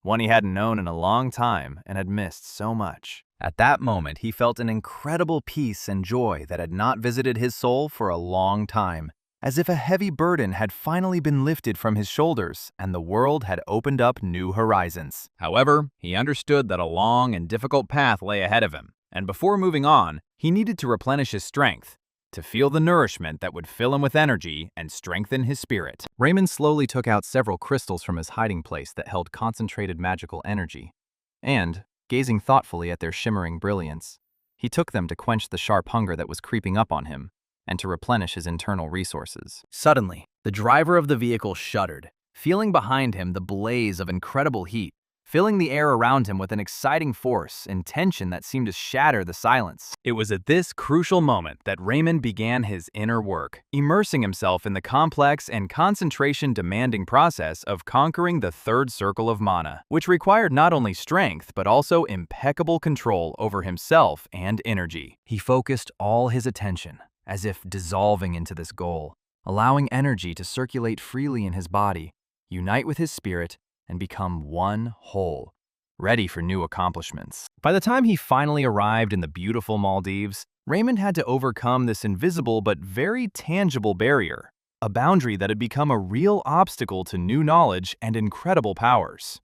one he hadn't known in a long time and had missed so much. At that moment, he felt an incredible peace and joy that had not visited his soul for a long time, as if a heavy burden had finally been lifted from his shoulders and the world had opened up new horizons. However, he understood that a long and difficult path lay ahead of him, and before moving on, he needed to replenish his strength, to feel the nourishment that would fill him with energy and strengthen his spirit. Raymond slowly took out several crystals from his hiding place that held concentrated magical energy, and, gazing thoughtfully at their shimmering brilliance, he took them to quench the sharp hunger that was creeping up on him, and to replenish his internal resources. Suddenly, the driver of the vehicle shuddered, feeling behind him the blaze of incredible heat, filling the air around him with an exciting force and tension that seemed to shatter the silence. It was at this crucial moment that Raymond began his inner work, immersing himself in the complex and concentration-demanding process of conquering the third circle of mana, which required not only strength but also impeccable control over himself and energy. He focused all his attention, as if dissolving into this goal, allowing energy to circulate freely in his body, unite with his spirit, and become one whole, ready for new accomplishments. By the time he finally arrived in the beautiful Maldives, Raymond had to overcome this invisible but very tangible barrier, a boundary that had become a real obstacle to new knowledge and incredible powers.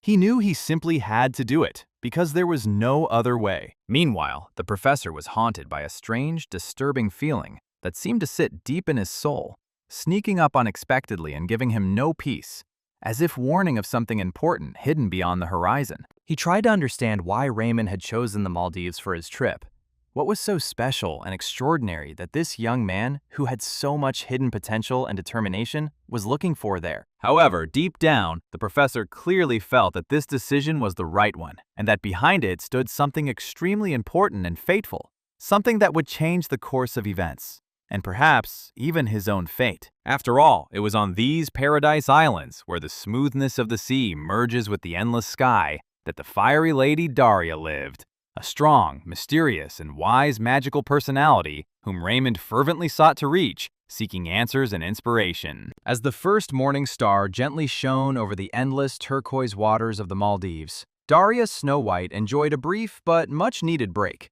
He knew he simply had to do it, because there was no other way. Meanwhile, the professor was haunted by a strange, disturbing feeling that seemed to sit deep in his soul, sneaking up unexpectedly and giving him no peace, as if warning of something important hidden beyond the horizon. He tried to understand why Raymond had chosen the Maldives for his trip. What was so special and extraordinary that this young man, who had so much hidden potential and determination, was looking for there? However, deep down, the professor clearly felt that this decision was the right one, and that behind it stood something extremely important and fateful, something that would change the course of events, and perhaps even his own fate. After all, it was on these paradise islands, where the smoothness of the sea merges with the endless sky, that the fiery lady Daria lived, a strong, mysterious, and wise magical personality whom Raymond fervently sought to reach, seeking answers and inspiration. As the first morning star gently shone over the endless turquoise waters of the Maldives, Daria Snow White enjoyed a brief but much-needed break.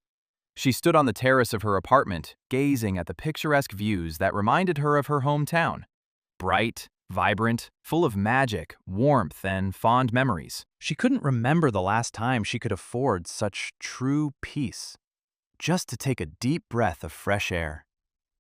She stood on the terrace of her apartment, gazing at the picturesque views that reminded her of her hometown. Bright, vibrant, full of magic, warmth, and fond memories. She couldn't remember the last time she could afford such true peace. Just to take a deep breath of fresh air,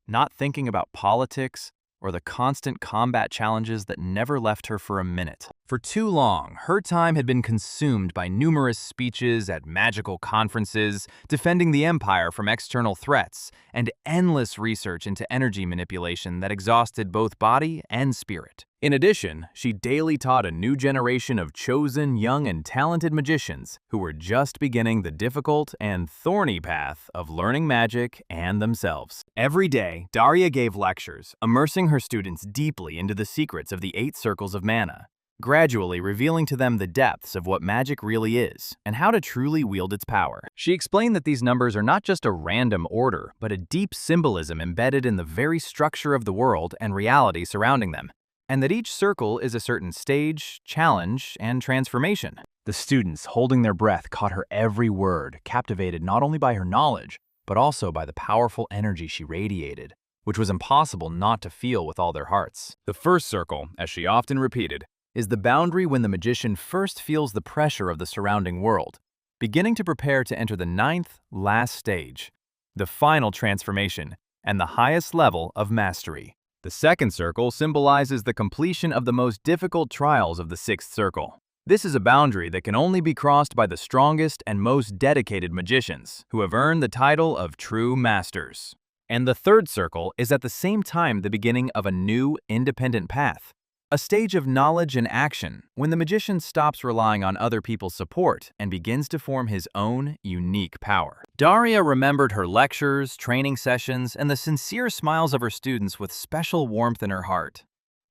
not thinking about politics or the constant combat challenges that never left her for a minute. For too long, her time had been consumed by numerous speeches at magical conferences, defending the Empire from external threats, and endless research into energy manipulation that exhausted both body and spirit. In addition, she daily taught a new generation of chosen, young, and talented magicians who were just beginning the difficult and thorny path of learning magic and themselves. Every day, Daria gave lectures, immersing her students deeply into the secrets of the 8 circles of mana, gradually revealing to them the depths of what magic really is and how to truly wield its power. She explained that these numbers are not just a random order, but a deep symbolism embedded in the very structure of the world and reality surrounding them, and that each circle is a certain stage, challenge, and transformation. The students, holding their breath, caught her every word, captivated not only by her knowledge, but also by the powerful energy she radiated, which was impossible not to feel with all their hearts. The first circle, as she often repeated, is the boundary when the magician first feels the pressure of the surrounding world, beginning to prepare to enter the 9th, last stage, the final transformation, and the highest level of mastery. The second circle symbolizes the completion of the most difficult trials of the 6th circle. This is a boundary that can only be crossed by the strongest and most dedicated magicians, who have earned the title of true masters. And the third circle is at the same time the beginning of a new, independent path, a stage of knowledge and action when the magician stops relying on other people's support and begins to form his own unique power. Daria remembered her lectures, training sessions, and the sincere smiles of her students with special warmth in her heart.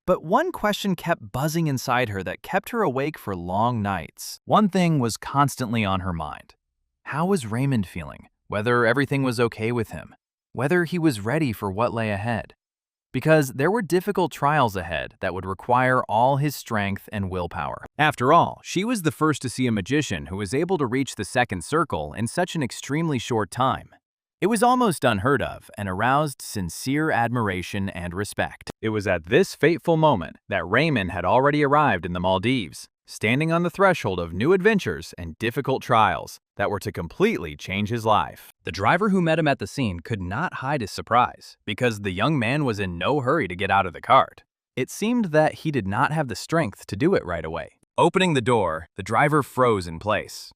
But one question kept buzzing inside her that kept her awake for long nights. One thing was constantly on her mind. How was Raymond feeling? Whether everything was okay with him? Whether he was ready for what lay ahead? Because there were difficult trials ahead that would require all his strength and willpower. After all, she was the first to see a magician who was able to reach the 2nd circle in such an extremely short time. It was almost unheard of and aroused sincere admiration and respect. It was at this fateful moment that Raymond had already arrived in the Maldives, standing on the threshold of new adventures and difficult trials that were to completely change his life. The driver who met him at the scene could not hide his surprise, because the young man was in no hurry to get out of the cart. It seemed that he did not have the strength to do it right away. Opening the door, the driver froze in place.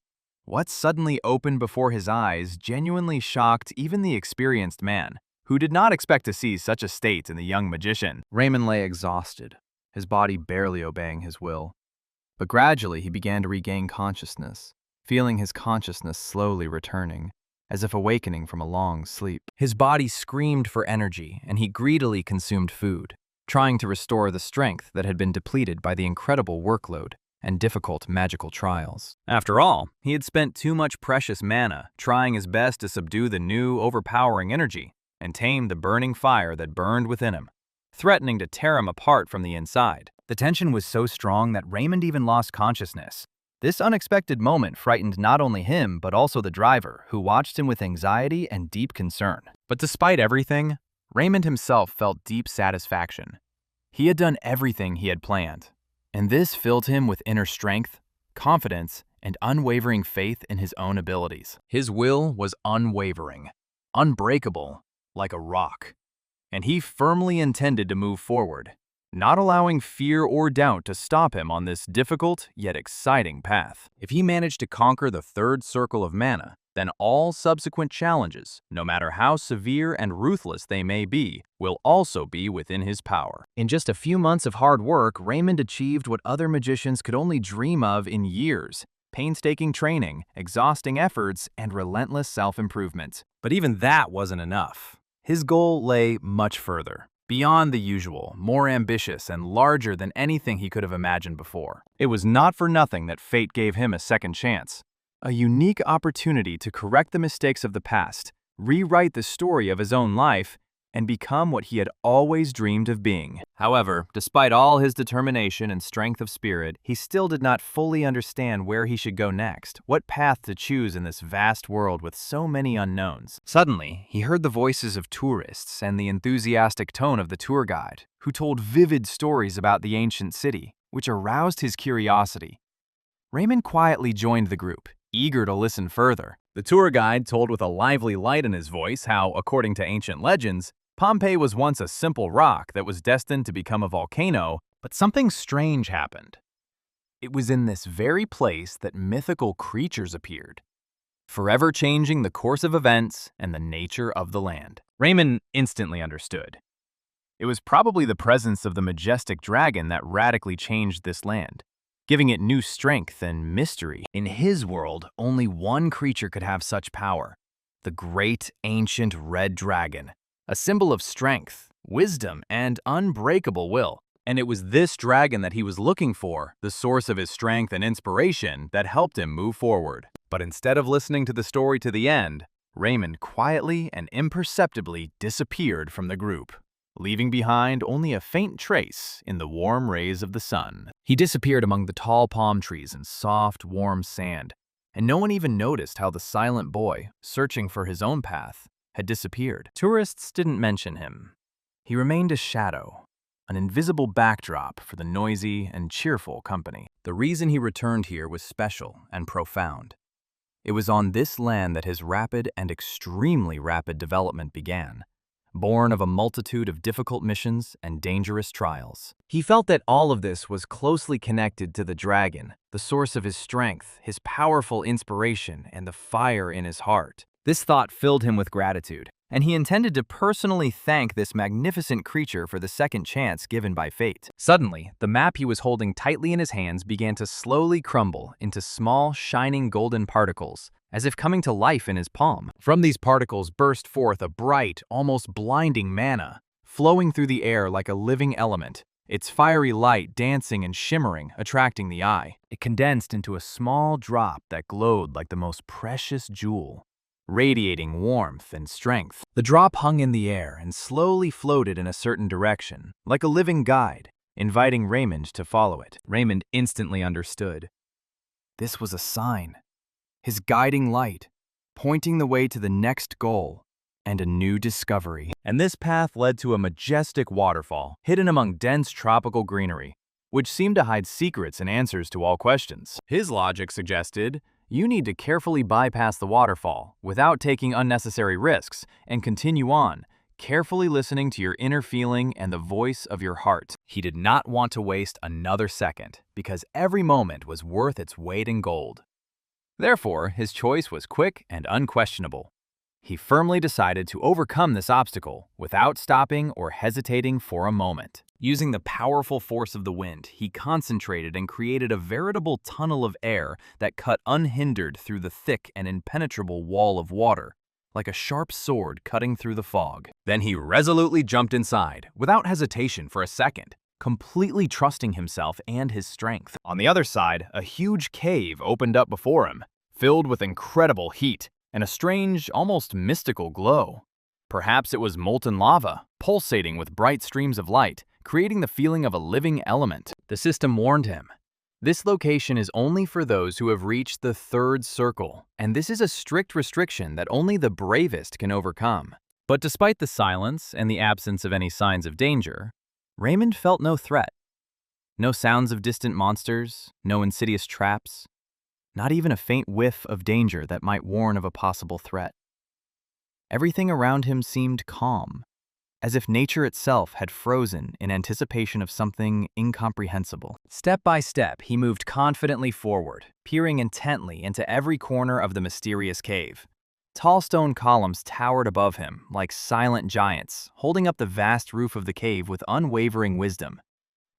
What suddenly opened before his eyes genuinely shocked even the experienced man, who did not expect to see such a state in the young magician. Raymond lay exhausted, his body barely obeying his will. But gradually he began to regain consciousness, feeling his consciousness slowly returning, as if awakening from a long sleep. His body screamed for energy, and he greedily consumed food, trying to restore the strength that had been depleted by the incredible workload and difficult magical trials. After all, he had spent too much precious mana trying his best to subdue the new, overpowering energy and tame the burning fire that burned within him, threatening to tear him apart from the inside. The tension was so strong that Raymond even lost consciousness. This unexpected moment frightened not only him, but also the driver, who watched him with anxiety and deep concern. But despite everything, Raymond himself felt deep satisfaction. He had done everything he had planned, and this filled him with inner strength, confidence, and unwavering faith in his own abilities. His will was unwavering, unbreakable, like a rock, and he firmly intended to move forward, not allowing fear or doubt to stop him on this difficult yet exciting path. If he managed to conquer the third circle of mana, then all subsequent challenges, no matter how severe and ruthless they may be, will also be within his power. In just a few months of hard work, Raymond achieved what other magicians could only dream of in years: painstaking training, exhausting efforts, and relentless self-improvement. But even that wasn't enough. His goal lay much further, beyond the usual, more ambitious and larger than anything he could have imagined before. It was not for nothing that fate gave him a second chance. A unique opportunity to correct the mistakes of the past, rewrite the story of his own life, and become what he had always dreamed of being. However, despite all his determination and strength of spirit, he still did not fully understand where he should go next, what path to choose in this vast world with so many unknowns. Suddenly, he heard the voices of tourists and the enthusiastic tone of the tour guide, who told vivid stories about the ancient city, which aroused his curiosity. Raymond quietly joined the group, eager to listen further. The tour guide told with a lively light in his voice how, according to ancient legends, Pompeii was once a simple rock that was destined to become a volcano, but something strange happened. It was in this very place that mythical creatures appeared, forever changing the course of events and the nature of the land. Raymond instantly understood. It was probably the presence of the majestic dragon that radically changed this land, giving it new strength and mystery. In his world, only one creature could have such power: the great ancient red dragon, a symbol of strength, wisdom, and unbreakable will. And it was this dragon that he was looking for, the source of his strength and inspiration, that helped him move forward. But instead of listening to the story to the end, Raymond quietly and imperceptibly disappeared from the group, leaving behind only a faint trace in the warm rays of the sun. He disappeared among the tall palm trees and soft, warm sand, and no one even noticed how the silent boy, searching for his own path, had disappeared. Tourists didn't mention him. He remained a shadow, an invisible backdrop for the noisy and cheerful company. The reason he returned here was special and profound. It was on this land that his rapid and extremely rapid development began, born of a multitude of difficult missions and dangerous trials. He felt that all of this was closely connected to the dragon, the source of his strength, his powerful inspiration, and the fire in his heart. This thought filled him with gratitude, and he intended to personally thank this magnificent creature for the second chance given by fate. Suddenly, the map he was holding tightly in his hands began to slowly crumble into small, shining golden particles, as if coming to life in his palm. From these particles burst forth a bright, almost blinding mana, flowing through the air like a living element, its fiery light dancing and shimmering, attracting the eye. It condensed into a small drop that glowed like the most precious jewel, radiating warmth and strength. The drop hung in the air and slowly floated in a certain direction, like a living guide, inviting Raymond to follow it. Raymond instantly understood. This was a sign, his guiding light, pointing the way to the next goal and a new discovery. And this path led to a majestic waterfall, hidden among dense tropical greenery, which seemed to hide secrets and answers to all questions. His logic suggested you need to carefully bypass the waterfall without taking unnecessary risks and continue on, carefully listening to your inner feeling and the voice of your heart. He did not want to waste another second because every moment was worth its weight in gold. Therefore, his choice was quick and unquestionable. He firmly decided to overcome this obstacle without stopping or hesitating for a moment. Using the powerful force of the wind, he concentrated and created a veritable tunnel of air that cut unhindered through the thick and impenetrable wall of water, like a sharp sword cutting through the fog. Then he resolutely jumped inside, without hesitation for a second, completely trusting himself and his strength. On the other side, a huge cave opened up before him, filled with incredible heat and a strange, almost mystical glow. Perhaps it was molten lava, pulsating with bright streams of light, creating the feeling of a living element. The system warned him. This location is only for those who have reached the third circle, and this is a strict restriction that only the bravest can overcome. But despite the silence and the absence of any signs of danger, Raymond felt no threat. No sounds of distant monsters, no insidious traps, not even a faint whiff of danger that might warn of a possible threat. Everything around him seemed calm, as if nature itself had frozen in anticipation of something incomprehensible. Step by step, he moved confidently forward, peering intently into every corner of the mysterious cave. Tall stone columns towered above him, like silent giants, holding up the vast roof of the cave with unwavering wisdom.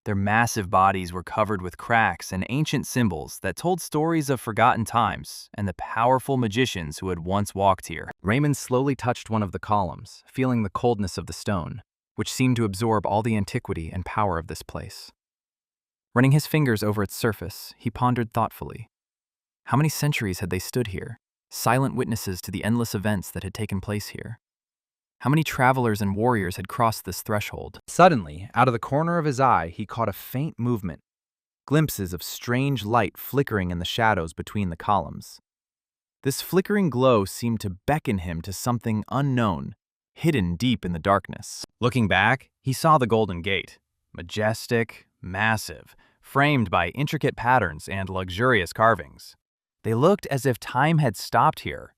Their massive bodies were covered with cracks and ancient symbols that told stories of forgotten times and the powerful magicians who had once walked here. Raymond slowly touched one of the columns, feeling the coldness of the stone, which seemed to absorb all the antiquity and power of this place. Running his fingers over its surface, he pondered thoughtfully. How many centuries had they stood here, silent witnesses to the endless events that had taken place here? How many travelers and warriors had crossed this threshold? Suddenly, out of the corner of his eye, he caught a faint movement, glimpses of strange light flickering in the shadows between the columns. This flickering glow seemed to beckon him to something unknown, hidden deep in the darkness. Looking back, he saw the Golden Gate, majestic, massive, framed by intricate patterns and luxurious carvings. They looked as if time had stopped here.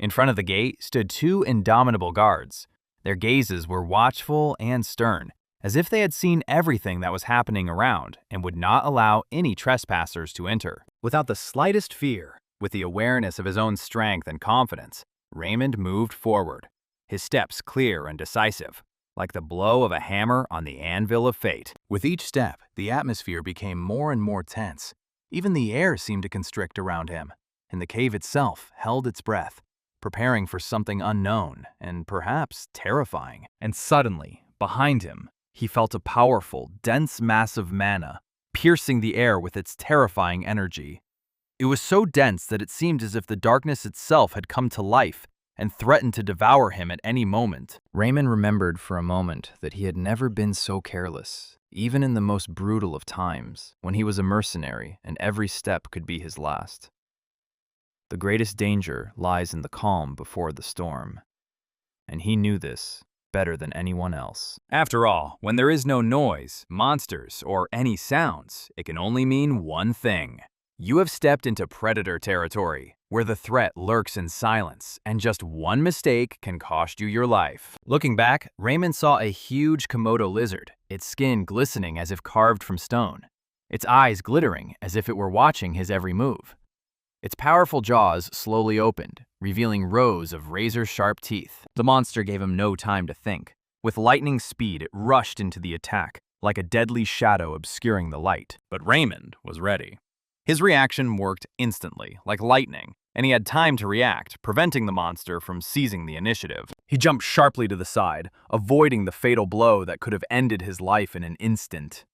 In front of the gate stood two indomitable guards. Their gazes were watchful and stern, as if they had seen everything that was happening around and would not allow any trespassers to enter. Without the slightest fear, with the awareness of his own strength and confidence, Raymond moved forward, his steps clear and decisive, like the blow of a hammer on the anvil of fate. With each step, the atmosphere became more and more tense. Even the air seemed to constrict around him, and the cave itself held its breath, preparing for something unknown and perhaps terrifying. And suddenly, behind him, he felt a powerful, dense mass of mana, piercing the air with its terrifying energy. It was so dense that it seemed as if the darkness itself had come to life and threatened to devour him at any moment. Raymond remembered for a moment that he had never been so careless, even in the most brutal of times, when he was a mercenary and every step could be his last. The greatest danger lies in the calm before the storm, and he knew this better than anyone else. After all, when there is no noise, monsters, or any sounds, it can only mean one thing. You have stepped into predator territory, where the threat lurks in silence, and just one mistake can cost you your life. Looking back, Raymond saw a huge Komodo lizard, its skin glistening as if carved from stone, its eyes glittering as if it were watching his every move. Its powerful jaws slowly opened, revealing rows of razor-sharp teeth. The monster gave him no time to think. With lightning speed, it rushed into the attack, like a deadly shadow obscuring the light. But Raymond was ready. His reaction worked instantly, like lightning, and he had time to react, preventing the monster from seizing the initiative. He jumped sharply to the side, avoiding the fatal blow that could have ended his life in an instant.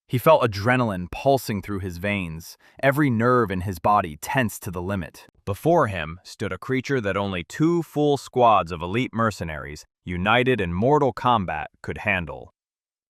He felt adrenaline pulsing through his veins, every nerve in his body tense to the limit. Before him stood a creature that only 2 full squads of elite mercenaries, united in mortal combat, could handle.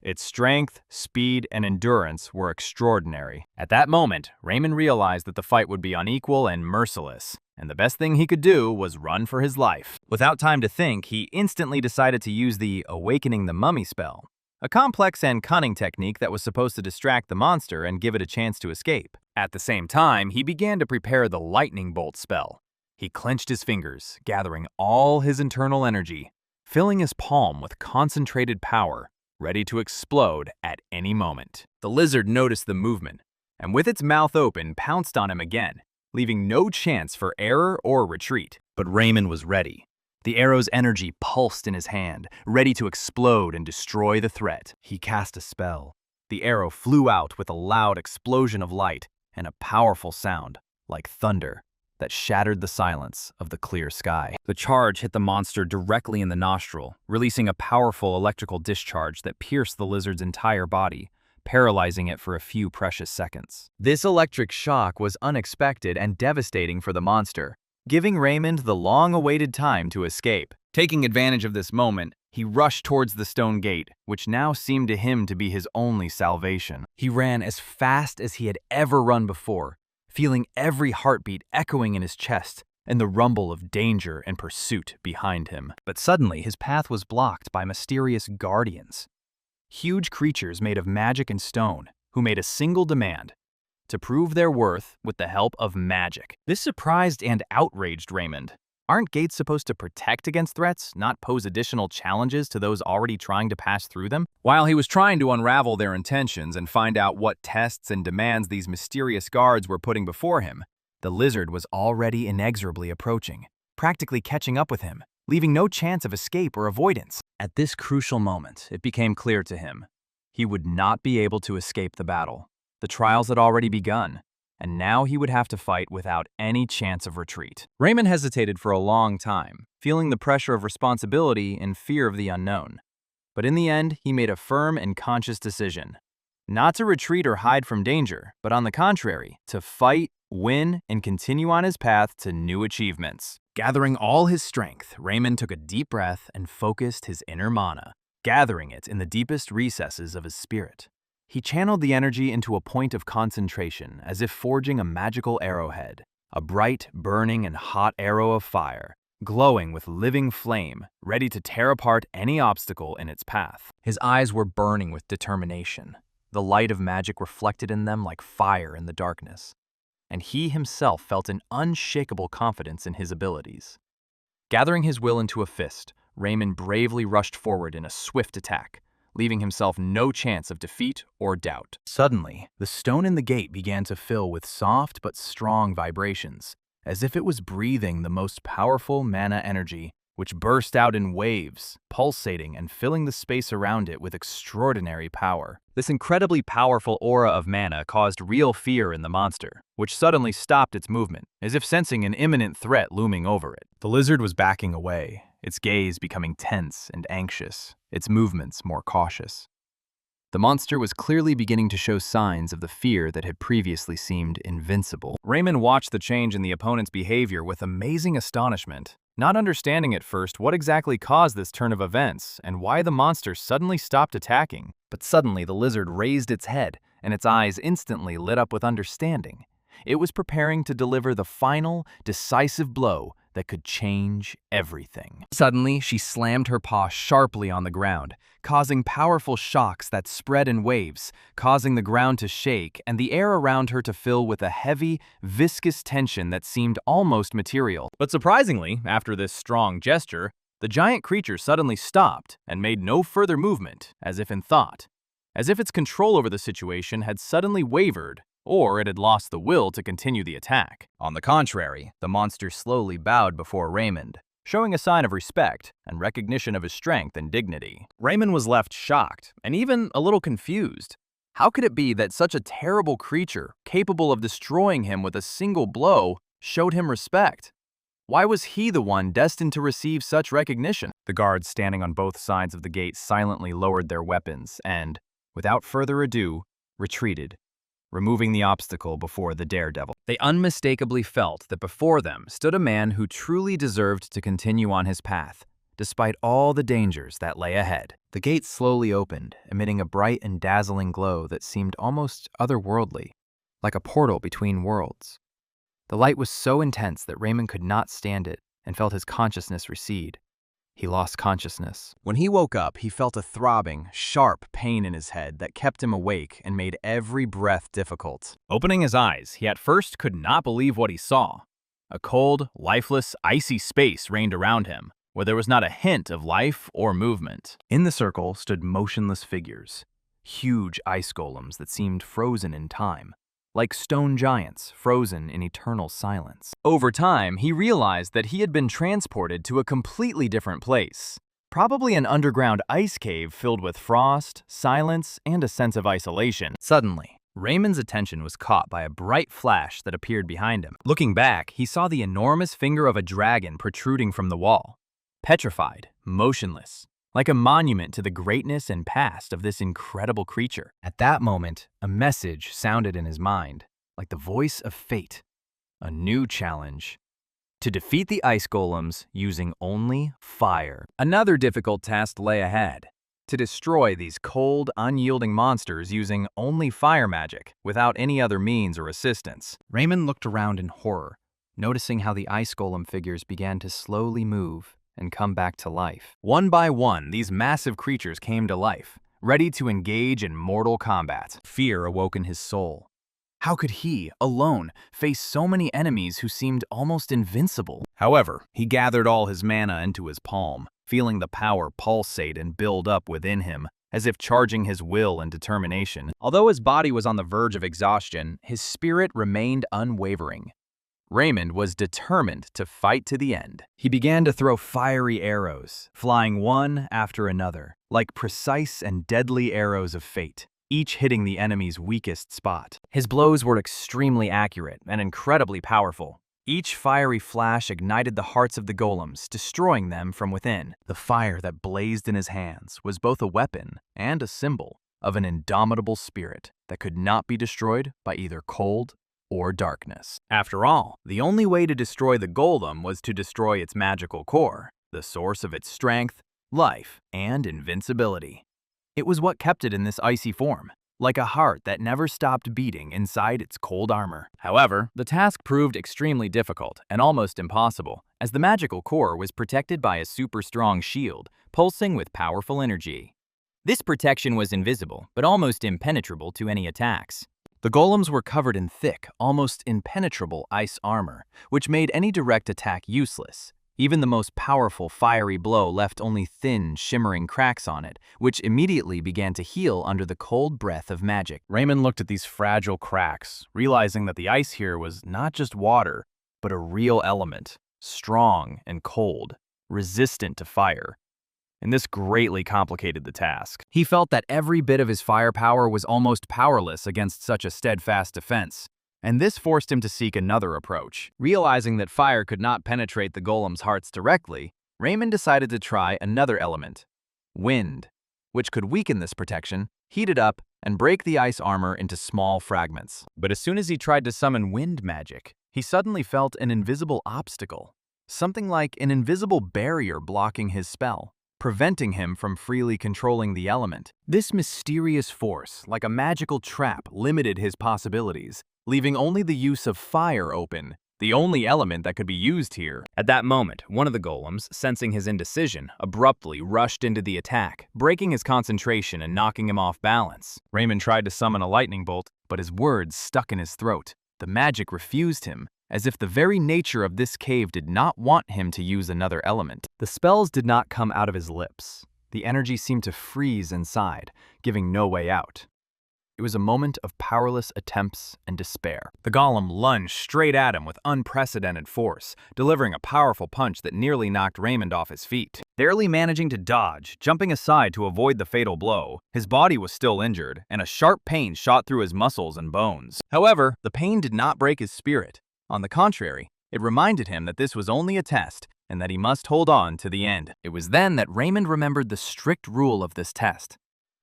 Its strength, speed, and endurance were extraordinary. At that moment, Raymond realized that the fight would be unequal and merciless, and the best thing he could do was run for his life. Without time to think, he instantly decided to use the Awakening the Mummy spell, a complex and cunning technique that was supposed to distract the monster and give it a chance to escape. At the same time, he began to prepare the Lightning Bolt spell. He clenched his fingers, gathering all his internal energy, filling his palm with concentrated power, ready to explode at any moment. The lizard noticed the movement, and with its mouth open, pounced on him again, leaving no chance for error or retreat. But Raymond was ready. The arrow's energy pulsed in his hand, ready to explode and destroy the threat. He cast a spell. The arrow flew out with a loud explosion of light and a powerful sound, like thunder, that shattered the silence of the clear sky. The charge hit the monster directly in the nostril, releasing a powerful electrical discharge that pierced the lizard's entire body, paralyzing it for a few precious seconds. This electric shock was unexpected and devastating for the monster, giving Raymond the long-awaited time to escape. Taking advantage of this moment, he rushed towards the stone gate, which now seemed to him to be his only salvation. He ran as fast as he had ever run before, feeling every heartbeat echoing in his chest and the rumble of danger and pursuit behind him. But suddenly, his path was blocked by mysterious guardians. Huge creatures made of magic and stone, who made a single demand: to prove their worth with the help of magic. This surprised and outraged Raymond. Aren't gates supposed to protect against threats, not pose additional challenges to those already trying to pass through them? While he was trying to unravel their intentions and find out what tests and demands these mysterious guards were putting before him, the lizard was already inexorably approaching, practically catching up with him, leaving no chance of escape or avoidance. At this crucial moment, it became clear to him. He would not be able to escape the battle. The trials had already begun, and now he would have to fight without any chance of retreat. Raymond hesitated for a long time, feeling the pressure of responsibility and fear of the unknown. But in the end, he made a firm and conscious decision. Not to retreat or hide from danger, but on the contrary, to fight, win, and continue on his path to new achievements. Gathering all his strength, Raymond took a deep breath and focused his inner mana, gathering it in the deepest recesses of his spirit. He channeled the energy into a point of concentration, as if forging a magical arrowhead, a bright, burning, and hot arrow of fire, glowing with living flame, ready to tear apart any obstacle in its path. His eyes were burning with determination, the light of magic reflected in them like fire in the darkness, and he himself felt an unshakable confidence in his abilities. Gathering his will into a fist, Raymond bravely rushed forward in a swift attack, leaving himself no chance of defeat or doubt. Suddenly, the stone in the gate began to fill with soft but strong vibrations, as if it was breathing the most powerful mana energy, which burst out in waves, pulsating and filling the space around it with extraordinary power. This incredibly powerful aura of mana caused real fear in the monster, which suddenly stopped its movement, as if sensing an imminent threat looming over it. The lizard was backing away, its gaze becoming tense and anxious, its movements more cautious. The monster was clearly beginning to show signs of the fear that had previously seemed invincible. Raymond watched the change in the opponent's behavior with amazing astonishment, not understanding at first what exactly caused this turn of events and why the monster suddenly stopped attacking. But suddenly the lizard raised its head, and its eyes instantly lit up with understanding. It was preparing to deliver the final, decisive blow that could change everything. Suddenly, she slammed her paw sharply on the ground, causing powerful shocks that spread in waves, causing the ground to shake and the air around her to fill with a heavy, viscous tension that seemed almost material. But surprisingly, after this strong gesture, the giant creature suddenly stopped and made no further movement, as if in thought, as if its control over the situation had suddenly wavered, or it had lost the will to continue the attack. On the contrary, the monster slowly bowed before Raymond, showing a sign of respect and recognition of his strength and dignity. Raymond was left shocked and even a little confused. How could it be that such a terrible creature, capable of destroying him with a single blow, showed him respect? Why was he the one destined to receive such recognition? The guards standing on both sides of the gate silently lowered their weapons and, without further ado, retreated, removing the obstacle before the daredevil. They unmistakably felt that before them stood a man who truly deserved to continue on his path, despite all the dangers that lay ahead. The gate slowly opened, emitting a bright and dazzling glow that seemed almost otherworldly, like a portal between worlds. The light was so intense that Raymond could not stand it and felt his consciousness recede. He lost consciousness. When he woke up, he felt a throbbing, sharp pain in his head that kept him awake and made every breath difficult. Opening his eyes, he at first could not believe what he saw. A cold, lifeless, icy space reigned around him, where there was not a hint of life or movement. In the circle stood motionless figures, huge ice golems that seemed frozen in time, like stone giants frozen in eternal silence. Over time, he realized that he had been transported to a completely different place. Probably an underground ice cave filled with frost, silence, and a sense of isolation. Suddenly, Raymond's attention was caught by a bright flash that appeared behind him. Looking back, he saw the enormous finger of a dragon protruding from the wall. Petrified, motionless, like a monument to the greatness and past of this incredible creature. At that moment, a message sounded in his mind, like the voice of fate. A new challenge. To defeat the ice golems using only fire. Another difficult task lay ahead. To destroy these cold, unyielding monsters using only fire magic, without any other means or assistance. Raymond looked around in horror, noticing how the ice golem figures began to slowly move and come back to life. One by one, these massive creatures came to life, ready to engage in mortal combat. Fear awoke in his soul. How could he, alone, face so many enemies who seemed almost invincible? However, he gathered all his mana into his palm, feeling the power pulsate and build up within him, as if charging his will and determination. Although his body was on the verge of exhaustion, his spirit remained unwavering. Raymond was determined to fight to the end. He began to throw fiery arrows, flying one after another, like precise and deadly arrows of fate, each hitting the enemy's weakest spot. His blows were extremely accurate and incredibly powerful. Each fiery flash ignited the hearts of the golems, destroying them from within. The fire that blazed in his hands was both a weapon and a symbol of an indomitable spirit that could not be destroyed by either cold or darkness. After all, the only way to destroy the golem was to destroy its magical core, the source of its strength, life, and invincibility. It was what kept it in this icy form, like a heart that never stopped beating inside its cold armor. However, the task proved extremely difficult and almost impossible, as the magical core was protected by a super strong shield, pulsing with powerful energy. This protection was invisible, but almost impenetrable to any attacks. The golems were covered in thick, almost impenetrable ice armor, which made any direct attack useless. Even the most powerful fiery blow left only thin, shimmering cracks on it, which immediately began to heal under the cold breath of magic. Raymond looked at these fragile cracks, realizing that the ice here was not just water, but a real element, strong and cold, resistant to fire. And this greatly complicated the task. He felt that every bit of his firepower was almost powerless against such a steadfast defense, and this forced him to seek another approach. Realizing that fire could not penetrate the golem's hearts directly, Raymond decided to try another element, wind, which could weaken this protection, heat it up, and break the ice armor into small fragments. But as soon as he tried to summon wind magic, he suddenly felt an invisible obstacle, something like an invisible barrier blocking his spell, preventing him from freely controlling the element. This mysterious force, like a magical trap, limited his possibilities, leaving only the use of fire open, the only element that could be used here. At that moment, one of the golems, sensing his indecision, abruptly rushed into the attack, breaking his concentration and knocking him off balance. Raymond tried to summon a lightning bolt, but his words stuck in his throat. The magic refused him, as if the very nature of this cave did not want him to use another element. The spells did not come out of his lips. The energy seemed to freeze inside, giving no way out. It was a moment of powerless attempts and despair. The golem lunged straight at him with unprecedented force, delivering a powerful punch that nearly knocked Raymond off his feet. Barely managing to dodge, jumping aside to avoid the fatal blow, his body was still injured, and a sharp pain shot through his muscles and bones. However, the pain did not break his spirit. On the contrary, it reminded him that this was only a test and that he must hold on to the end. It was then that Raymond remembered the strict rule of this test.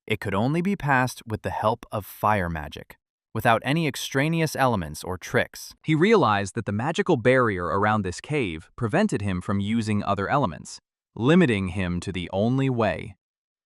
It could only be passed with the help of fire magic, without any extraneous elements or tricks. He realized that the magical barrier around this cave prevented him from using other elements, limiting him to the only way: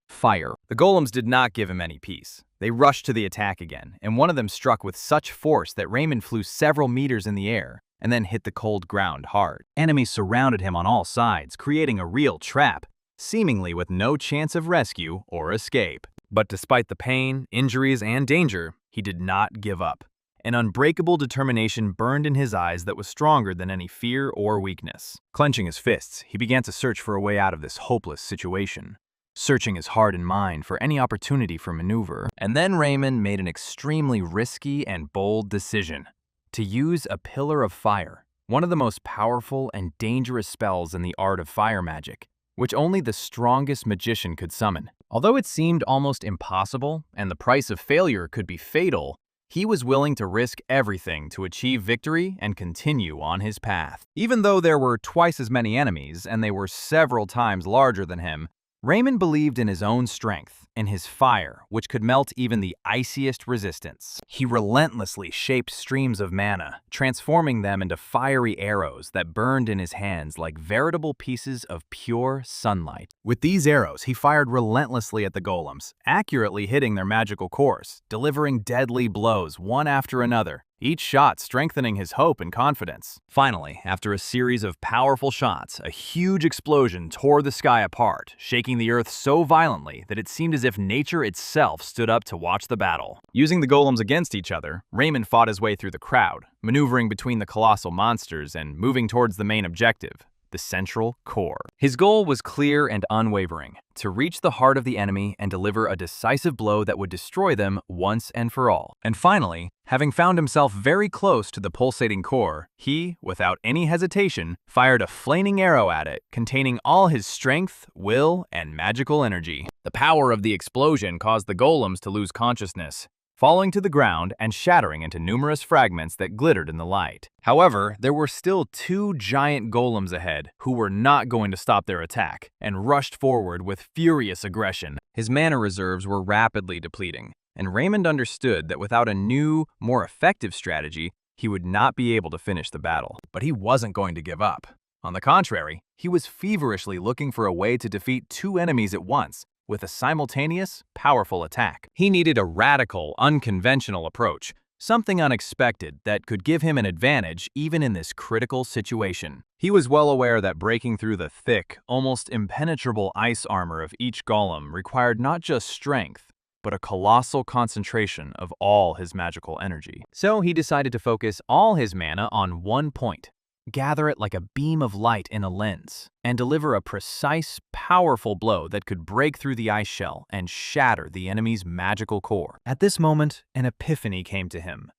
fire. The golems did not give him any peace. They rushed to the attack again, and one of them struck with such force that Raymond flew several meters in the air and then hit the cold ground hard. Enemies surrounded him on all sides, creating a real trap, seemingly with no chance of rescue or escape. But despite the pain, injuries, and danger, he did not give up. An unbreakable determination burned in his eyes that was stronger than any fear or weakness. Clenching his fists, he began to search for a way out of this hopeless situation. searching his heart and mind for any opportunity for maneuver. And then Raymond made an extremely risky and bold decision: to use a pillar of fire, one of the most powerful and dangerous spells in the art of fire magic, which only the strongest magician could summon. Although it seemed almost impossible and the price of failure could be fatal, he was willing to risk everything to achieve victory and continue on his path. Even though there were twice as many enemies and they were several times larger than him, Raymond believed in his own strength, in his fire, which could melt even the iciest resistance. He relentlessly shaped streams of mana, transforming them into fiery arrows that burned in his hands like veritable pieces of pure sunlight. With these arrows, he fired relentlessly at the golems, accurately hitting their magical cores, delivering deadly blows one after another, each shot strengthening his hope and confidence. Finally, after a series of powerful shots, a huge explosion tore the sky apart, shaking the earth so violently that it seemed as if nature itself stood up to watch the battle. Using the golems against each other, Raymond fought his way through the crowd, maneuvering between the colossal monsters and moving towards the main objective: the central core. His goal was clear and unwavering: to reach the heart of the enemy and deliver a decisive blow that would destroy them once and for all. And finally, having found himself very close to the pulsating core, he, without any hesitation, fired a flaming arrow at it, containing all his strength, will, and magical energy. The power of the explosion caused the golems to lose consciousness, falling to the ground and shattering into numerous fragments that glittered in the light. However, there were still two giant golems ahead who were not going to stop their attack and rushed forward with furious aggression. His mana reserves were rapidly depleting, and Raymond understood that without a new, more effective strategy, he would not be able to finish the battle. But he wasn't going to give up. On the contrary, he was feverishly looking for a way to defeat two enemies at once, with a simultaneous, powerful attack. He needed a radical, unconventional approach, something unexpected that could give him an advantage even in this critical situation. He was well aware that breaking through the thick, almost impenetrable ice armor of each golem required not just strength, but a colossal concentration of all his magical energy. So he decided to focus all his mana on one point, gather it like a beam of light in a lens, and deliver a precise, powerful blow that could break through the ice shell and shatter the enemy's magical core. At this moment, an epiphany came to him.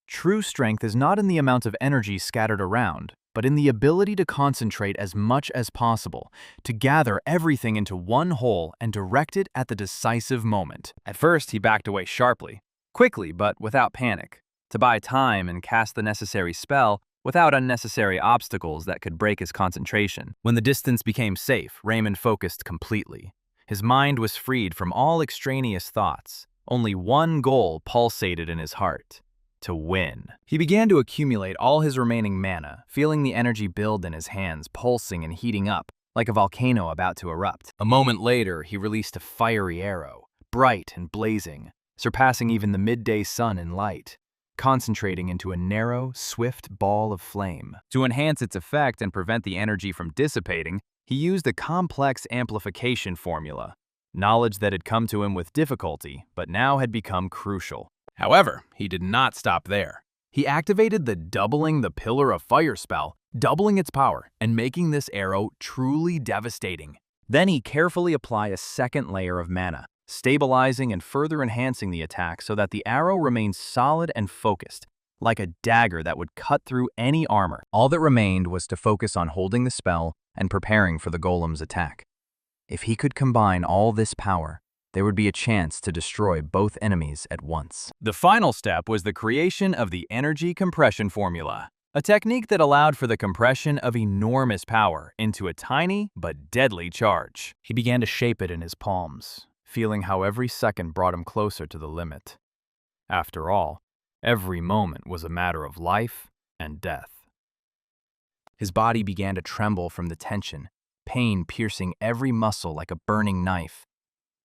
True strength is not in the amount of energy scattered around, but in the ability to concentrate as much as possible, to gather everything into one whole and direct it at the decisive moment. At first, he backed away sharply, quickly but without panic, to buy time and cast the necessary spell without unnecessary obstacles that could break his concentration. When the distance became safe, Raymond focused completely. His mind was freed from all extraneous thoughts. Only one goal pulsated in his heart: to win. He began to accumulate all his remaining mana, feeling the energy build in his hands, pulsing and heating up, like a volcano about to erupt. A moment later, he released a fiery arrow, bright and blazing, surpassing even the midday sun in light, concentrating into a narrow, swift ball of flame. To enhance its effect and prevent the energy from dissipating, he used a complex amplification formula, knowledge that had come to him with difficulty, but now had become crucial. However, he did not stop there. He activated the doubling the Pillar of Fire spell, doubling its power and making this arrow truly devastating. Then he carefully applied a second layer of mana, stabilizing and further enhancing the attack so that the arrow remained solid and focused, like a dagger that would cut through any armor. All that remained was to focus on holding the spell and preparing for the golem's attack. If he could combine all this power, there would be a chance to destroy both enemies at once. The final step was the creation of the energy compression formula, a technique that allowed for the compression of enormous power into a tiny but deadly charge. He began to shape it in his palms, feeling how every second brought him closer to the limit. After all, every moment was a matter of life and death. His body began to tremble from the tension, pain piercing every muscle like a burning knife.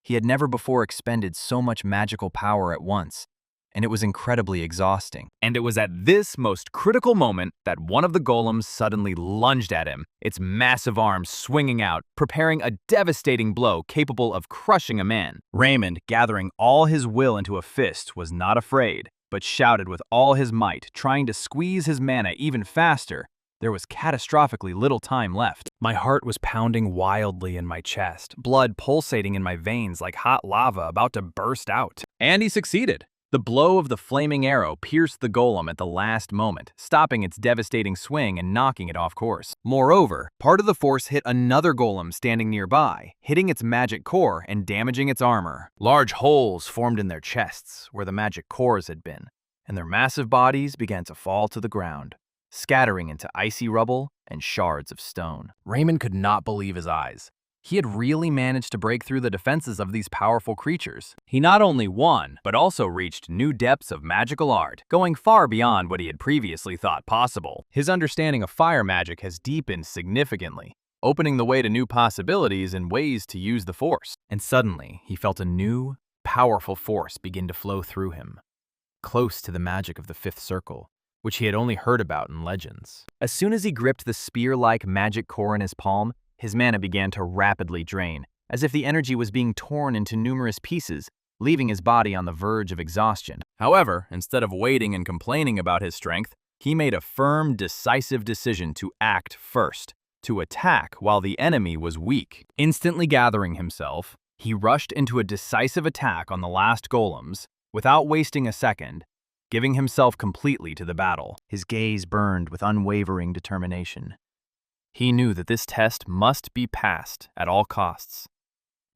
He had never before expended so much magical power at once, and it was incredibly exhausting. And it was at this most critical moment that one of the golems suddenly lunged at him, its massive arms swinging out, preparing a devastating blow capable of crushing a man. Raymond, gathering all his will into a fist, was not afraid, but shouted with all his might, trying to squeeze his mana even faster, There was catastrophically little time left. My heart was pounding wildly in my chest, blood pulsating in my veins like hot lava about to burst out. And he succeeded. The blow of the flaming arrow pierced the golem at the last moment, stopping its devastating swing and knocking it off course. Moreover, part of the force hit another golem standing nearby, hitting its magic core and damaging its armor. Large holes formed in their chests, where the magic cores had been, and their massive bodies began to fall to the ground, scattering into icy rubble and shards of stone. Raymond could not believe his eyes. He had really managed to break through the defenses of these powerful creatures. He not only won, but also reached new depths of magical art, going far beyond what he had previously thought possible. His understanding of fire magic has deepened significantly, opening the way to new possibilities and ways to use the force. And suddenly, he felt a new, powerful force begin to flow through him, close to the magic of the fifth circle, which he had only heard about in legends. As soon as he gripped the spear-like magic core in his palm, his mana began to rapidly drain, as if the energy was being torn into numerous pieces, leaving his body on the verge of exhaustion. However, instead of waiting and complaining about his strength, he made a firm, decisive decision to act first, to attack while the enemy was weak. Instantly gathering himself, he rushed into a decisive attack on the last golems, without wasting a second, giving himself completely to the battle. His gaze burned with unwavering determination. He knew that this test must be passed at all costs,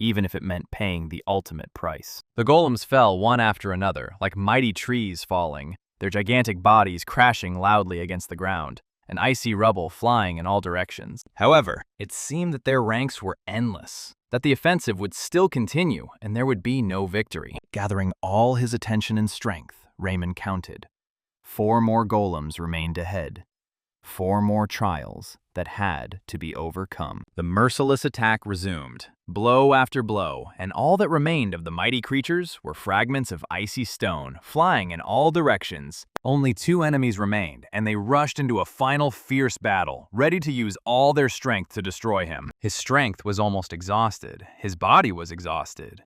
even if it meant paying the ultimate price. The golems fell one after another, like mighty trees falling, their gigantic bodies crashing loudly against the ground, and icy rubble flying in all directions. However, it seemed that their ranks were endless, that the offensive would still continue, and there would be no victory. Gathering all his attention and strength, Raymond counted. 4 more golems remained ahead. 4 more trials that had to be overcome. The merciless attack resumed, blow after blow, and all that remained of the mighty creatures were fragments of icy stone, flying in all directions. Only 2 enemies remained, and they rushed into a final fierce battle, ready to use all their strength to destroy him. His strength was almost exhausted. His body was exhausted.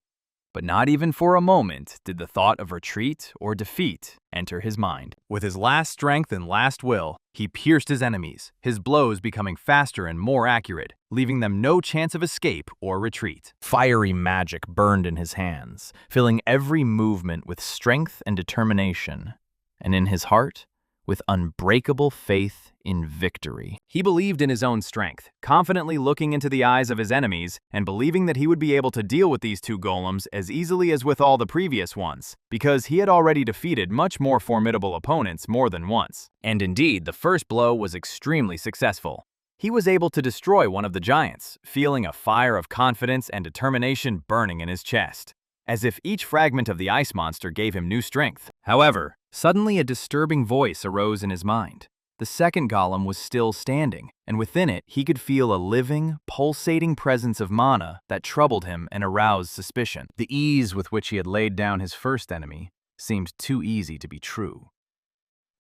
But not even for a moment did the thought of retreat or defeat enter his mind. With his last strength and last will, he pierced his enemies, his blows becoming faster and more accurate, leaving them no chance of escape or retreat. Fiery magic burned in his hands, filling every movement with strength and determination, and in his heart, with unbreakable faith in victory. He believed in his own strength, confidently looking into the eyes of his enemies and believing that he would be able to deal with these 2 golems as easily as with all the previous ones, because he had already defeated much more formidable opponents more than once. And indeed, the first blow was extremely successful. He was able to destroy one of the giants, feeling a fire of confidence and determination burning in his chest, as if each fragment of the ice monster gave him new strength. However, suddenly a disturbing voice arose in his mind. The second golem was still standing, and within it he could feel a living, pulsating presence of mana that troubled him and aroused suspicion. The ease with which he had laid down his first enemy seemed too easy to be true.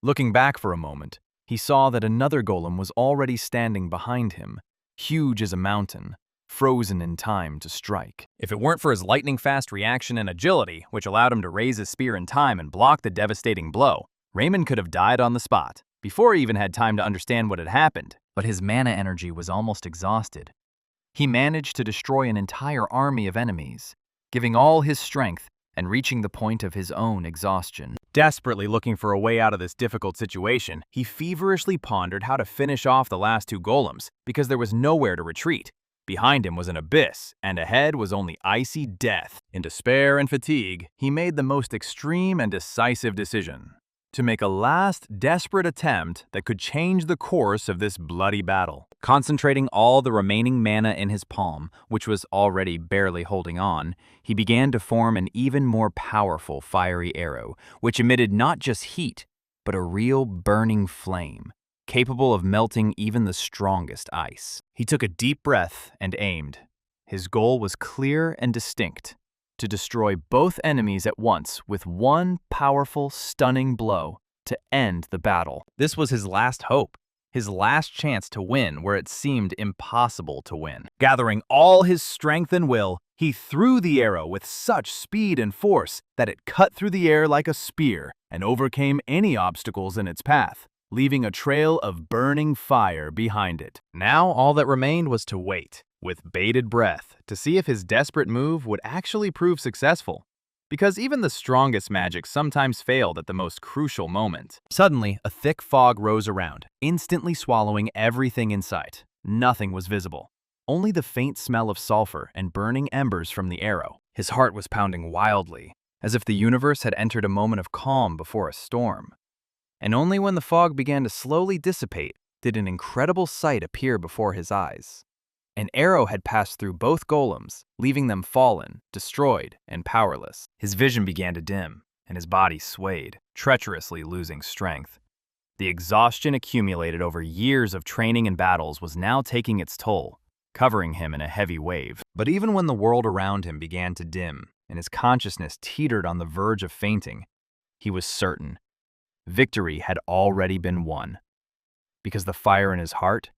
Looking back for a moment, he saw that another golem was already standing behind him, huge as a mountain, frozen in time to strike. If it weren't for his lightning-fast reaction and agility, which allowed him to raise his spear in time and block the devastating blow, Raymond could have died on the spot, before he even had time to understand what had happened. But his mana energy was almost exhausted. He managed to destroy an entire army of enemies, giving all his strength and reaching the point of his own exhaustion. Desperately looking for a way out of this difficult situation, he feverishly pondered how to finish off the last 2 golems, because there was nowhere to retreat. Behind him was an abyss, and ahead was only icy death. In despair and fatigue, he made the most extreme and decisive decision: to make a last, desperate attempt that could change the course of this bloody battle. Concentrating all the remaining mana in his palm, which was already barely holding on, he began to form an even more powerful fiery arrow, which emitted not just heat, but a real burning flame, capable of melting even the strongest ice. He took a deep breath and aimed. His goal was clear and distinct: to destroy both enemies at once with one powerful, stunning blow to end the battle. This was his last hope, his last chance to win where it seemed impossible to win. Gathering all his strength and will, he threw the arrow with such speed and force that it cut through the air like a spear and overcame any obstacles in its path. leaving a trail of burning fire behind it. Now all that remained was to wait, with bated breath, to see if his desperate move would actually prove successful. Because even the strongest magic sometimes failed at the most crucial moment. Suddenly, a thick fog rose around, instantly swallowing everything in sight. Nothing was visible. Only the faint smell of sulfur and burning embers from the arrow. His heart was pounding wildly, as if the universe had entered a moment of calm before a storm. And only when the fog began to slowly dissipate did an incredible sight appear before his eyes. An arrow had passed through both golems, leaving them fallen, destroyed, and powerless. His vision began to dim, and his body swayed, treacherously losing strength. The exhaustion accumulated over years of training and battles was now taking its toll, covering him in a heavy wave. But even when the world around him began to dim, and his consciousness teetered on the verge of fainting, he was certain. Victory had already been won, because the fire in his heart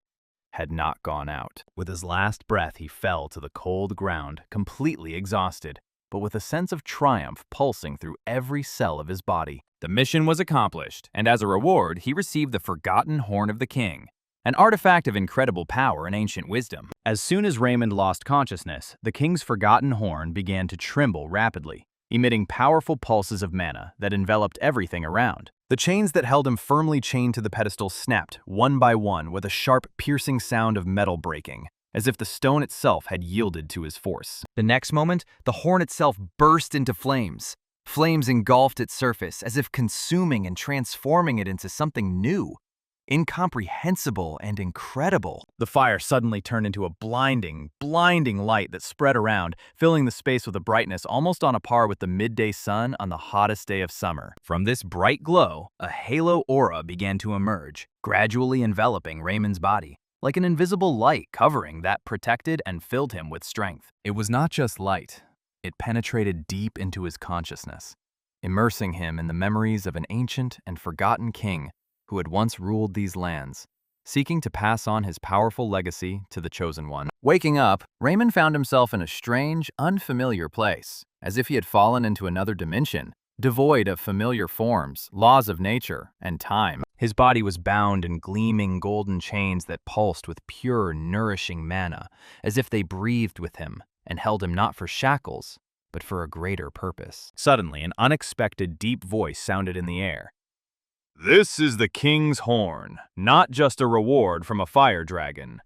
had not gone out. With his last breath, he fell to the cold ground, completely exhausted, but with a sense of triumph pulsing through every cell of his body. The mission was accomplished, and as a reward, he received the Forgotten Horn of the King, an artifact of incredible power and ancient wisdom. As soon as Raymond lost consciousness, the king's forgotten horn began to tremble rapidly, emitting powerful pulses of mana that enveloped everything around. The chains that held him firmly chained to the pedestal snapped, one by one, with a sharp, piercing sound of metal breaking, as if the stone itself had yielded to his force. The next moment, the horn itself burst into flames. Flames engulfed its surface, as if consuming and transforming it into something new, incomprehensible and incredible. The fire suddenly turned into a blinding light that spread around, filling the space with a brightness almost on a par with the midday sun on the hottest day of summer. From this bright glow, a halo aura began to emerge, gradually enveloping Raymond's body, like an invisible light covering that protected and filled him with strength. It was not just light. It penetrated deep into his consciousness, immersing him in the memories of an ancient and forgotten king who had once ruled these lands, seeking to pass on his powerful legacy to the Chosen One. Waking up, Raymond found himself in a strange, unfamiliar place, as if he had fallen into another dimension, devoid of familiar forms, laws of nature, and time. His body was bound in gleaming golden chains that pulsed with pure, nourishing mana, as if they breathed with him and held him not for shackles, but for a greater purpose. Suddenly, an unexpected deep voice sounded in the air. "This is the king's horn, not just a reward from a fire dragon."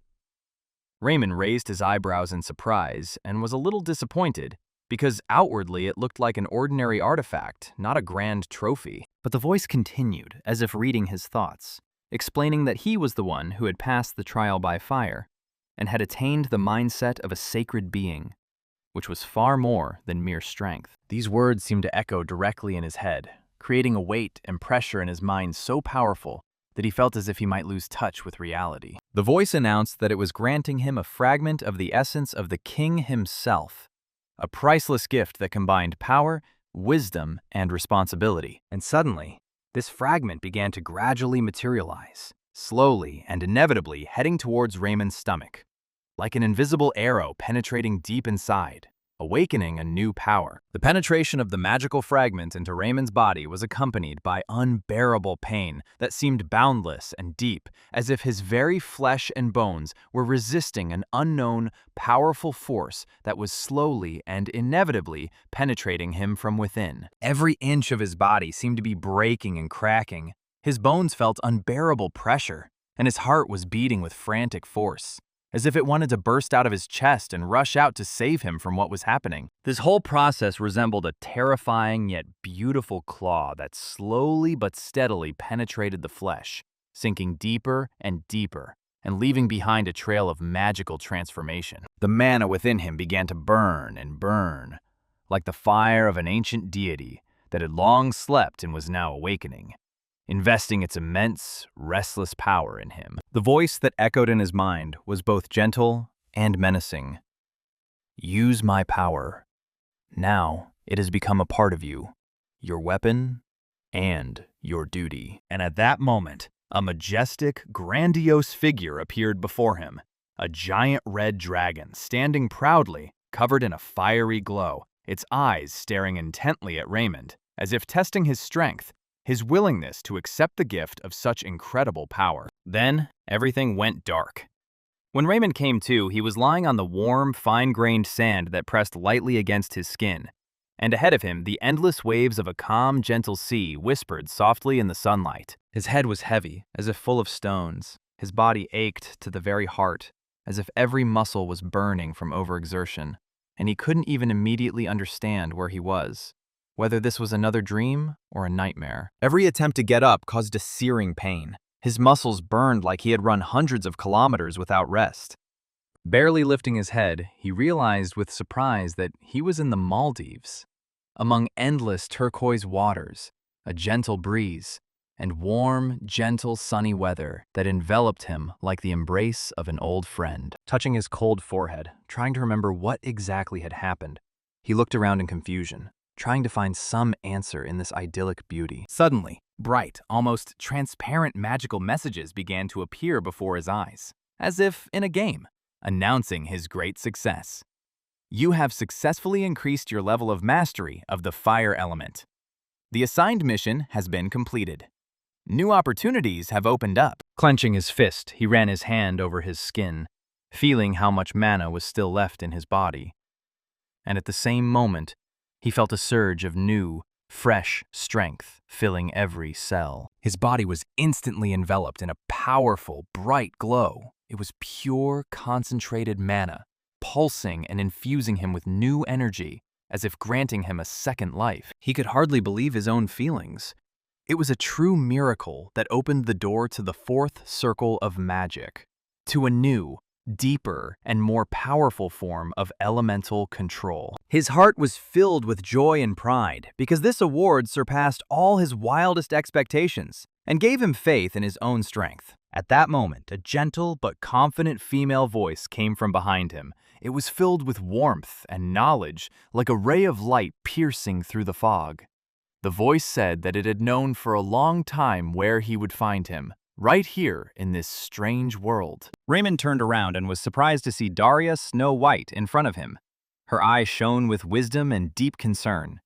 Raymond raised his eyebrows in surprise and was a little disappointed, because outwardly it looked like an ordinary artifact, not a grand trophy. But the voice continued, as if reading his thoughts, explaining that he was the one who had passed the trial by fire, and had attained the mindset of a sacred being, which was far more than mere strength. These words seemed to echo directly in his head, creating a weight and pressure in his mind so powerful that he felt as if he might lose touch with reality. The voice announced that it was granting him a fragment of the essence of the king himself, a priceless gift that combined power, wisdom, and responsibility. And suddenly, this fragment began to gradually materialize, slowly and inevitably heading towards Raymond's stomach, like an invisible arrow penetrating deep inside, awakening a new power. The penetration of the magical fragment into Raymond's body was accompanied by unbearable pain that seemed boundless and deep, as if his very flesh and bones were resisting an unknown, powerful force that was slowly and inevitably penetrating him from within. Every inch of his body seemed to be breaking and cracking. His bones felt unbearable pressure, and his heart was beating with frantic force, as if it wanted to burst out of his chest and rush out to save him from what was happening. This whole process resembled a terrifying yet beautiful claw that slowly but steadily penetrated the flesh, sinking deeper and deeper, and leaving behind a trail of magical transformation. The mana within him began to burn and burn, like the fire of an ancient deity that had long slept and was now awakening, investing its immense, restless power in him. The voice that echoed in his mind was both gentle and menacing. "Use my power. Now it has become a part of you, your weapon, and your duty." And at that moment, a majestic, grandiose figure appeared before him, a giant red dragon standing proudly, covered in a fiery glow, its eyes staring intently at Raymond, as if testing his strength. his willingness to accept the gift of such incredible power. Then, everything went dark. When Raymond came to, he was lying on the warm, fine-grained sand that pressed lightly against his skin. And ahead of him, the endless waves of a calm, gentle sea whispered softly in the sunlight. His head was heavy, as if full of stones. His body ached to the very heart, as if every muscle was burning from overexertion, and he couldn't even immediately understand where he was, whether this was another dream or a nightmare. Every attempt to get up caused a searing pain. His muscles burned like he had run hundreds of kilometers without rest. Barely lifting his head, he realized with surprise that he was in the Maldives, among endless turquoise waters, a gentle breeze, and warm, gentle, sunny weather that enveloped him like the embrace of an old friend. Touching his cold forehead, trying to remember what exactly had happened, he looked around in confusion, trying to find some answer in this idyllic beauty. Suddenly, bright, almost transparent magical messages began to appear before his eyes, as if in a game, announcing his great success. You have successfully increased your level of mastery of the fire element. The assigned mission has been completed. New opportunities have opened up. Clenching his fist, he ran his hand over his skin, feeling how much mana was still left in his body. And at the same moment, he felt a surge of new, fresh strength filling every cell. His body was instantly enveloped in a powerful, bright glow. It was pure, concentrated mana, pulsing and infusing him with new energy, as if granting him a second life. He could hardly believe his own feelings. It was a true miracle that opened the door to the fourth circle of magic, to a new, deeper, and more powerful form of elemental control. His heart was filled with joy and pride because this award surpassed all his wildest expectations and gave him faith in his own strength. At that moment, a gentle but confident female voice came from behind him. It was filled with warmth and knowledge, like a ray of light piercing through the fog. The voice said that it had known for a long time where he would find him, right here in this strange world. Raymond turned around and was surprised to see Daria Snow White in front of him. Her eyes shone with wisdom and deep concern.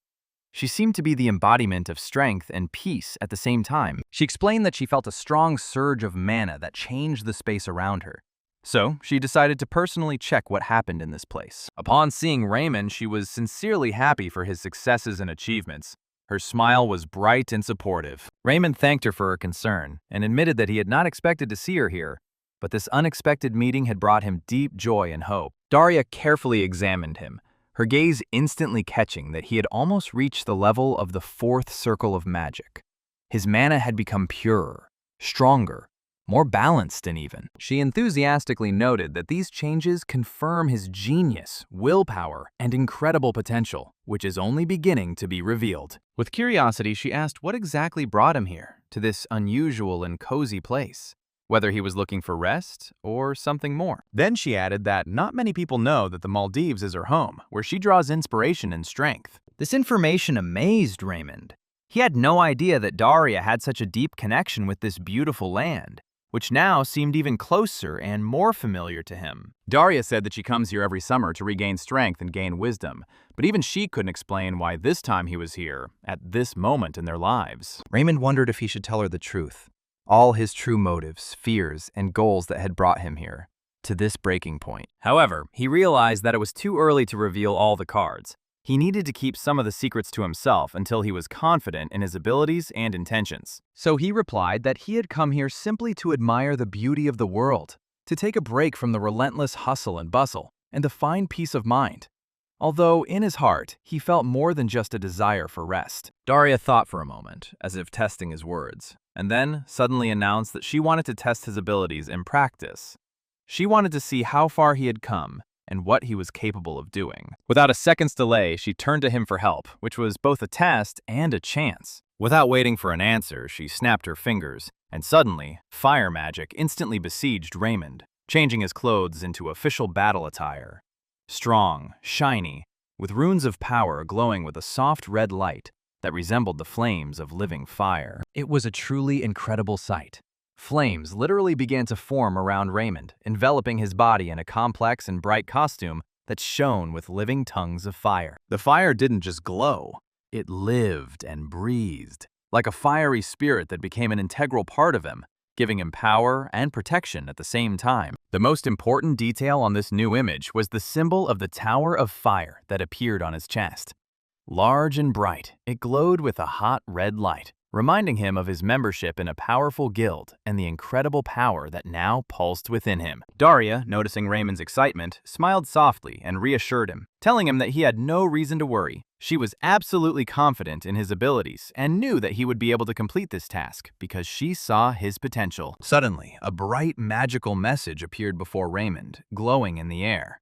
She seemed to be the embodiment of strength and peace at the same time. She explained that she felt a strong surge of mana that changed the space around her. So, she decided to personally check what happened in this place. Upon seeing Raymond, she was sincerely happy for his successes and achievements. Her smile was bright and supportive. Raymond thanked her for her concern and admitted that he had not expected to see her here, but this unexpected meeting had brought him deep joy and hope. Daria carefully examined him, her gaze instantly catching that he had almost reached the level of the fourth circle of magic. His mana had become purer, stronger, more balanced and even. She enthusiastically noted that these changes confirm his genius, willpower, and incredible potential, which is only beginning to be revealed. With curiosity, she asked what exactly brought him here, to this unusual and cozy place, whether he was looking for rest or something more. Then she added that not many people know that the Maldives is her home, where she draws inspiration and strength. This information amazed Raymond. He had no idea that Daria had such a deep connection with this beautiful land, which now seemed even closer and more familiar to him. Daria said that she comes here every summer to regain strength and gain wisdom, but even she couldn't explain why this time he was here, at this moment in their lives. Raymond wondered if he should tell her the truth, all his true motives, fears, and goals that had brought him here, to this breaking point. However, he realized that it was too early to reveal all the cards. He needed to keep some of the secrets to himself until he was confident in his abilities and intentions. So he replied that he had come here simply to admire the beauty of the world, to take a break from the relentless hustle and bustle, and to find peace of mind. Although in his heart, he felt more than just a desire for rest. Daria thought for a moment, as if testing his words, and then suddenly announced that she wanted to test his abilities in practice. She wanted to see how far he had come and what he was capable of doing. Without a second's delay, she turned to him for help, which was both a test and a chance. Without waiting for an answer, she snapped her fingers, and suddenly, fire magic instantly besieged Raymond, changing his clothes into official battle attire. Strong, shiny, with runes of power glowing with a soft red light that resembled the flames of living fire. It was a truly incredible sight. Flames literally began to form around Raymond, enveloping his body in a complex and bright costume that shone with living tongues of fire. The fire didn't just glow, it lived and breathed, like a fiery spirit that became an integral part of him, giving him power and protection at the same time. The most important detail on this new image was the symbol of the Tower of Fire that appeared on his chest. Large and bright, it glowed with a hot red light, reminding him of his membership in a powerful guild and the incredible power that now pulsed within him. Daria, noticing Raymond's excitement, smiled softly and reassured him, telling him that he had no reason to worry. She was absolutely confident in his abilities and knew that he would be able to complete this task because she saw his potential. Suddenly, a bright, magical message appeared before Raymond, glowing in the air.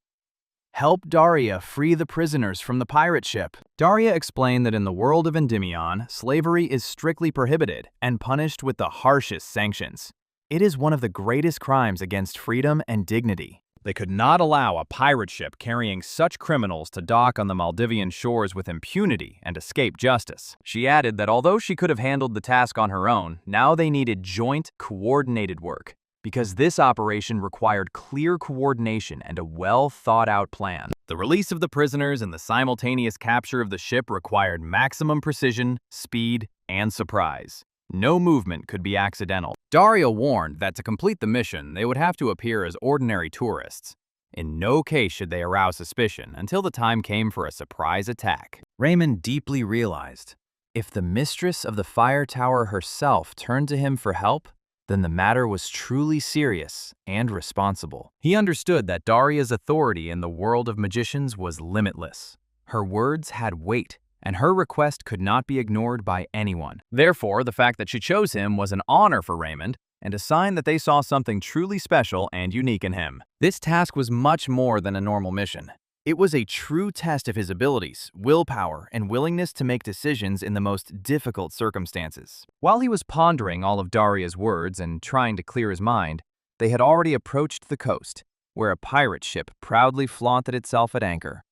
"Help Daria free the prisoners from the pirate ship." Daria explained that in the world of Endymion, slavery is strictly prohibited and punished with the harshest sanctions. It is one of the greatest crimes against freedom and dignity. They could not allow a pirate ship carrying such criminals to dock on the Maldivian shores with impunity and escape justice. She added that although she could have handled the task on her own, now they needed joint, coordinated work, because this operation required clear coordination and a well-thought-out plan. The release of the prisoners and the simultaneous capture of the ship required maximum precision, speed, and surprise. No movement could be accidental. Daria warned that to complete the mission, they would have to appear as ordinary tourists. In no case should they arouse suspicion until the time came for a surprise attack. Raymond deeply realized, if the mistress of the fire tower herself turned to him for help, then the matter was truly serious and responsible. He understood that Daria's authority in the world of magicians was limitless. Her words had weight, and her request could not be ignored by anyone. Therefore, the fact that she chose him was an honor for Raymond and a sign that they saw something truly special and unique in him. This task was much more than a normal mission. It was a true test of his abilities, willpower, and willingness to make decisions in the most difficult circumstances. While he was pondering all of Daria's words and trying to clear his mind, they had already approached the coast, where a pirate ship proudly flaunted itself at anchor.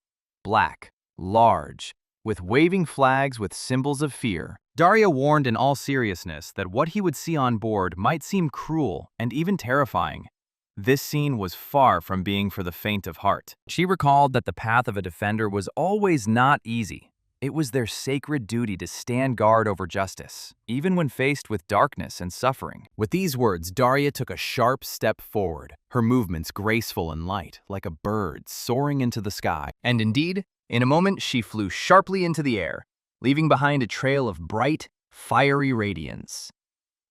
Black, large, with waving flags with symbols of fear. Daria warned in all seriousness that what he would see on board might seem cruel and even terrifying. This scene was far from being for the faint of heart. She recalled that the path of a defender was always not easy. It was their sacred duty to stand guard over justice, even when faced with darkness and suffering. With these words, Daria took a sharp step forward, her movements graceful and light, like a bird soaring into the sky. And indeed, in a moment, she flew sharply into the air, leaving behind a trail of bright, fiery radiance.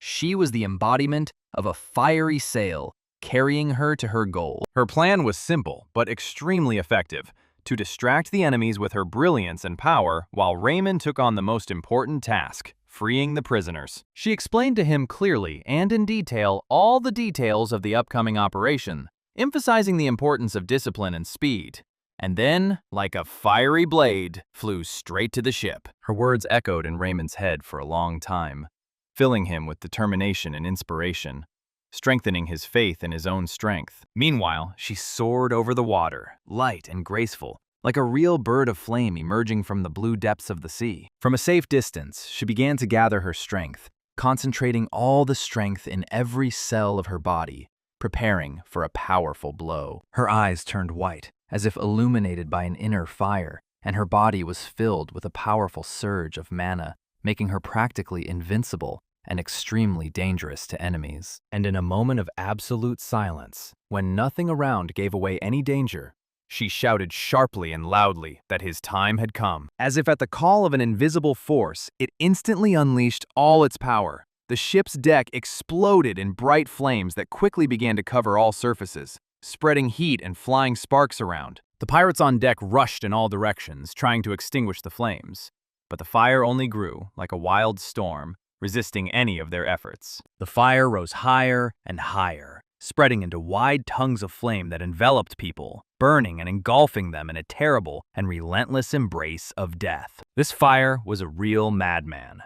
She was the embodiment of a fiery sail, carrying her to her goal. Her plan was simple, but extremely effective, to distract the enemies with her brilliance and power, while Raymond took on the most important task, freeing the prisoners. She explained to him clearly and in detail all the details of the upcoming operation, emphasizing the importance of discipline and speed. And then, like a fiery blade, flew straight to the ship. Her words echoed in Raymond's head for a long time, filling him with determination and inspiration, strengthening his faith in his own strength. Meanwhile, she soared over the water, light and graceful, like a real bird of flame emerging from the blue depths of the sea. From a safe distance, she began to gather her strength, concentrating all the strength in every cell of her body, preparing for a powerful blow. Her eyes turned white, as if illuminated by an inner fire, and her body was filled with a powerful surge of mana, making her practically invincible and extremely dangerous to enemies. And in a moment of absolute silence, when nothing around gave away any danger, she shouted sharply and loudly that his time had come. As if at the call of an invisible force, it instantly unleashed all its power. The ship's deck exploded in bright flames that quickly began to cover all surfaces, spreading heat and flying sparks around. The pirates on deck rushed in all directions, trying to extinguish the flames. But the fire only grew, like a wild storm, resisting any of their efforts. The fire rose higher and higher, spreading into wide tongues of flame that enveloped people, burning and engulfing them in a terrible and relentless embrace of death. This fire was a real madman.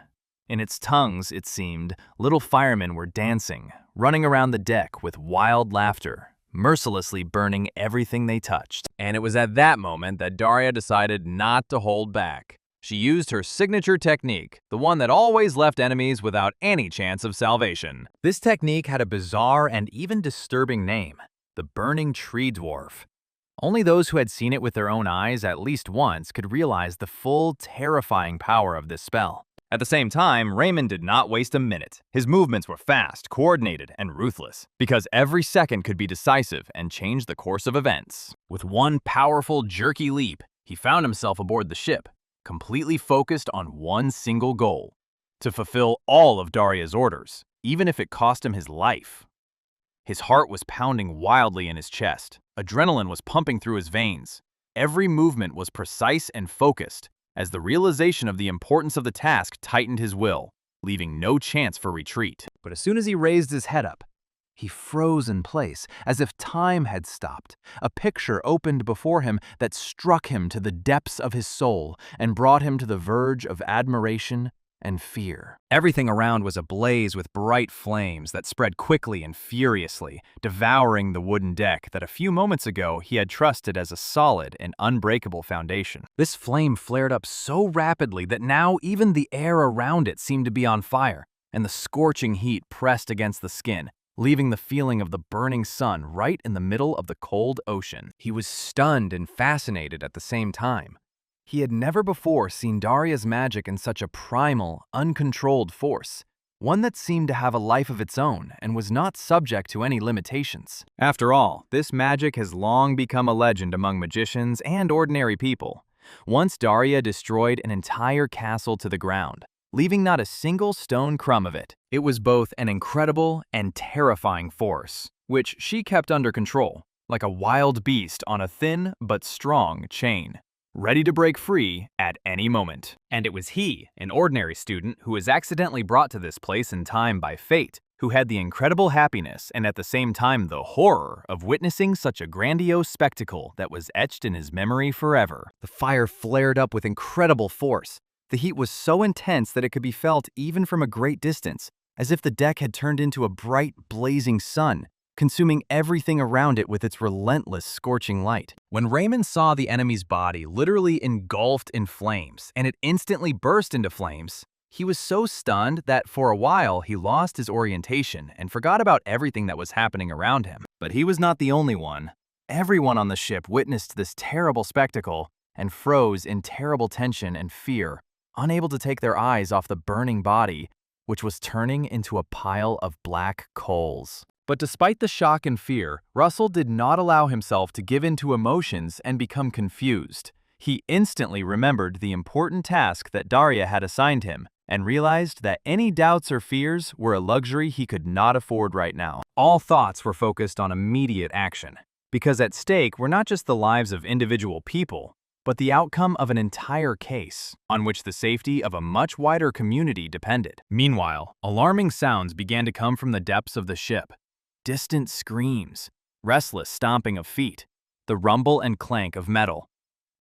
In its tongues, it seemed, little firemen were dancing, running around the deck with wild laughter, mercilessly burning everything they touched. And it was at that moment that Daria decided not to hold back. She used her signature technique, the one that always left enemies without any chance of salvation. This technique had a bizarre and even disturbing name, the Burning Tree Dwarf. Only those who had seen it with their own eyes at least once could realize the full, terrifying power of this spell. At the same time, Raymond did not waste a minute. His movements were fast, coordinated, and ruthless, because every second could be decisive and change the course of events. With one powerful, jerky leap, he found himself aboard the ship, completely focused on one single goal: to fulfill all of Daria's orders, even if it cost him his life. His heart was pounding wildly in his chest. Adrenaline was pumping through his veins. Every movement was precise and focused, as the realization of the importance of the task tightened his will, leaving no chance for retreat. But as soon as he raised his head up, he froze in place, as if time had stopped. A picture opened before him that struck him to the depths of his soul and brought him to the verge of admiration and fear. Everything around was ablaze with bright flames that spread quickly and furiously, devouring the wooden deck that a few moments ago he had trusted as a solid and unbreakable foundation. This flame flared up so rapidly that now even the air around it seemed to be on fire, and the scorching heat pressed against the skin, leaving the feeling of the burning sun right in the middle of the cold ocean. He was stunned and fascinated at the same time. He had never before seen Daria's magic in such a primal, uncontrolled force, one that seemed to have a life of its own and was not subject to any limitations. After all, this magic has long become a legend among magicians and ordinary people. Once Daria destroyed an entire castle to the ground, leaving not a single stone crumb of it. It was both an incredible and terrifying force, which she kept under control, like a wild beast on a thin but strong chain, ready to break free at any moment. And it was he, an ordinary student who was accidentally brought to this place in time by fate, who had the incredible happiness and at the same time the horror of witnessing such a grandiose spectacle that was etched in his memory forever. The fire flared up with incredible force. The heat was so intense that it could be felt even from a great distance, as if the deck had turned into a bright, blazing sun, consuming everything around it with its relentless, scorching light. When Raymond saw the enemy's body literally engulfed in flames, and it instantly burst into flames, he was so stunned that for a while he lost his orientation and forgot about everything that was happening around him. But he was not the only one. Everyone on the ship witnessed this terrible spectacle and froze in terrible tension and fear, unable to take their eyes off the burning body, which was turning into a pile of black coals. But despite the shock and fear, Russell did not allow himself to give in to emotions and become confused. He instantly remembered the important task that Daria had assigned him and realized that any doubts or fears were a luxury he could not afford right now. All thoughts were focused on immediate action, because at stake were not just the lives of individual people, but the outcome of an entire case, on which the safety of a much wider community depended. Meanwhile, alarming sounds began to come from the depths of the ship. Distant screams, restless stomping of feet, the rumble and clank of metal.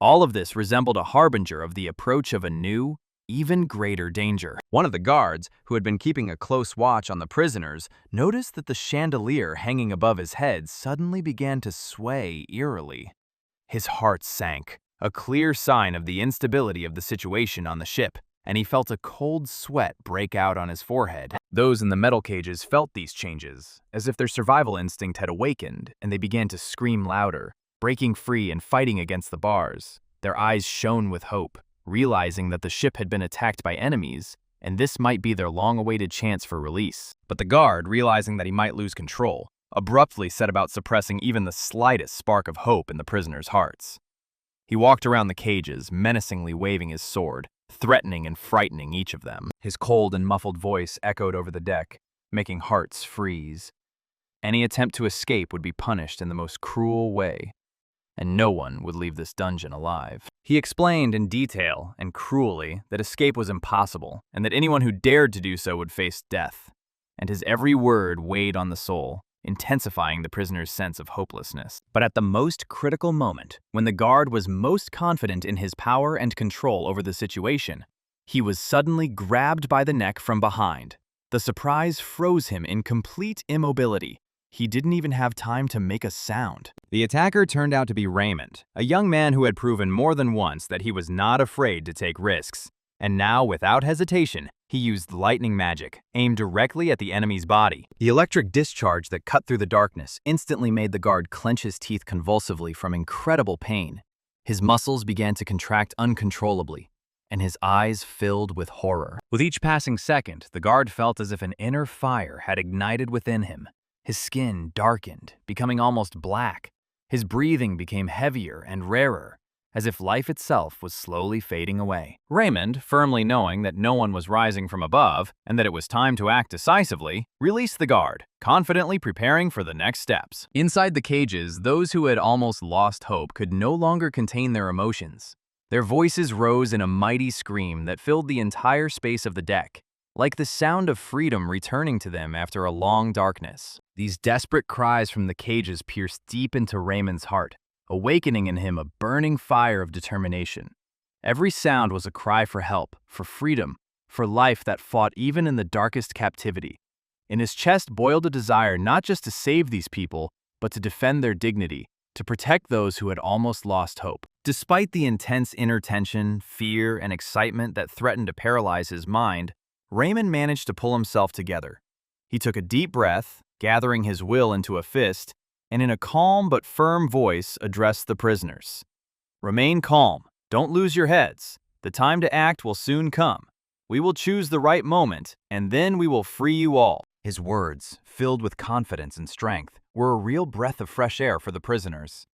All of this resembled a harbinger of the approach of a new, even greater danger. One of the guards, who had been keeping a close watch on the prisoners, noticed that the chandelier hanging above his head suddenly began to sway eerily. His heart sank, a clear sign of the instability of the situation on the ship, and he felt a cold sweat break out on his forehead. Those in the metal cages felt these changes, as if their survival instinct had awakened, and they began to scream louder, breaking free and fighting against the bars. Their eyes shone with hope, realizing that the ship had been attacked by enemies, and this might be their long-awaited chance for release. But the guard, realizing that he might lose control, abruptly set about suppressing even the slightest spark of hope in the prisoners' hearts. He walked around the cages, menacingly waving his sword, threatening and frightening each of them. His cold and muffled voice echoed over the deck, making hearts freeze. Any attempt to escape would be punished in the most cruel way, and no one would leave this dungeon alive. He explained in detail and cruelly that escape was impossible, and that anyone who dared to do so would face death. And his every word weighed on the soul, intensifying the prisoner's sense of hopelessness. But at the most critical moment, when the guard was most confident in his power and control over the situation, he was suddenly grabbed by the neck from behind. The surprise froze him in complete immobility. He didn't even have time to make a sound. The attacker turned out to be Raymond, a young man who had proven more than once that he was not afraid to take risks. And now, without hesitation, he used lightning magic, aimed directly at the enemy's body. The electric discharge that cut through the darkness instantly made the guard clench his teeth convulsively from incredible pain. His muscles began to contract uncontrollably, and his eyes filled with horror. With each passing second, the guard felt as if an inner fire had ignited within him. His skin darkened, becoming almost black. His breathing became heavier and rarer, as if life itself was slowly fading away. Raymond, firmly knowing that no one was rising from above and that it was time to act decisively, released the guard, confidently preparing for the next steps. Inside the cages, those who had almost lost hope could no longer contain their emotions. Their voices rose in a mighty scream that filled the entire space of the deck, like the sound of freedom returning to them after a long darkness. These desperate cries from the cages pierced deep into Raymond's heart, awakening in him a burning fire of determination. Every sound was a cry for help, for freedom, for life that fought even in the darkest captivity. In his chest boiled a desire not just to save these people, but to defend their dignity, to protect those who had almost lost hope. Despite the intense inner tension, fear, and excitement that threatened to paralyze his mind, Raymond managed to pull himself together. He took a deep breath, gathering his will into a fist, and in a calm but firm voice addressed the prisoners. "Remain calm. Don't lose your heads. The time to act will soon come. We will choose the right moment, and then we will free you all." His words, filled with confidence and strength, were a real breath of fresh air for the prisoners.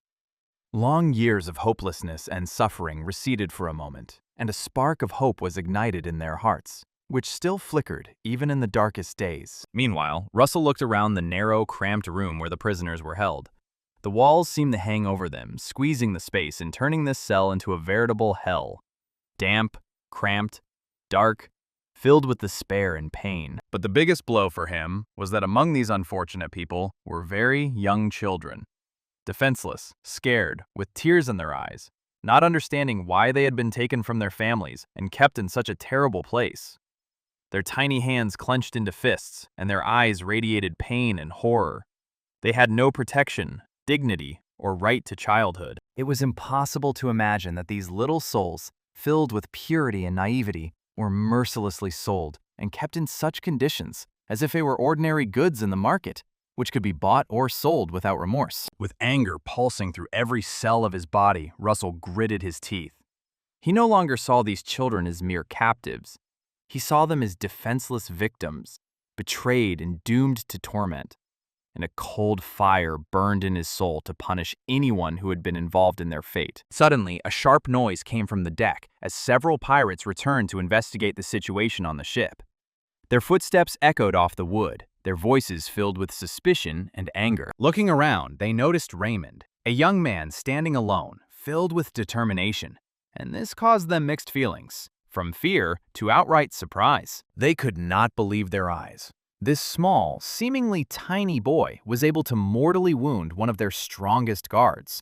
Long years of hopelessness and suffering receded for a moment, and a spark of hope was ignited in their hearts, which still flickered even in the darkest days. Meanwhile, Russell looked around the narrow, cramped room where the prisoners were held. The walls seemed to hang over them, squeezing the space and turning this cell into a veritable hell. Damp, cramped, dark, filled with despair and pain. But the biggest blow for him was that among these unfortunate people were very young children. Defenseless, scared, with tears in their eyes, not understanding why they had been taken from their families and kept in such a terrible place. Their tiny hands clenched into fists, and their eyes radiated pain and horror. They had no protection, dignity, or right to childhood. It was impossible to imagine that these little souls, filled with purity and naivety, were mercilessly sold and kept in such conditions, as if they were ordinary goods in the market, which could be bought or sold without remorse. With anger pulsing through every cell of his body, Russell gritted his teeth. He no longer saw these children as mere captives. He saw them as defenseless victims, betrayed and doomed to torment. And a cold fire burned in his soul to punish anyone who had been involved in their fate. Suddenly, a sharp noise came from the deck as several pirates returned to investigate the situation on the ship. Their footsteps echoed off the wood, their voices filled with suspicion and anger. Looking around, they noticed Raymond, a young man standing alone, filled with determination, and this caused them mixed feelings, from fear to outright surprise. They could not believe their eyes. This small, seemingly tiny boy was able to mortally wound one of their strongest guards,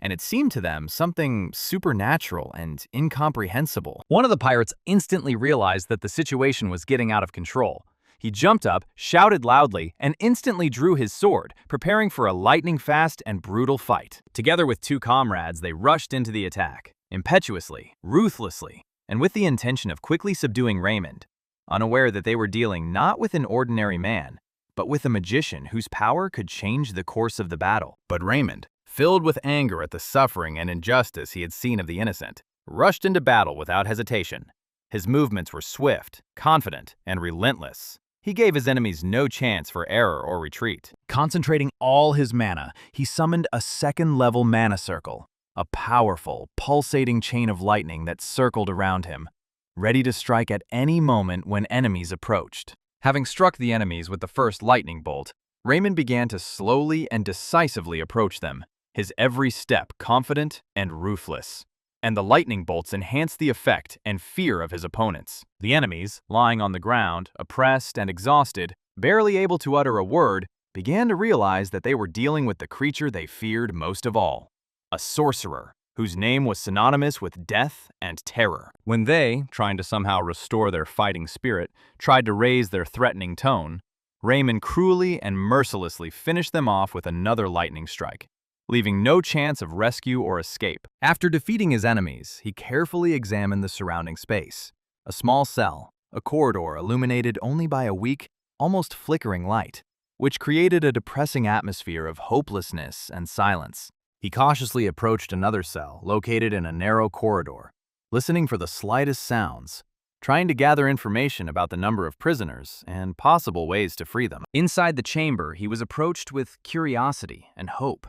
and it seemed to them something supernatural and incomprehensible. One of the pirates instantly realized that the situation was getting out of control. He jumped up, shouted loudly, and instantly drew his sword, preparing for a lightning-fast and brutal fight. Together with two comrades, they rushed into the attack, impetuously, ruthlessly, and with the intention of quickly subduing Raymond, unaware that they were dealing not with an ordinary man, but with a magician whose power could change the course of the battle. But Raymond, filled with anger at the suffering and injustice he had seen of the innocent, rushed into battle without hesitation. His movements were swift, confident, and relentless. He gave his enemies no chance for error or retreat. Concentrating all his mana, he summoned a second-level mana circle, a powerful, pulsating chain of lightning that circled around him, ready to strike at any moment when enemies approached. Having struck the enemies with the first lightning bolt, Raymond began to slowly and decisively approach them, his every step confident and ruthless. And the lightning bolts enhanced the effect and fear of his opponents. The enemies, lying on the ground, oppressed and exhausted, barely able to utter a word, began to realize that they were dealing with the creature they feared most of all, a sorcerer, whose name was synonymous with death and terror. When they, trying to somehow restore their fighting spirit, tried to raise their threatening tone, Raymond cruelly and mercilessly finished them off with another lightning strike, leaving no chance of rescue or escape. After defeating his enemies, he carefully examined the surrounding space. A small cell, a corridor illuminated only by a weak, almost flickering light, which created a depressing atmosphere of hopelessness and silence. He cautiously approached another cell, located in a narrow corridor. listening for the slightest sounds, trying to gather information about the number of prisoners and possible ways to free them. Inside the chamber, he was approached with curiosity and hope.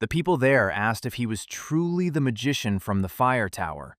The people there asked if he was truly the magician from the fire tower,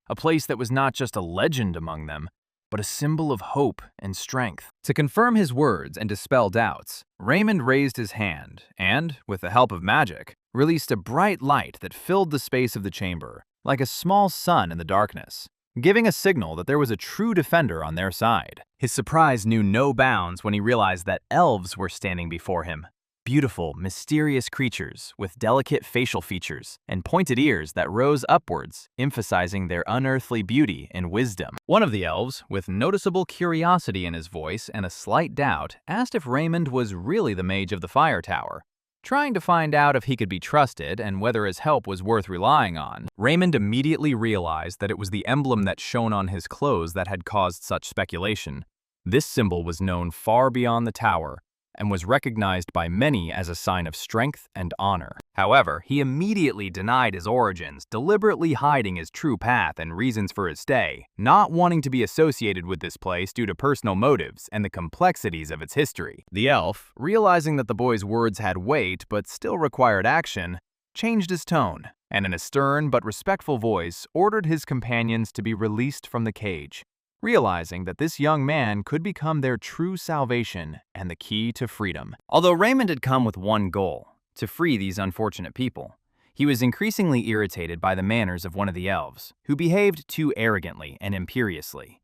a place that was not just a legend among them, but a symbol of hope and strength. To confirm his words and dispel doubts, Raymond raised his hand and, with the help of magic, released a bright light that filled the space of the chamber, like a small sun in the darkness, giving a signal that there was a true defender on their side. His surprise knew no bounds when he realized that elves were standing before him. Beautiful, mysterious creatures with delicate facial features and pointed ears that rose upwards, emphasizing their unearthly beauty and wisdom. One of the elves, with noticeable curiosity in his voice and a slight doubt, asked if Raymond was really the mage of the fire tower, trying to find out if he could be trusted and whether his help was worth relying on. Raymond immediately realized that it was the emblem that shone on his clothes that had caused such speculation. This symbol was known far beyond the tower and was recognized by many as a sign of strength and honor. However, he immediately denied his origins, deliberately hiding his true path and reasons for his stay, not wanting to be associated with this place due to personal motives and the complexities of its history. The elf, realizing that the boy's words had weight but still required action, changed his tone, and in a stern but respectful voice ordered his companions to be released from the cage, realizing that this young man could become their true salvation and the key to freedom. Although Raymond had come with one goal, to free these unfortunate people, he was increasingly irritated by the manners of one of the elves, who behaved too arrogantly and imperiously.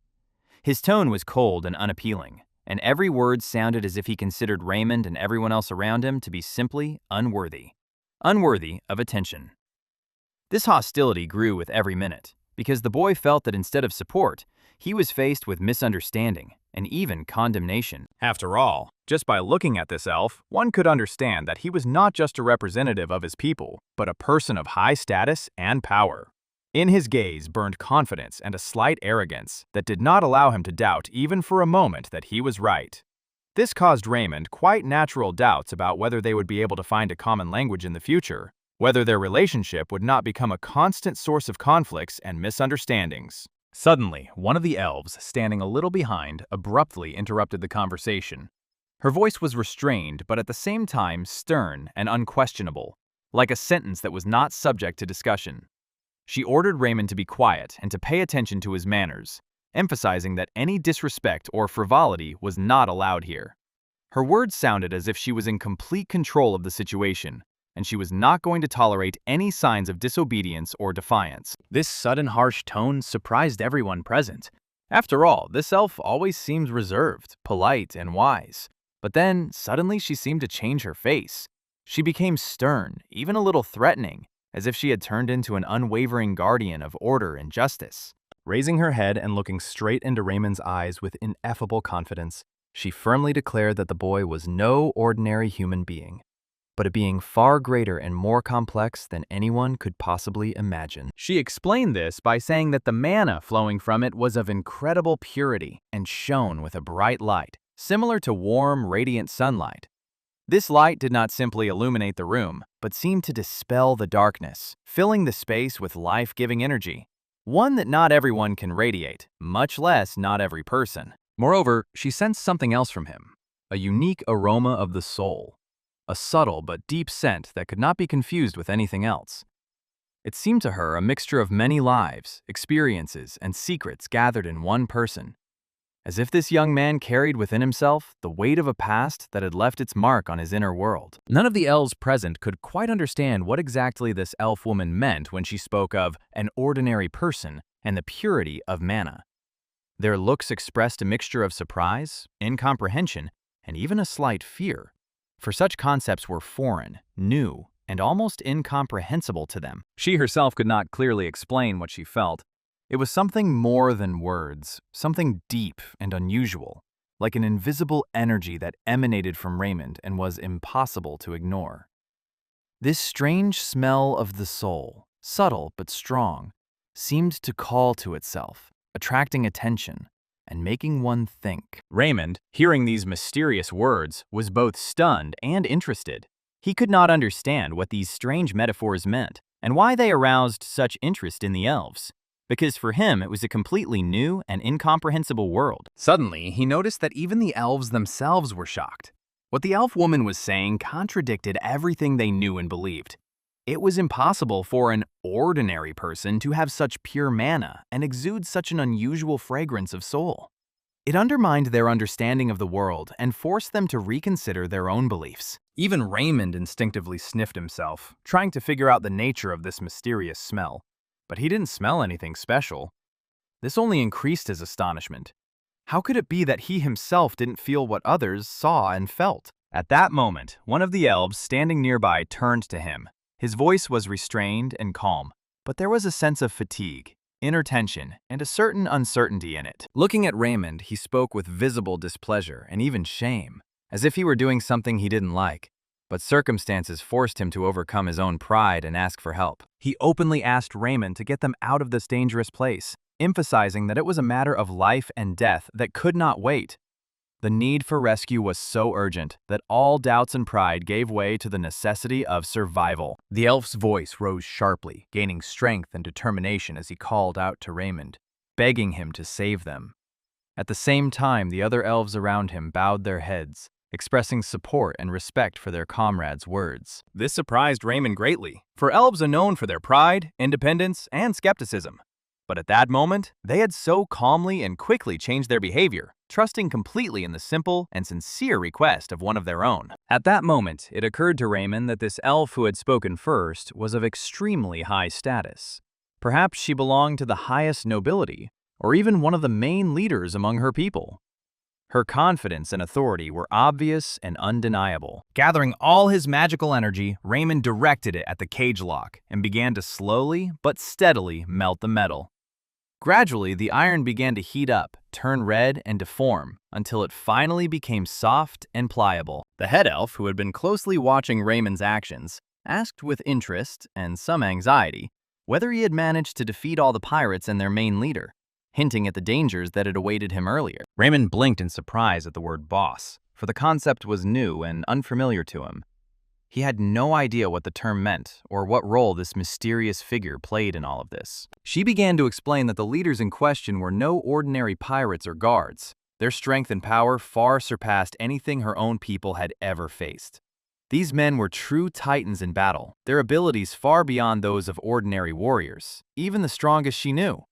His tone was cold and unappealing, and every word sounded as if he considered Raymond and everyone else around him to be simply unworthy of attention. This hostility grew with every minute, because the boy felt that instead of support, he was faced with misunderstanding and even condemnation. After all, just by looking at this elf, one could understand that he was not just a representative of his people, but a person of high status and power. In his gaze burned confidence and a slight arrogance that did not allow him to doubt even for a moment that he was right. This caused Raymond quite natural doubts about whether they would be able to find a common language in the future, whether their relationship would not become a constant source of conflicts and misunderstandings. Suddenly, one of the elves, standing a little behind, abruptly interrupted the conversation. Her voice was restrained, but at the same time stern and unquestionable, like a sentence that was not subject to discussion. She ordered Raymond to be quiet and to pay attention to his manners, emphasizing that any disrespect or frivolity was not allowed here. Her words sounded as if she was in complete control of the situation, and she was not going to tolerate any signs of disobedience or defiance. This sudden harsh tone surprised everyone present. After all, this elf always seemed reserved, polite, and wise. But then, suddenly she seemed to change her face. She became stern, even a little threatening, as if she had turned into an unwavering guardian of order and justice. Raising her head and looking straight into Raymond's eyes with ineffable confidence, she firmly declared that the boy was no ordinary human being, but a being far greater and more complex than anyone could possibly imagine. She explained this by saying that the mana flowing from it was of incredible purity and shone with a bright light, similar to warm, radiant sunlight. This light did not simply illuminate the room, but seemed to dispel the darkness, filling the space with life-giving energy, one that not everyone can radiate, much less not every person. Moreover, she sensed something else from him, a unique aroma of the soul. A subtle but deep scent that could not be confused with anything else. It seemed to her a mixture of many lives, experiences, and secrets gathered in one person, as if this young man carried within himself the weight of a past that had left its mark on his inner world. None of the elves present could quite understand what exactly this elf woman meant when she spoke of an ordinary person and the purity of mana. Their looks expressed a mixture of surprise, incomprehension, and even a slight fear, for such concepts were foreign, new, and almost incomprehensible to them. She herself could not clearly explain what she felt. It was something more than words, something deep and unusual, like an invisible energy that emanated from Raymond and was impossible to ignore. This strange smell of the soul, subtle but strong, seemed to call to itself, attracting attention and making one think. Raymond, hearing these mysterious words, was both stunned and interested. He could not understand what these strange metaphors meant and why they aroused such interest in the elves. because for him it was a completely new and incomprehensible world. Suddenly, he noticed that even the elves themselves were shocked. What the elf woman was saying contradicted everything they knew and believed. It was impossible for an ordinary person to have such pure mana and exude such an unusual fragrance of soul. It undermined their understanding of the world and forced them to reconsider their own beliefs. Even Raymond instinctively sniffed himself, trying to figure out the nature of this mysterious smell. But he didn't smell anything special. This only increased his astonishment. How could it be that he himself didn't feel what others saw and felt? At that moment, one of the elves standing nearby turned to him. His voice was restrained and calm, but there was a sense of fatigue, inner tension, and a certain uncertainty in it. Looking at Raymond, he spoke with visible displeasure and even shame, as if he were doing something he didn't like. But circumstances forced him to overcome his own pride and ask for help. He openly asked Raymond to get them out of this dangerous place, emphasizing that it was a matter of life and death that could not wait. The need for rescue was so urgent that all doubts and pride gave way to the necessity of survival. The elf's voice rose sharply, gaining strength and determination as he called out to Raymond, begging him to save them. At the same time, the other elves around him bowed their heads, expressing support and respect for their comrade's words. This surprised Raymond greatly, for elves are known for their pride, independence, and skepticism. But at that moment, they had so calmly and quickly changed their behavior, trusting completely in the simple and sincere request of one of their own. At that moment, it occurred to Raymond that this elf who had spoken first was of extremely high status. Perhaps she belonged to the highest nobility, or even one of the main leaders among her people. Her confidence and authority were obvious and undeniable. Gathering all his magical energy, Raymond directed it at the cage lock and began to slowly but steadily melt the metal. Gradually, the iron began to heat up, turn red, and deform until it finally became soft and pliable. The head elf, who had been closely watching Raymond's actions, asked with interest and some anxiety whether he had managed to defeat all the pirates and their main leader, hinting at the dangers that had awaited him earlier. Raymond blinked in surprise at the word boss, for the concept was new and unfamiliar to him. He had no idea what the term meant or what role this mysterious figure played in all of this. She began to explain that the leaders in question were no ordinary pirates or guards. Their strength and power far surpassed anything her own people had ever faced. These men were true titans in battle, their abilities far beyond those of ordinary warriors, even the strongest she knew.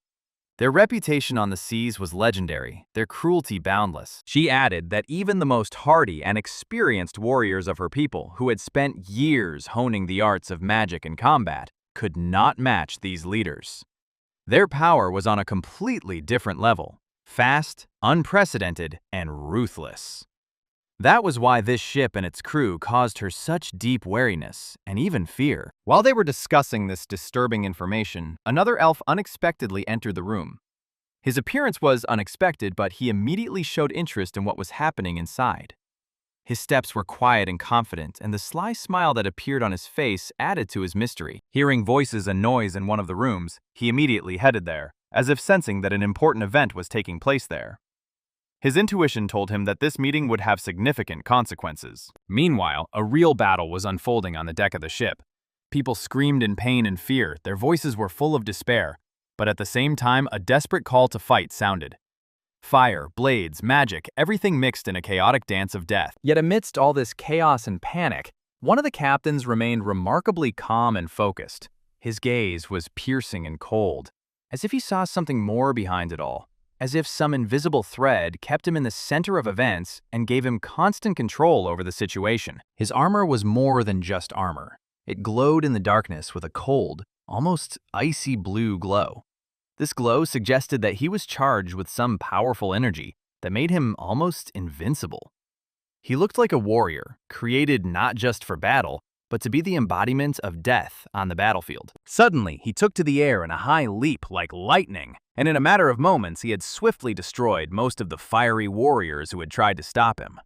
Their reputation on the seas was legendary, their cruelty boundless. She added that even the most hardy and experienced warriors of her people, who had spent years honing the arts of magic and combat, could not match these leaders. Their power was on a completely different level, fast, unprecedented, and ruthless. That was why this ship and its crew caused her such deep wariness and even fear. While they were discussing this disturbing information, another elf unexpectedly entered the room. His appearance was unexpected, but he immediately showed interest in what was happening inside. His steps were quiet and confident, and the sly smile that appeared on his face added to his mystery. Hearing voices and noise in one of the rooms, he immediately headed there, as if sensing that an important event was taking place there. His intuition told him that this meeting would have significant consequences. Meanwhile, a real battle was unfolding on the deck of the ship. People screamed in pain and fear, their voices were full of despair, but at the same time, a desperate call to fight sounded. Fire, blades, magic, everything mixed in a chaotic dance of death. Yet amidst all this chaos and panic, one of the captains remained remarkably calm and focused. His gaze was piercing and cold, as if he saw something more behind it all. As if some invisible thread kept him in the center of events and gave him constant control over the situation. His armor was more than just armor. It glowed in the darkness with a cold, almost icy blue glow. This glow suggested that he was charged with some powerful energy that made him almost invincible. He looked like a warrior, created not just for battle, but to be the embodiment of death on the battlefield. Suddenly, he took to the air in a high leap like lightning, and in a matter of moments, he had swiftly destroyed most of the fiery warriors who had tried to stop him.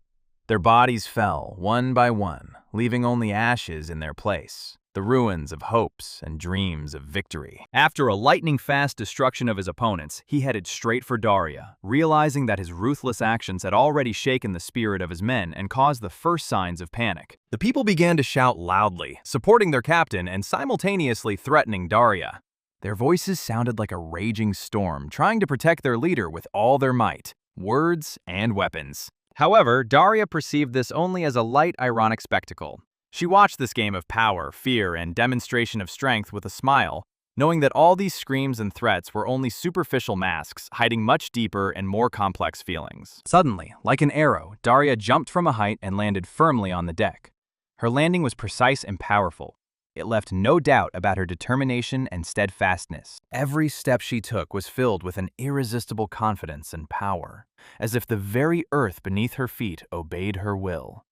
Their bodies fell, one by one, leaving only ashes in their place, the ruins of hopes and dreams of victory. After a lightning-fast destruction of his opponents, he headed straight for Daria, realizing that his ruthless actions had already shaken the spirit of his men and caused the first signs of panic. The people began to shout loudly, supporting their captain and simultaneously threatening Daria. Their voices sounded like a raging storm, trying to protect their leader with all their might, words and weapons. However, Daria perceived this only as a light, ironic spectacle. She watched this game of power, fear, and demonstration of strength with a smile, knowing that all these screams and threats were only superficial masks, hiding much deeper and more complex feelings. Suddenly, like an arrow, Daria jumped from a height and landed firmly on the deck. Her landing was precise and powerful. It left no doubt about her determination and steadfastness. Every step she took was filled with an irresistible confidence and power, as if the very earth beneath her feet obeyed her will.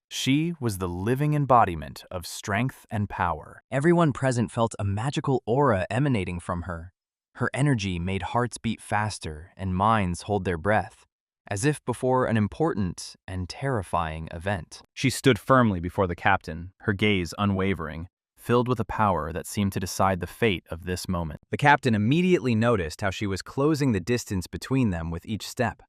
She was the living embodiment of strength and power. Everyone present felt a magical aura emanating from her. Her energy made hearts beat faster and minds hold their breath, as if before an important and terrifying event. She stood firmly before the captain, her gaze unwavering, filled with a power that seemed to decide the fate of this moment. The captain immediately noticed how she was closing the distance between them with each step.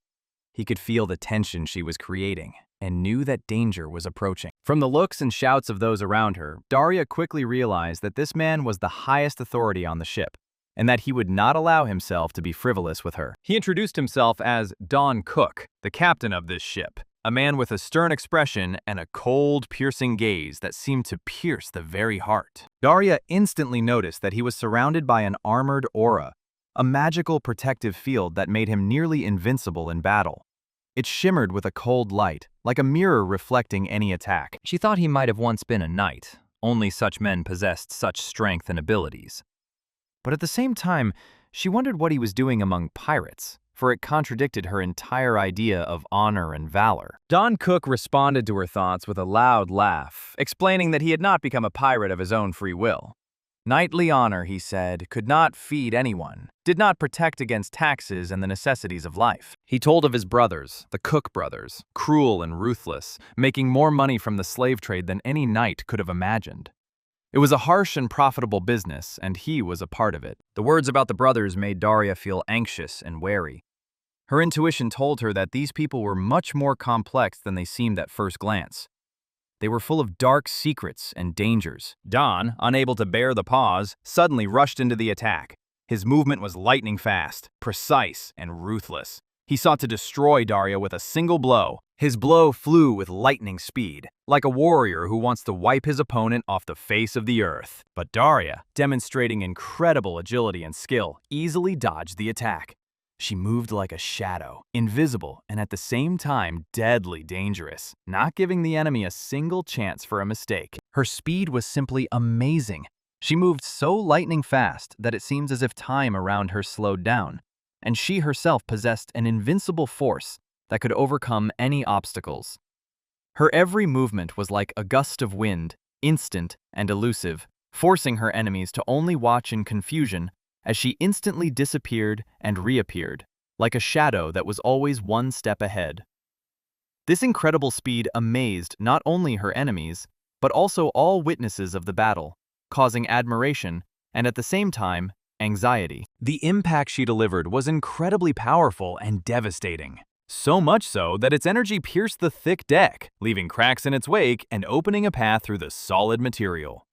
He could feel the tension she was creating and knew that danger was approaching. From the looks and shouts of those around her, Daria quickly realized that this man was the highest authority on the ship, and that he would not allow himself to be frivolous with her. He introduced himself as Don Cook, the captain of this ship, a man with a stern expression and a cold, piercing gaze that seemed to pierce the very heart. Daria instantly noticed that he was surrounded by an armored aura, a magical protective field that made him nearly invincible in battle. It shimmered with a cold light, like a mirror reflecting any attack. She thought he might have once been a knight. Only such men possessed such strength and abilities. But at the same time, she wondered what he was doing among pirates, for it contradicted her entire idea of honor and valor. Don Cook responded to her thoughts with a loud laugh, explaining that he had not become a pirate of his own free will. Knightly honor, he said, could not feed anyone, did not protect against taxes and the necessities of life. He told of his brothers, the Cook brothers, cruel and ruthless, making more money from the slave trade than any knight could have imagined. It was a harsh and profitable business, and he was a part of it. The words about the brothers made Daria feel anxious and wary. Her intuition told her that these people were much more complex than they seemed at first glance. They were full of dark secrets and dangers. Don, unable to bear the pause, suddenly rushed into the attack. His movement was lightning fast, precise, and ruthless. He sought to destroy Daria with a single blow. His blow flew with lightning speed, like a warrior who wants to wipe his opponent off the face of the earth. But Daria, demonstrating incredible agility and skill, easily dodged the attack. She moved like a shadow, invisible and at the same time deadly dangerous, not giving the enemy a single chance for a mistake. Her speed was simply amazing. She moved so lightning fast that it seems as if time around her slowed down, and she herself possessed an invincible force that could overcome any obstacles. Her every movement was like a gust of wind, instant and elusive, forcing her enemies to only watch in confusion as she instantly disappeared and reappeared, like a shadow that was always one step ahead. This incredible speed amazed not only her enemies, but also all witnesses of the battle, causing admiration and at the same time, anxiety. The impact she delivered was incredibly powerful and devastating. So much so that its energy pierced the thick deck, leaving cracks in its wake and opening a path through the solid material.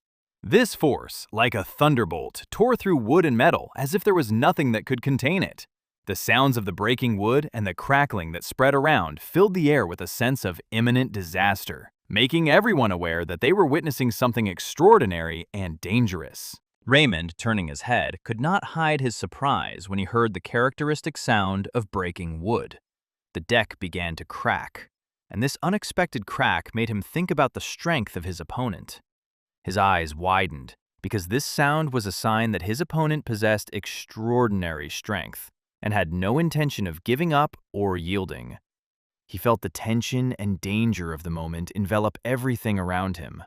This force, like a thunderbolt, tore through wood and metal as if there was nothing that could contain it. The sounds of the breaking wood and the crackling that spread around filled the air with a sense of imminent disaster, making everyone aware that they were witnessing something extraordinary and dangerous. Raymond, turning his head, could not hide his surprise when he heard the characteristic sound of breaking wood. The deck began to crack, and this unexpected crack made him think about the strength of his opponent. His eyes widened, because this sound was a sign that his opponent possessed extraordinary strength and had no intention of giving up or yielding. He felt the tension and danger of the moment envelop everything around him,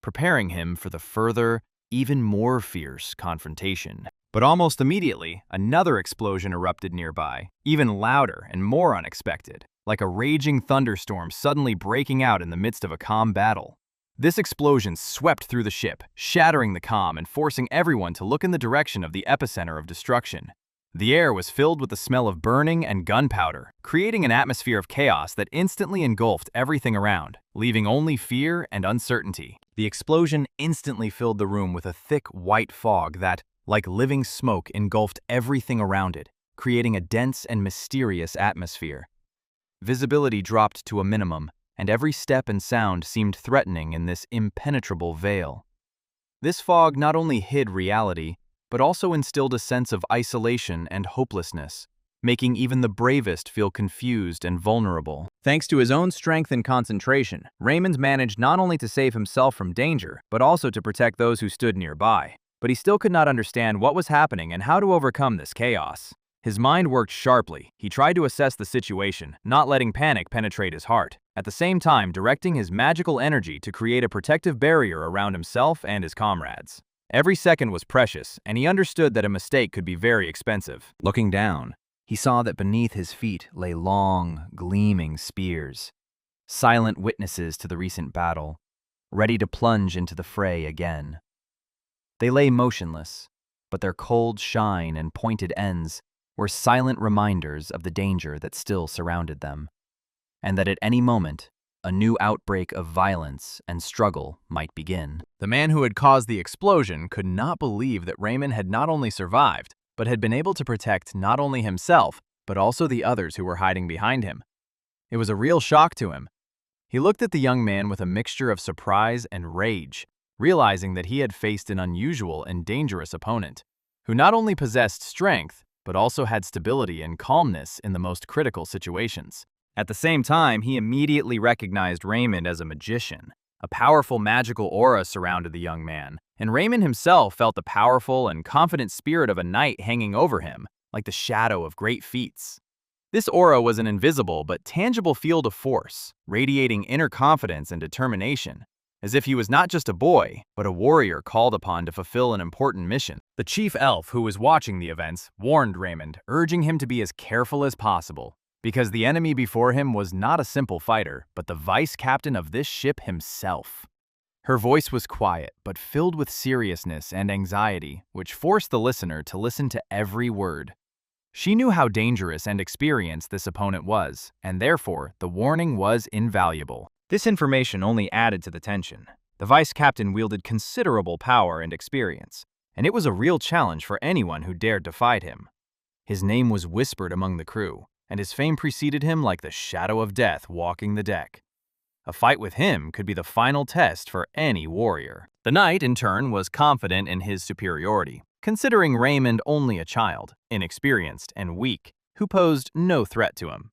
preparing him for the further, even more fierce confrontation. But almost immediately, another explosion erupted nearby, even louder and more unexpected, like a raging thunderstorm suddenly breaking out in the midst of a calm battle. This explosion swept through the ship, shattering the calm and forcing everyone to look in the direction of the epicenter of destruction. The air was filled with the smell of burning and gunpowder, creating an atmosphere of chaos that instantly engulfed everything around, leaving only fear and uncertainty. The explosion instantly filled the room with a thick white fog that, like living smoke engulfed everything around it, creating a dense and mysterious atmosphere. Visibility dropped to a minimum, and every step and sound seemed threatening in this impenetrable veil. This fog not only hid reality, but also instilled a sense of isolation and hopelessness, making even the bravest feel confused and vulnerable. Thanks to his own strength and concentration, Raymond managed not only to save himself from danger, but also to protect those who stood nearby. But he still could not understand what was happening and how to overcome this chaos. His mind worked sharply. He tried to assess the situation, not letting panic penetrate his heart, at the same time directing his magical energy to create a protective barrier around himself and his comrades. Every second was precious, and he understood that a mistake could be very expensive. Looking down, he saw that beneath his feet lay long, gleaming spears, silent witnesses to the recent battle, ready to plunge into the fray again. They lay motionless, but their cold shine and pointed ends were silent reminders of the danger that still surrounded them, and that at any moment, a new outbreak of violence and struggle might begin. The man who had caused the explosion could not believe that Raymond had not only survived, but had been able to protect not only himself, but also the others who were hiding behind him. It was a real shock to him. He looked at the young man with a mixture of surprise and rage, realizing that he had faced an unusual and dangerous opponent, who not only possessed strength, but also had stability and calmness in the most critical situations. At the same time, he immediately recognized Raymond as a magician. A powerful magical aura surrounded the young man, and Raymond himself felt the powerful and confident spirit of a knight hanging over him, like the shadow of great feats. This aura was an invisible but tangible field of force, radiating inner confidence and determination, as if he was not just a boy, but a warrior called upon to fulfill an important mission. The chief elf who was watching the events warned Raymond, urging him to be as careful as possible, because the enemy before him was not a simple fighter, but the vice captain of this ship himself. Her voice was quiet, but filled with seriousness and anxiety, which forced the listener to listen to every word. She knew how dangerous and experienced this opponent was, and therefore the warning was invaluable. This information only added to the tension. The vice captain wielded considerable power and experience, and it was a real challenge for anyone who dared to fight him. His name was whispered among the crew, and his fame preceded him like the shadow of death walking the deck. A fight with him could be the final test for any warrior. The knight, in turn, was confident in his superiority, considering Raymond only a child, inexperienced and weak, who posed no threat to him.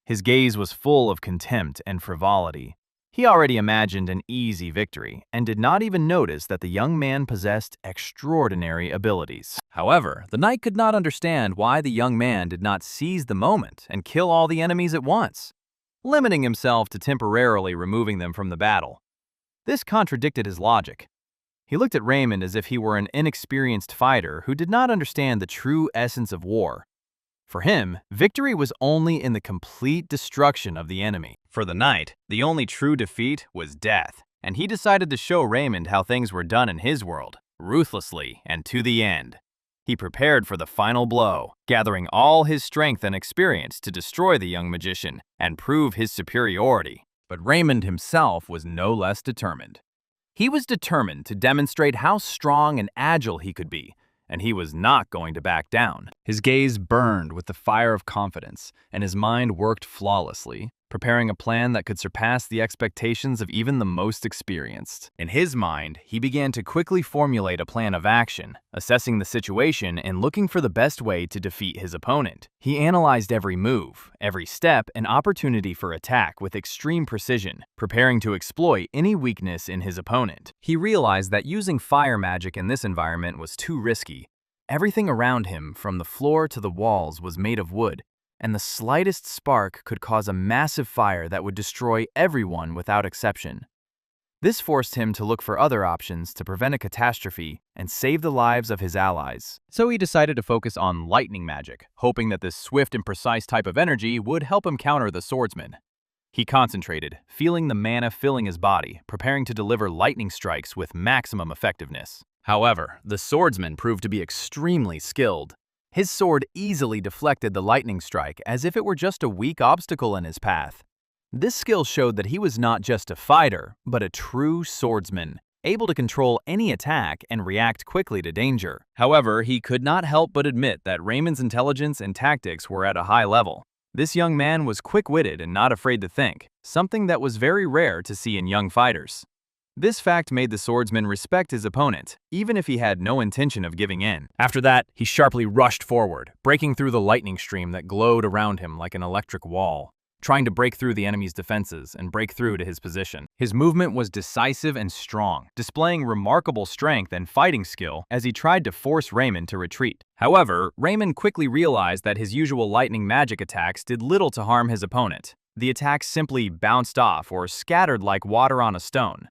His gaze was full of contempt and frivolity. He already imagined an easy victory and did not even notice that the young man possessed extraordinary abilities. However, the knight could not understand why the young man did not seize the moment and kill all the enemies at once, limiting himself to temporarily removing them from the battle. This contradicted his logic. He looked at Raymond as if he were an inexperienced fighter who did not understand the true essence of war. For him, victory was only in the complete destruction of the enemy. For the knight, the only true defeat was death, and he decided to show Raymond how things were done in his world, ruthlessly and to the end. He prepared for the final blow, gathering all his strength and experience to destroy the young magician and prove his superiority. But Raymond himself was no less determined. He was determined to demonstrate how strong and agile he could be, and he was not going to back down. His gaze burned with the fire of confidence, and his mind worked flawlessly, preparing a plan that could surpass the expectations of even the most experienced. In his mind, he began to quickly formulate a plan of action, assessing the situation and looking for the best way to defeat his opponent. He analyzed every move, every step, and opportunity for attack with extreme precision, preparing to exploit any weakness in his opponent. He realized that using fire magic in this environment was too risky. Everything around him, from the floor to the walls, was made of wood, and the slightest spark could cause a massive fire that would destroy everyone without exception. This forced him to look for other options to prevent a catastrophe and save the lives of his allies. So he decided to focus on lightning magic, hoping that this swift and precise type of energy would help him counter the swordsman. He concentrated, feeling the mana filling his body, preparing to deliver lightning strikes with maximum effectiveness. However, the swordsman proved to be extremely skilled. His sword easily deflected the lightning strike as if it were just a weak obstacle in his path. This skill showed that he was not just a fighter, but a true swordsman. able to control any attack and react quickly to danger. However, he could not help but admit that Raymond's intelligence and tactics were at a high level. This young man was quick-witted and not afraid to think, something that was very rare to see in young fighters. This fact made the swordsman respect his opponent, even if he had no intention of giving in. After that, he sharply rushed forward, breaking through the lightning stream that glowed around him like an electric wall, trying to break through the enemy's defenses and break through to his position. His movement was decisive and strong, displaying remarkable strength and fighting skill as he tried to force Raymond to retreat. However, Raymond quickly realized that his usual lightning magic attacks did little to harm his opponent. The attacks simply bounced off or scattered like water on a stone.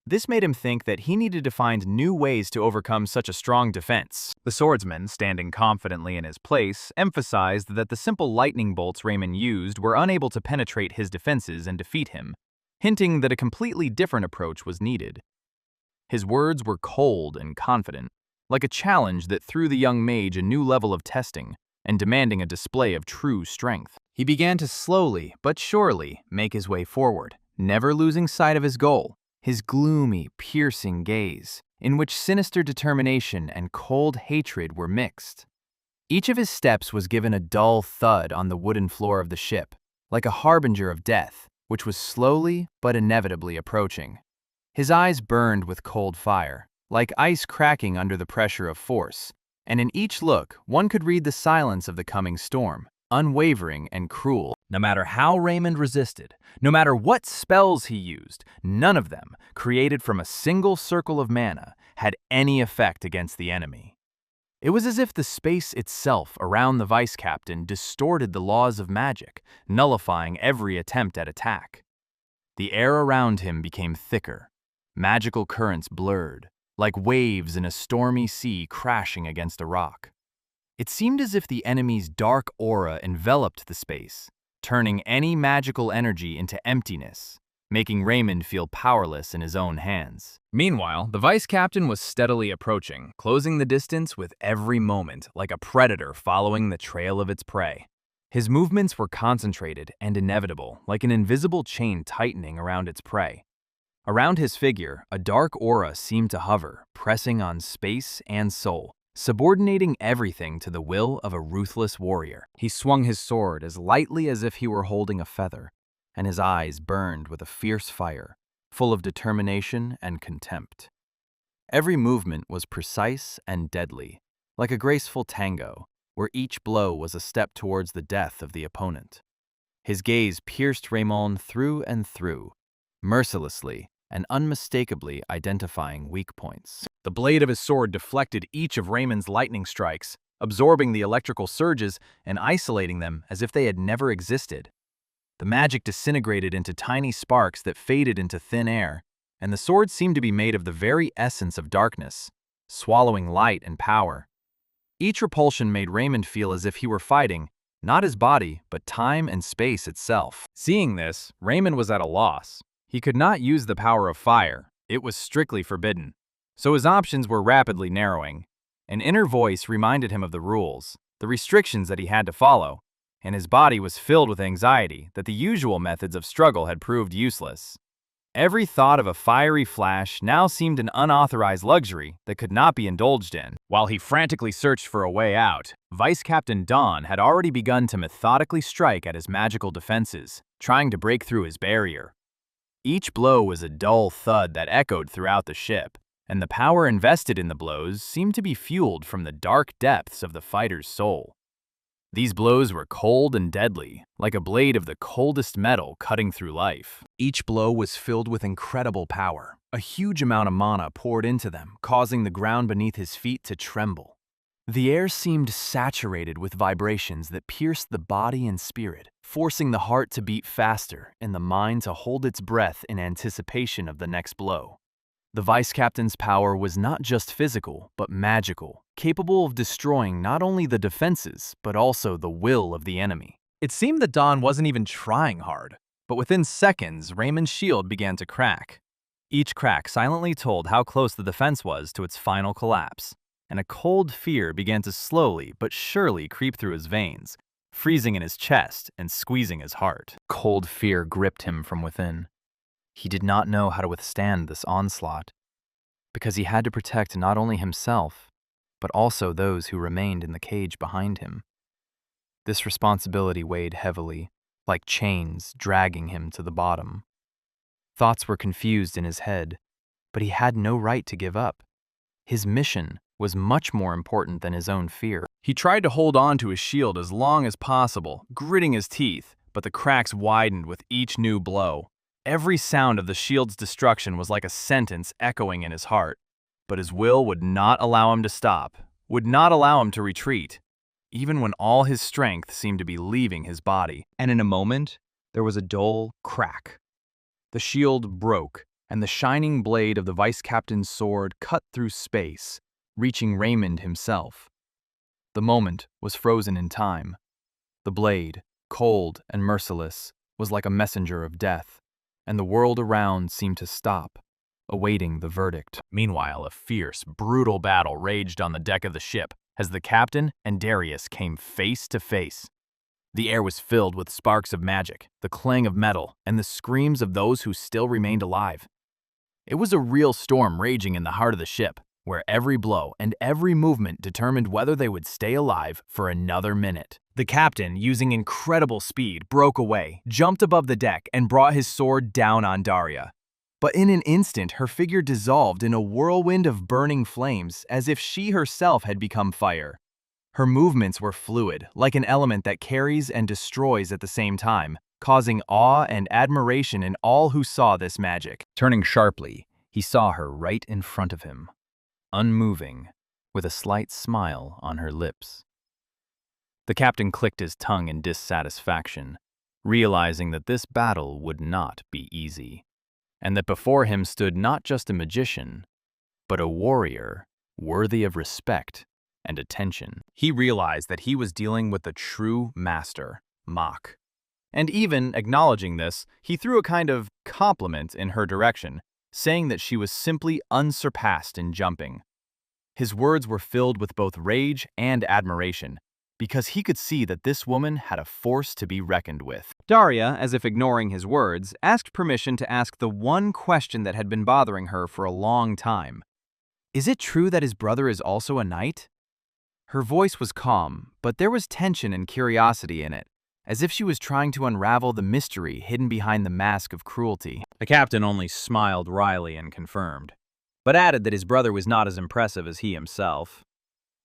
This made him think that he needed to find new ways to overcome such a strong defense. The swordsman, standing confidently in his place, emphasized that the simple lightning bolts Raymond used were unable to penetrate his defenses and defeat him, hinting that a completely different approach was needed. His words were cold and confident, like a challenge that threw the young mage a new level of testing and demanding a display of true strength. He began to slowly but surely make his way forward, never losing sight of his goal. His gloomy, piercing gaze, in which sinister determination and cold hatred were mixed. Each of his steps was given a dull thud on the wooden floor of the ship, like a harbinger of death, which was slowly but inevitably approaching. His eyes burned with cold fire, like ice cracking under the pressure of force, and in each look one could read the silence of the coming storm, unwavering and cruel. No matter how Raymond resisted, no matter what spells he used, none of them, created from a single circle of mana, had any effect against the enemy. It was as if the space itself around the vice captain distorted the laws of magic, nullifying every attempt at attack. The air around him became thicker, magical currents blurred, like waves in a stormy sea crashing against a rock. It seemed as if the enemy's dark aura enveloped the space, turning any magical energy into emptiness, making Raymond feel powerless in his own hands. Meanwhile, the vice captain was steadily approaching, closing the distance with every moment, like a predator following the trail of its prey. His movements were concentrated and inevitable, like an invisible chain tightening around its prey. Around his figure, a dark aura seemed to hover, pressing on space and soul, subordinating everything to the will of a ruthless warrior. He swung his sword as lightly as if he were holding a feather, and his eyes burned with a fierce fire, full of determination and contempt. Every movement was precise and deadly, like a graceful tango, where each blow was a step towards the death of the opponent. His gaze pierced Raymond through and through, mercilessly and unmistakably identifying weak points. The blade of his sword deflected each of Raymond's lightning strikes, absorbing the electrical surges and isolating them as if they had never existed. The magic disintegrated into tiny sparks that faded into thin air, and the sword seemed to be made of the very essence of darkness, swallowing light and power. Each repulsion made Raymond feel as if he were fighting, not his body, but time and space itself. Seeing this, Raymond was at a loss. He could not use the power of fire. It was strictly forbidden. So his options were rapidly narrowing. An inner voice reminded him of the rules, the restrictions that he had to follow, and his body was filled with anxiety that the usual methods of struggle had proved useless. Every thought of a fiery flash now seemed an unauthorized luxury that could not be indulged in. While he frantically searched for a way out, Vice Captain Dawn had already begun to methodically strike at his magical defenses, trying to break through his barrier. Each blow was a dull thud that echoed throughout the ship, and the power invested in the blows seemed to be fueled from the dark depths of the fighter's soul. These blows were cold and deadly, like a blade of the coldest metal cutting through life. Each blow was filled with incredible power. A huge amount of mana poured into them, causing the ground beneath his feet to tremble. The air seemed saturated with vibrations that pierced the body and spirit, forcing the heart to beat faster and the mind to hold its breath in anticipation of the next blow. The vice captain's power was not just physical, but magical, capable of destroying not only the defenses, but also the will of the enemy. It seemed that Dawn wasn't even trying hard, but within seconds, Raymond's shield began to crack. Each crack silently told how close the defense was to its final collapse, and a cold fear began to slowly but surely creep through his veins, freezing in his chest and squeezing his heart. Cold fear gripped him from within. He did not know how to withstand this onslaught. because he had to protect not only himself, but also those who remained in the cage behind him. This responsibility weighed heavily, like chains dragging him to the bottom. Thoughts were confused in his head, but he had no right to give up. His mission was much more important than his own fear. He tried to hold on to his shield as long as possible, gritting his teeth, but the cracks widened with each new blow. Every sound of the shield's destruction was like a sentence echoing in his heart. But his will would not allow him to stop, would not allow him to retreat, even when all his strength seemed to be leaving his body. And in a moment, there was a dull crack. The shield broke, and the shining blade of the vice captain's sword cut through space, reaching Raymond himself. The moment was frozen in time. The blade, cold and merciless, was like a messenger of death, and the world around seemed to stop, awaiting the verdict. Meanwhile, a fierce, brutal battle raged on the deck of the ship as the captain and Darius came face to face. The air was filled with sparks of magic, the clang of metal, and the screams of those who still remained alive. It was a real storm raging in the heart of the ship, where every blow and every movement determined whether they would stay alive for another minute. The captain, using incredible speed, broke away, jumped above the deck, and brought his sword down on Daria. But in an instant, her figure dissolved in a whirlwind of burning flames, as if she herself had become fire. Her movements were fluid, like an element that carries and destroys at the same time, causing awe and admiration in all who saw this magic. Turning sharply, he saw her right in front of him, unmoving, with a slight smile on her lips. The captain clicked his tongue in dissatisfaction, realizing that this battle would not be easy, and that before him stood not just a magician, but a warrior worthy of respect and attention. He realized that he was dealing with a true master, Mach. And even acknowledging this, he threw a kind of compliment in her direction, saying that she was simply unsurpassed in jumping. His words were filled with both rage and admiration, because he could see that this woman had a force to be reckoned with. Daria, as if ignoring his words, asked permission to ask the one question that had been bothering her for a long time. "Is it true that his brother is also a knight?" Her voice was calm, but there was tension and curiosity in it, as if she was trying to unravel the mystery hidden behind the mask of cruelty. The captain only smiled wryly and confirmed, but added that his brother was not as impressive as he himself.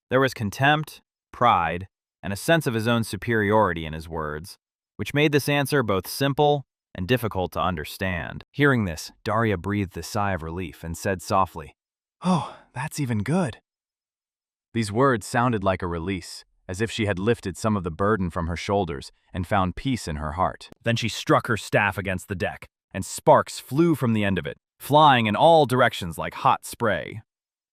There was contempt, pride, and a sense of his own superiority in his words, which made this answer both simple and difficult to understand. Hearing this, Daria breathed a sigh of relief and said softly, "Oh, that's even good." These words sounded like a release, as if she had lifted some of the burden from her shoulders and found peace in her heart. Then she struck her staff against the deck, and sparks flew from the end of it, flying in all directions like hot spray.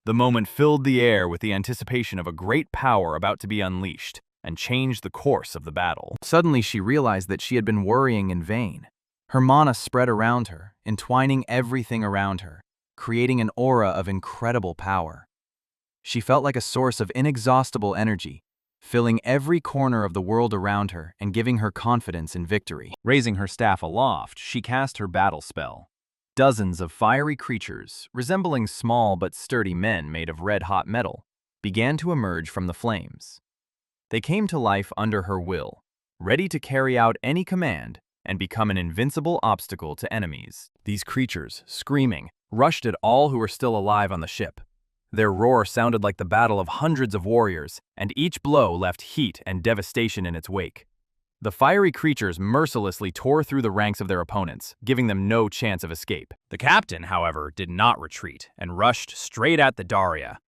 The moment filled the air with the anticipation of a great power about to be unleashed and change the course of the battle. Suddenly she realized that she had been worrying in vain. Her mana spread around her, entwining everything around her, creating an aura of incredible power. She felt like a source of inexhaustible energy, filling every corner of the world around her and giving her confidence in victory. Raising her staff aloft, she cast her battle spell. Dozens of fiery creatures, resembling small but sturdy men made of red-hot metal, began to emerge from the flames. They came to life under her will, ready to carry out any command and become an invincible obstacle to enemies. These creatures, screaming, rushed at all who were still alive on the ship. Their roar sounded like the battle of hundreds of warriors, and each blow left heat and devastation in its wake. The fiery creatures mercilessly tore through the ranks of their opponents, giving them no chance of escape. The captain, however, did not retreat and rushed straight at the Daria.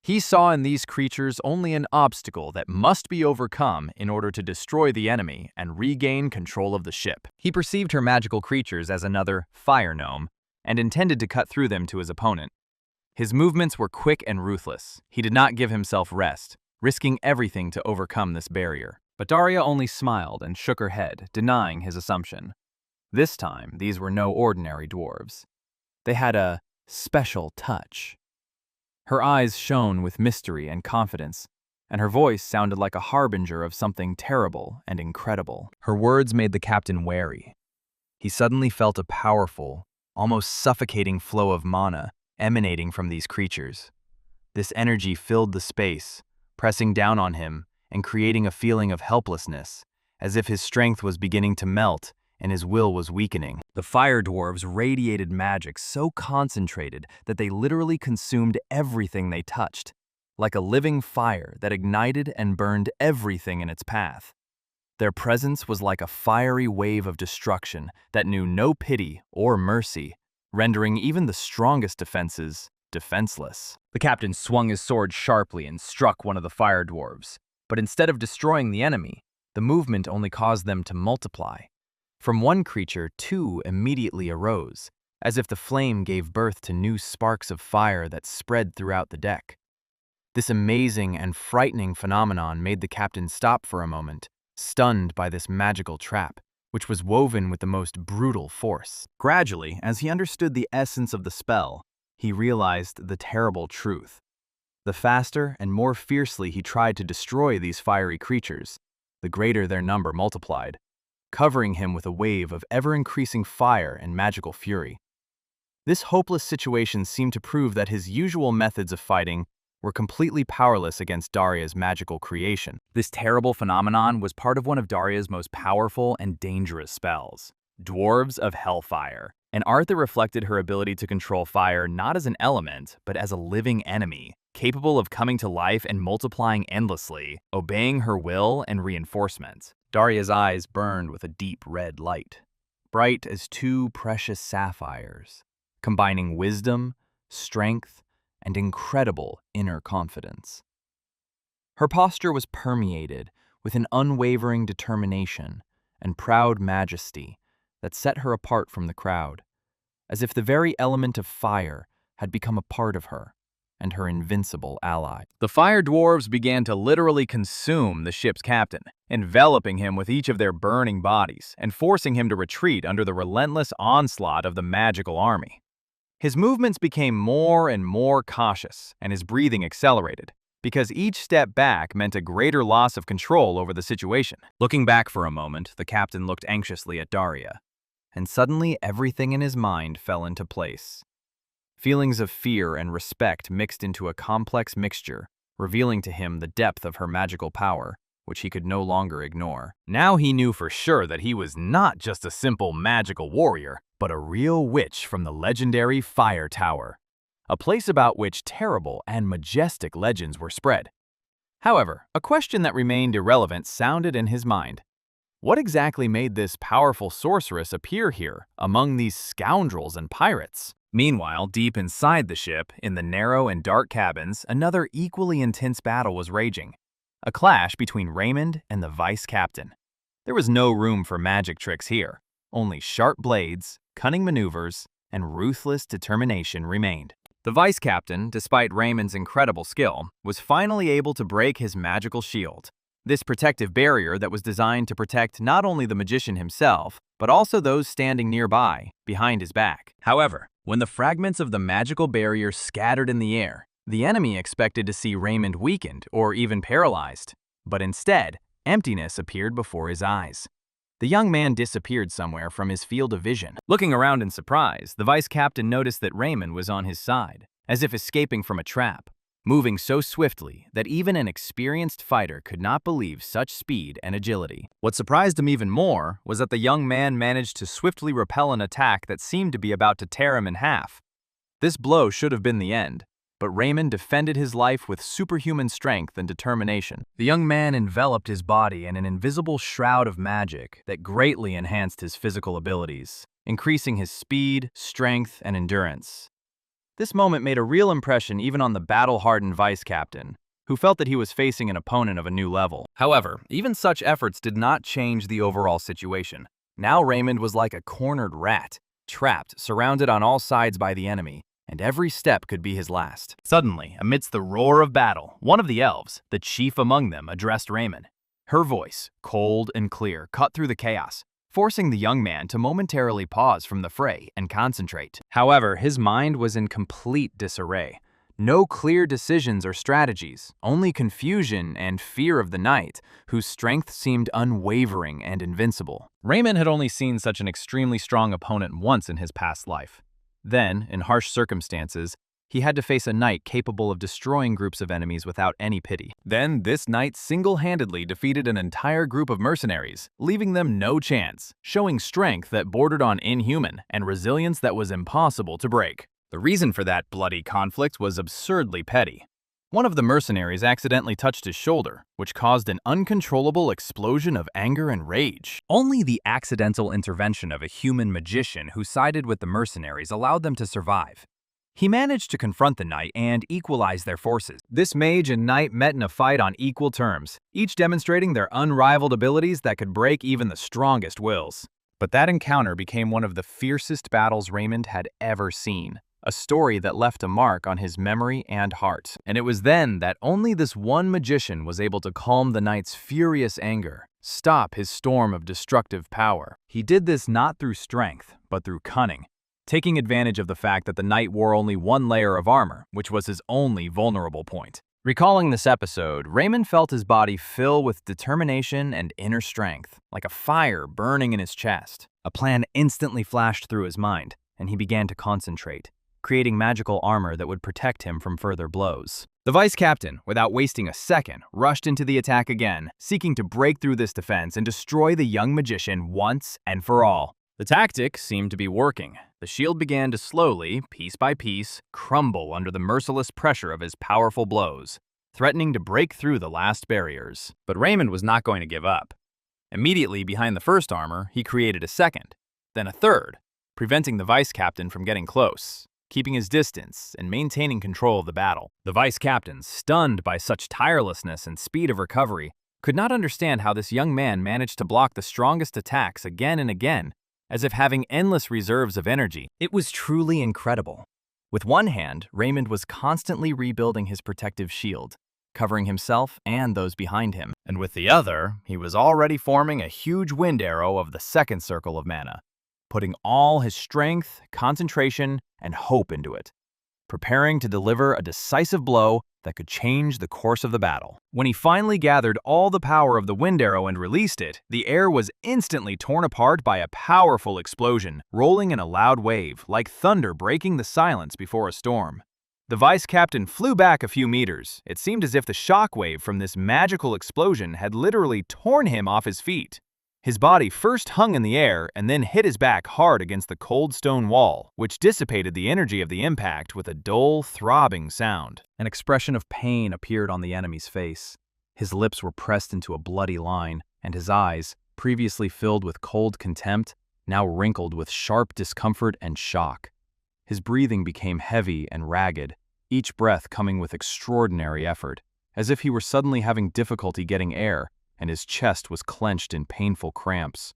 He saw in these creatures only an obstacle that must be overcome in order to destroy the enemy and regain control of the ship. He perceived her magical creatures as another fire gnome and intended to cut through them to his opponent. His movements were quick and ruthless. He did not give himself rest, risking everything to overcome this barrier. But Daria only smiled and shook her head, denying his assumption. This time, these were no ordinary dwarves. They had a special touch. Her eyes shone with mystery and confidence, and her voice sounded like a harbinger of something terrible and incredible. Her words made the captain wary. He suddenly felt a powerful, almost suffocating flow of mana emanating from these creatures. This energy filled the space, pressing down on him and creating a feeling of helplessness, as if his strength was beginning to melt and his will was weakening. The fire dwarves radiated magic so concentrated that they literally consumed everything they touched, like a living fire that ignited and burned everything in its path. Their presence was like a fiery wave of destruction that knew no pity or mercy, rendering even the strongest defenses defenseless. The captain swung his sword sharply and struck one of the fire dwarves, but instead of destroying the enemy, the movement only caused them to multiply. From one creature, two immediately arose, as if the flame gave birth to new sparks of fire that spread throughout the deck. This amazing and frightening phenomenon made the captain stop for a moment, stunned by this magical trap, which was woven with the most brutal force. Gradually, as he understood the essence of the spell, he realized the terrible truth. The faster and more fiercely he tried to destroy these fiery creatures, the greater their number multiplied, covering him with a wave of ever-increasing fire and magical fury. This hopeless situation seemed to prove that his usual methods of fighting were completely powerless against Daria's magical creation. This terrible phenomenon was part of one of Daria's most powerful and dangerous spells, Dwarves of Hellfire, an art that reflected her ability to control fire not as an element, but as a living enemy, capable of coming to life and multiplying endlessly, obeying her will and reinforcement. Daria's eyes burned with a deep red light, bright as two precious sapphires, combining wisdom, strength, and incredible inner confidence. Her posture was permeated with an unwavering determination and proud majesty that set her apart from the crowd, as if the very element of fire had become a part of her and her invincible ally. The fire dwarves began to literally consume the ship's captain, enveloping him with each of their burning bodies and forcing him to retreat under the relentless onslaught of the magical army. His movements became more and more cautious, and his breathing accelerated, because each step back meant a greater loss of control over the situation. Looking back for a moment, the captain looked anxiously at Daria, and suddenly everything in his mind fell into place. Feelings of fear and respect mixed into a complex mixture, revealing to him the depth of her magical power, which he could no longer ignore. Now he knew for sure that he was not just a simple magical warrior, but a real witch from the legendary Fire Tower, a place about which terrible and majestic legends were spread. However, a question that remained irrelevant sounded in his mind. What exactly made this powerful sorceress appear here, among these scoundrels and pirates? Meanwhile, deep inside the ship, in the narrow and dark cabins, another equally intense battle was raging. A clash between Raymond and the vice captain. There was no room for magic tricks here. Only sharp blades, cunning maneuvers, and ruthless determination remained. The vice captain, despite Raymond's incredible skill, was finally able to break his magical shield. This protective barrier that was designed to protect not only the magician himself, but also those standing nearby, behind his back. However, when the fragments of the magical barrier scattered in the air, the enemy expected to see Raymond weakened or even paralyzed. But instead, emptiness appeared before his eyes. The young man disappeared somewhere from his field of vision. Looking around in surprise, the vice captain noticed that Raymond was on his side, as if escaping from a trap, moving so swiftly that even an experienced fighter could not believe such speed and agility. What surprised him even more was that the young man managed to swiftly repel an attack that seemed to be about to tear him in half. This blow should have been the end, but Raymond defended his life with superhuman strength and determination. The young man enveloped his body in an invisible shroud of magic that greatly enhanced his physical abilities, increasing his speed, strength, and endurance. This moment made a real impression even on the battle-hardened vice captain, who felt that he was facing an opponent of a new level. However, even such efforts did not change the overall situation. Now Raymond was like a cornered rat, trapped, surrounded on all sides by the enemy, and every step could be his last. Suddenly, amidst the roar of battle, one of the elves, the chief among them, addressed Raymond. Her voice, cold and clear, cut through the chaos, forcing the young man to momentarily pause from the fray and concentrate. However, his mind was in complete disarray. No clear decisions or strategies, only confusion and fear of the knight, whose strength seemed unwavering and invincible. Raymond had only seen such an extremely strong opponent once in his past life. Then, in harsh circumstances, He had to face a knight capable of destroying groups of enemies without any pity. Then, this knight single-handedly defeated an entire group of mercenaries, leaving them no chance, showing strength that bordered on inhuman and resilience that was impossible to break. The reason for that bloody conflict was absurdly petty. One of the mercenaries accidentally touched his shoulder, which caused an uncontrollable explosion of anger and rage. Only the accidental intervention of a human magician who sided with the mercenaries allowed them to survive. He managed to confront the knight and equalize their forces. This mage and knight met in a fight on equal terms, each demonstrating their unrivaled abilities that could break even the strongest wills. But that encounter became one of the fiercest battles Raymond had ever seen. A story that left a mark on his memory and heart. And it was then that only this one magician was able to calm the knight's furious anger, stop his storm of destructive power. He did this not through strength, but through cunning, taking advantage of the fact that the knight wore only one layer of armor, which was his only vulnerable point. Recalling this episode, Raymond felt his body fill with determination and inner strength, like a fire burning in his chest. A plan instantly flashed through his mind, and he began to concentrate, creating magical armor that would protect him from further blows. The vice captain, without wasting a second, rushed into the attack again, seeking to break through this defense and destroy the young magician once and for all. The tactic seemed to be working. The shield began to slowly, piece by piece, crumble under the merciless pressure of his powerful blows, threatening to break through the last barriers. But Raymond was not going to give up. Immediately behind the first armor, he created a second, then a third, preventing the vice captain from getting close, keeping his distance and maintaining control of the battle. The vice captain, stunned by such tirelessness and speed of recovery, could not understand how this young man managed to block the strongest attacks again and again, as if having endless reserves of energy. It was truly incredible. With one hand, Raymond was constantly rebuilding his protective shield, covering himself and those behind him. And with the other, he was already forming a huge wind arrow of the second circle of mana, putting all his strength, concentration, and hope into it, preparing to deliver a decisive blow that could change the course of the battle. When he finally gathered all the power of the wind arrow and released it, the air was instantly torn apart by a powerful explosion, rolling in a loud wave, like thunder breaking the silence before a storm. The vice captain flew back a few meters. It seemed as if the shockwave from this magical explosion had literally torn him off his feet. His body first hung in the air and then hit his back hard against the cold stone wall, which dissipated the energy of the impact with a dull, throbbing sound. An expression of pain appeared on the enemy's face. His lips were pressed into a bloody line, and his eyes, previously filled with cold contempt, now wrinkled with sharp discomfort and shock. His breathing became heavy and ragged, each breath coming with extraordinary effort, as if he were suddenly having difficulty getting air, and his chest was clenched in painful cramps.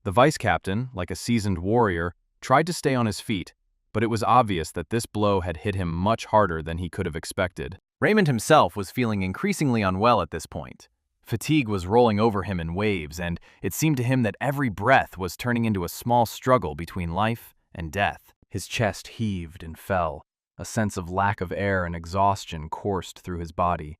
The vice captain, like a seasoned warrior, tried to stay on his feet, but it was obvious that this blow had hit him much harder than he could have expected. Raymond himself was feeling increasingly unwell at this point. Fatigue was rolling over him in waves, and it seemed to him that every breath was turning into a small struggle between life and death. His chest heaved and fell. A sense of lack of air and exhaustion coursed through his body.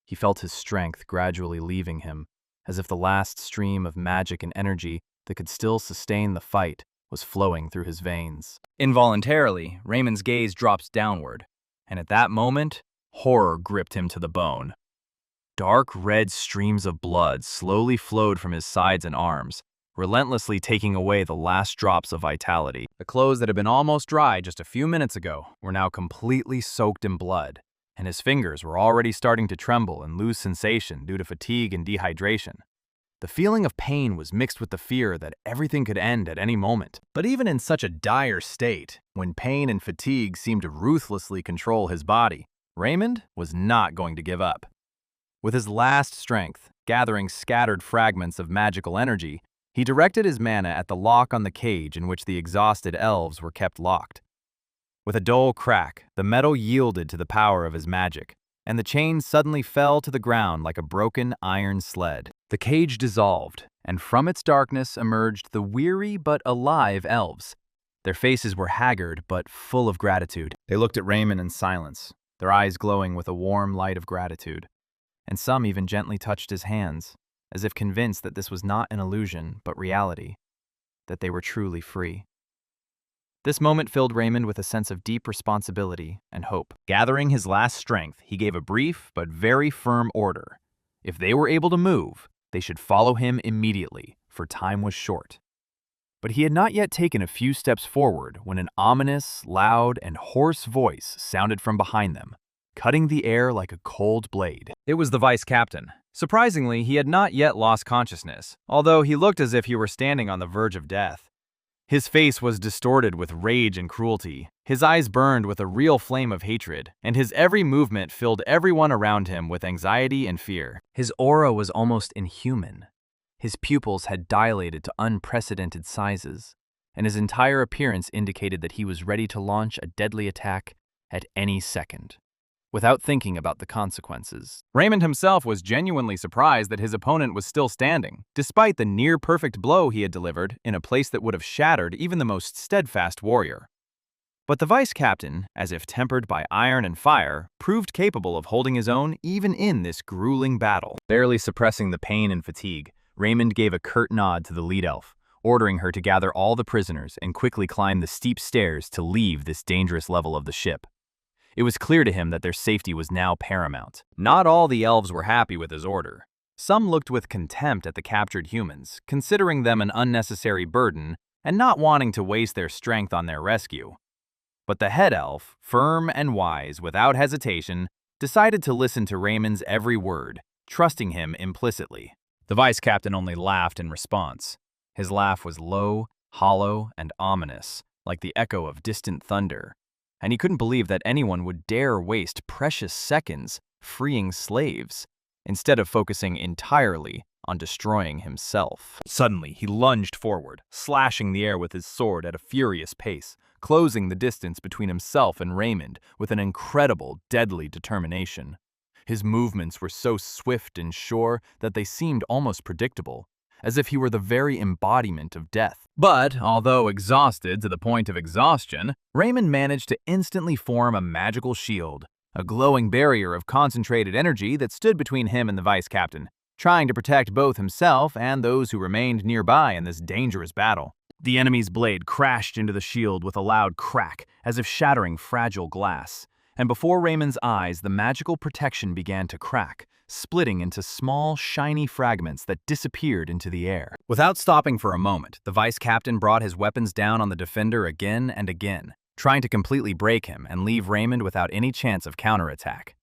He felt his strength gradually leaving him, as if the last stream of magic and energy that could still sustain the fight was flowing through his veins. Involuntarily, Raymond's gaze dropped downward, and at that moment, horror gripped him to the bone. Dark red streams of blood slowly flowed from his sides and arms, relentlessly taking away the last drops of vitality. The clothes that had been almost dry just a few minutes ago were now completely soaked in blood, and his fingers were already starting to tremble and lose sensation due to fatigue and dehydration. The feeling of pain was mixed with the fear that everything could end at any moment. But even in such a dire state, when pain and fatigue seemed to ruthlessly control his body, Raymond was not going to give up. With his last strength, gathering scattered fragments of magical energy, he directed his mana at the lock on the cage in which the exhausted elves were kept locked. With a dull crack, the metal yielded to the power of his magic, and the chain suddenly fell to the ground like a broken iron sled. The cage dissolved, and from its darkness emerged the weary but alive elves. Their faces were haggard but full of gratitude. They looked at Raymond in silence, their eyes glowing with a warm light of gratitude. And some even gently touched his hands, as if convinced that this was not an illusion but reality, that they were truly free. This moment filled Raymond with a sense of deep responsibility and hope. Gathering his last strength, he gave a brief but very firm order. If they were able to move, they should follow him immediately, for time was short. But he had not yet taken a few steps forward when an ominous, loud, and hoarse voice sounded from behind them, cutting the air like a cold blade. It was the vice captain. Surprisingly, he had not yet lost consciousness, although he looked as if he were standing on the verge of death. His face was distorted with rage and cruelty, his eyes burned with a real flame of hatred, and his every movement filled everyone around him with anxiety and fear. His aura was almost inhuman. His pupils had dilated to unprecedented sizes, and his entire appearance indicated that he was ready to launch a deadly attack at any second, without thinking about the consequences. Raymond himself was genuinely surprised that his opponent was still standing, despite the near-perfect blow he had delivered in a place that would have shattered even the most steadfast warrior. But the vice captain, as if tempered by iron and fire, proved capable of holding his own even in this grueling battle. Barely suppressing the pain and fatigue, Raymond gave a curt nod to the lead elf, ordering her to gather all the prisoners and quickly climb the steep stairs to leave this dangerous level of the ship. It was clear to him that their safety was now paramount. Not all the elves were happy with his order. Some looked with contempt at the captured humans, considering them an unnecessary burden and not wanting to waste their strength on their rescue. But the head elf, firm and wise without hesitation, decided to listen to Raymond's every word, trusting him implicitly. The vice captain only laughed in response. His laugh was low, hollow, and ominous, like the echo of distant thunder, and he couldn't believe that anyone would dare waste precious seconds freeing slaves, instead of focusing entirely on destroying himself. Suddenly, he lunged forward, slashing the air with his sword at a furious pace, closing the distance between himself and Raymond with an incredible, deadly determination. His movements were so swift and sure that they seemed almost predictable, as if he were the very embodiment of death. But, although exhausted to the point of exhaustion, Raymond managed to instantly form a magical shield, a glowing barrier of concentrated energy that stood between him and the vice captain, trying to protect both himself and those who remained nearby in this dangerous battle. The enemy's blade crashed into the shield with a loud crack, as if shattering fragile glass. And before Raymond's eyes, the magical protection began to crack, splitting into small, shiny fragments that disappeared into the air. Without stopping for a moment, the vice captain brought his weapons down on the defender again and again, trying to completely break him and leave Raymond without any chance of counterattack.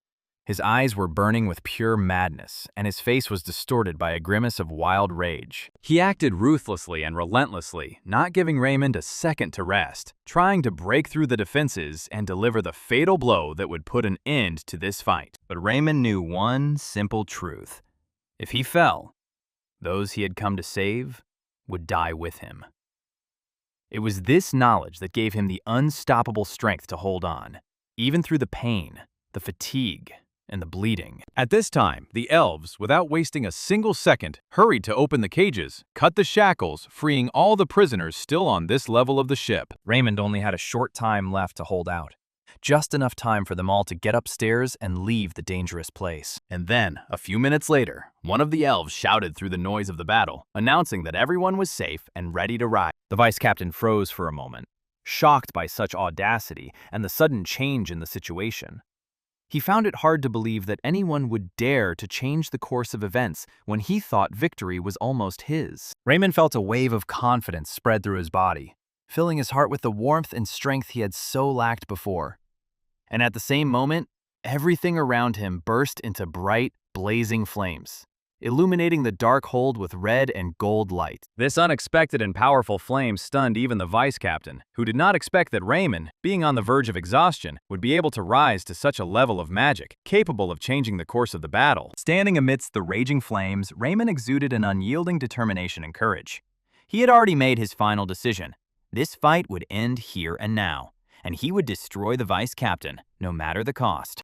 His eyes were burning with pure madness, and his face was distorted by a grimace of wild rage. He acted ruthlessly and relentlessly, not giving Raymond a second to rest, trying to break through the defenses and deliver the fatal blow that would put an end to this fight. But Raymond knew one simple truth. If he fell, those he had come to save would die with him. It was this knowledge that gave him the unstoppable strength to hold on, even through the pain, the fatigue, and the bleeding. At this time, the elves, without wasting a single second, hurried to open the cages, cut the shackles, freeing all the prisoners still on this level of the ship. Raymond only had a short time left to hold out. Just enough time for them all to get upstairs and leave the dangerous place. And then, a few minutes later, one of the elves shouted through the noise of the battle, announcing that everyone was safe and ready to ride. The vice captain froze for a moment, shocked by such audacity and the sudden change in the situation. He found it hard to believe that anyone would dare to change the course of events when he thought victory was almost his. Raymond felt a wave of confidence spread through his body, filling his heart with the warmth and strength he had so lacked before. And at the same moment, everything around him burst into bright, blazing flames, illuminating the dark hold with red and gold light. This unexpected and powerful flame stunned even the vice captain, who did not expect that Raymond, being on the verge of exhaustion, would be able to rise to such a level of magic, capable of changing the course of the battle. Standing amidst the raging flames, Raymond exuded an unyielding determination and courage. He had already made his final decision. This fight would end here and now, and he would destroy the vice captain, no matter the cost.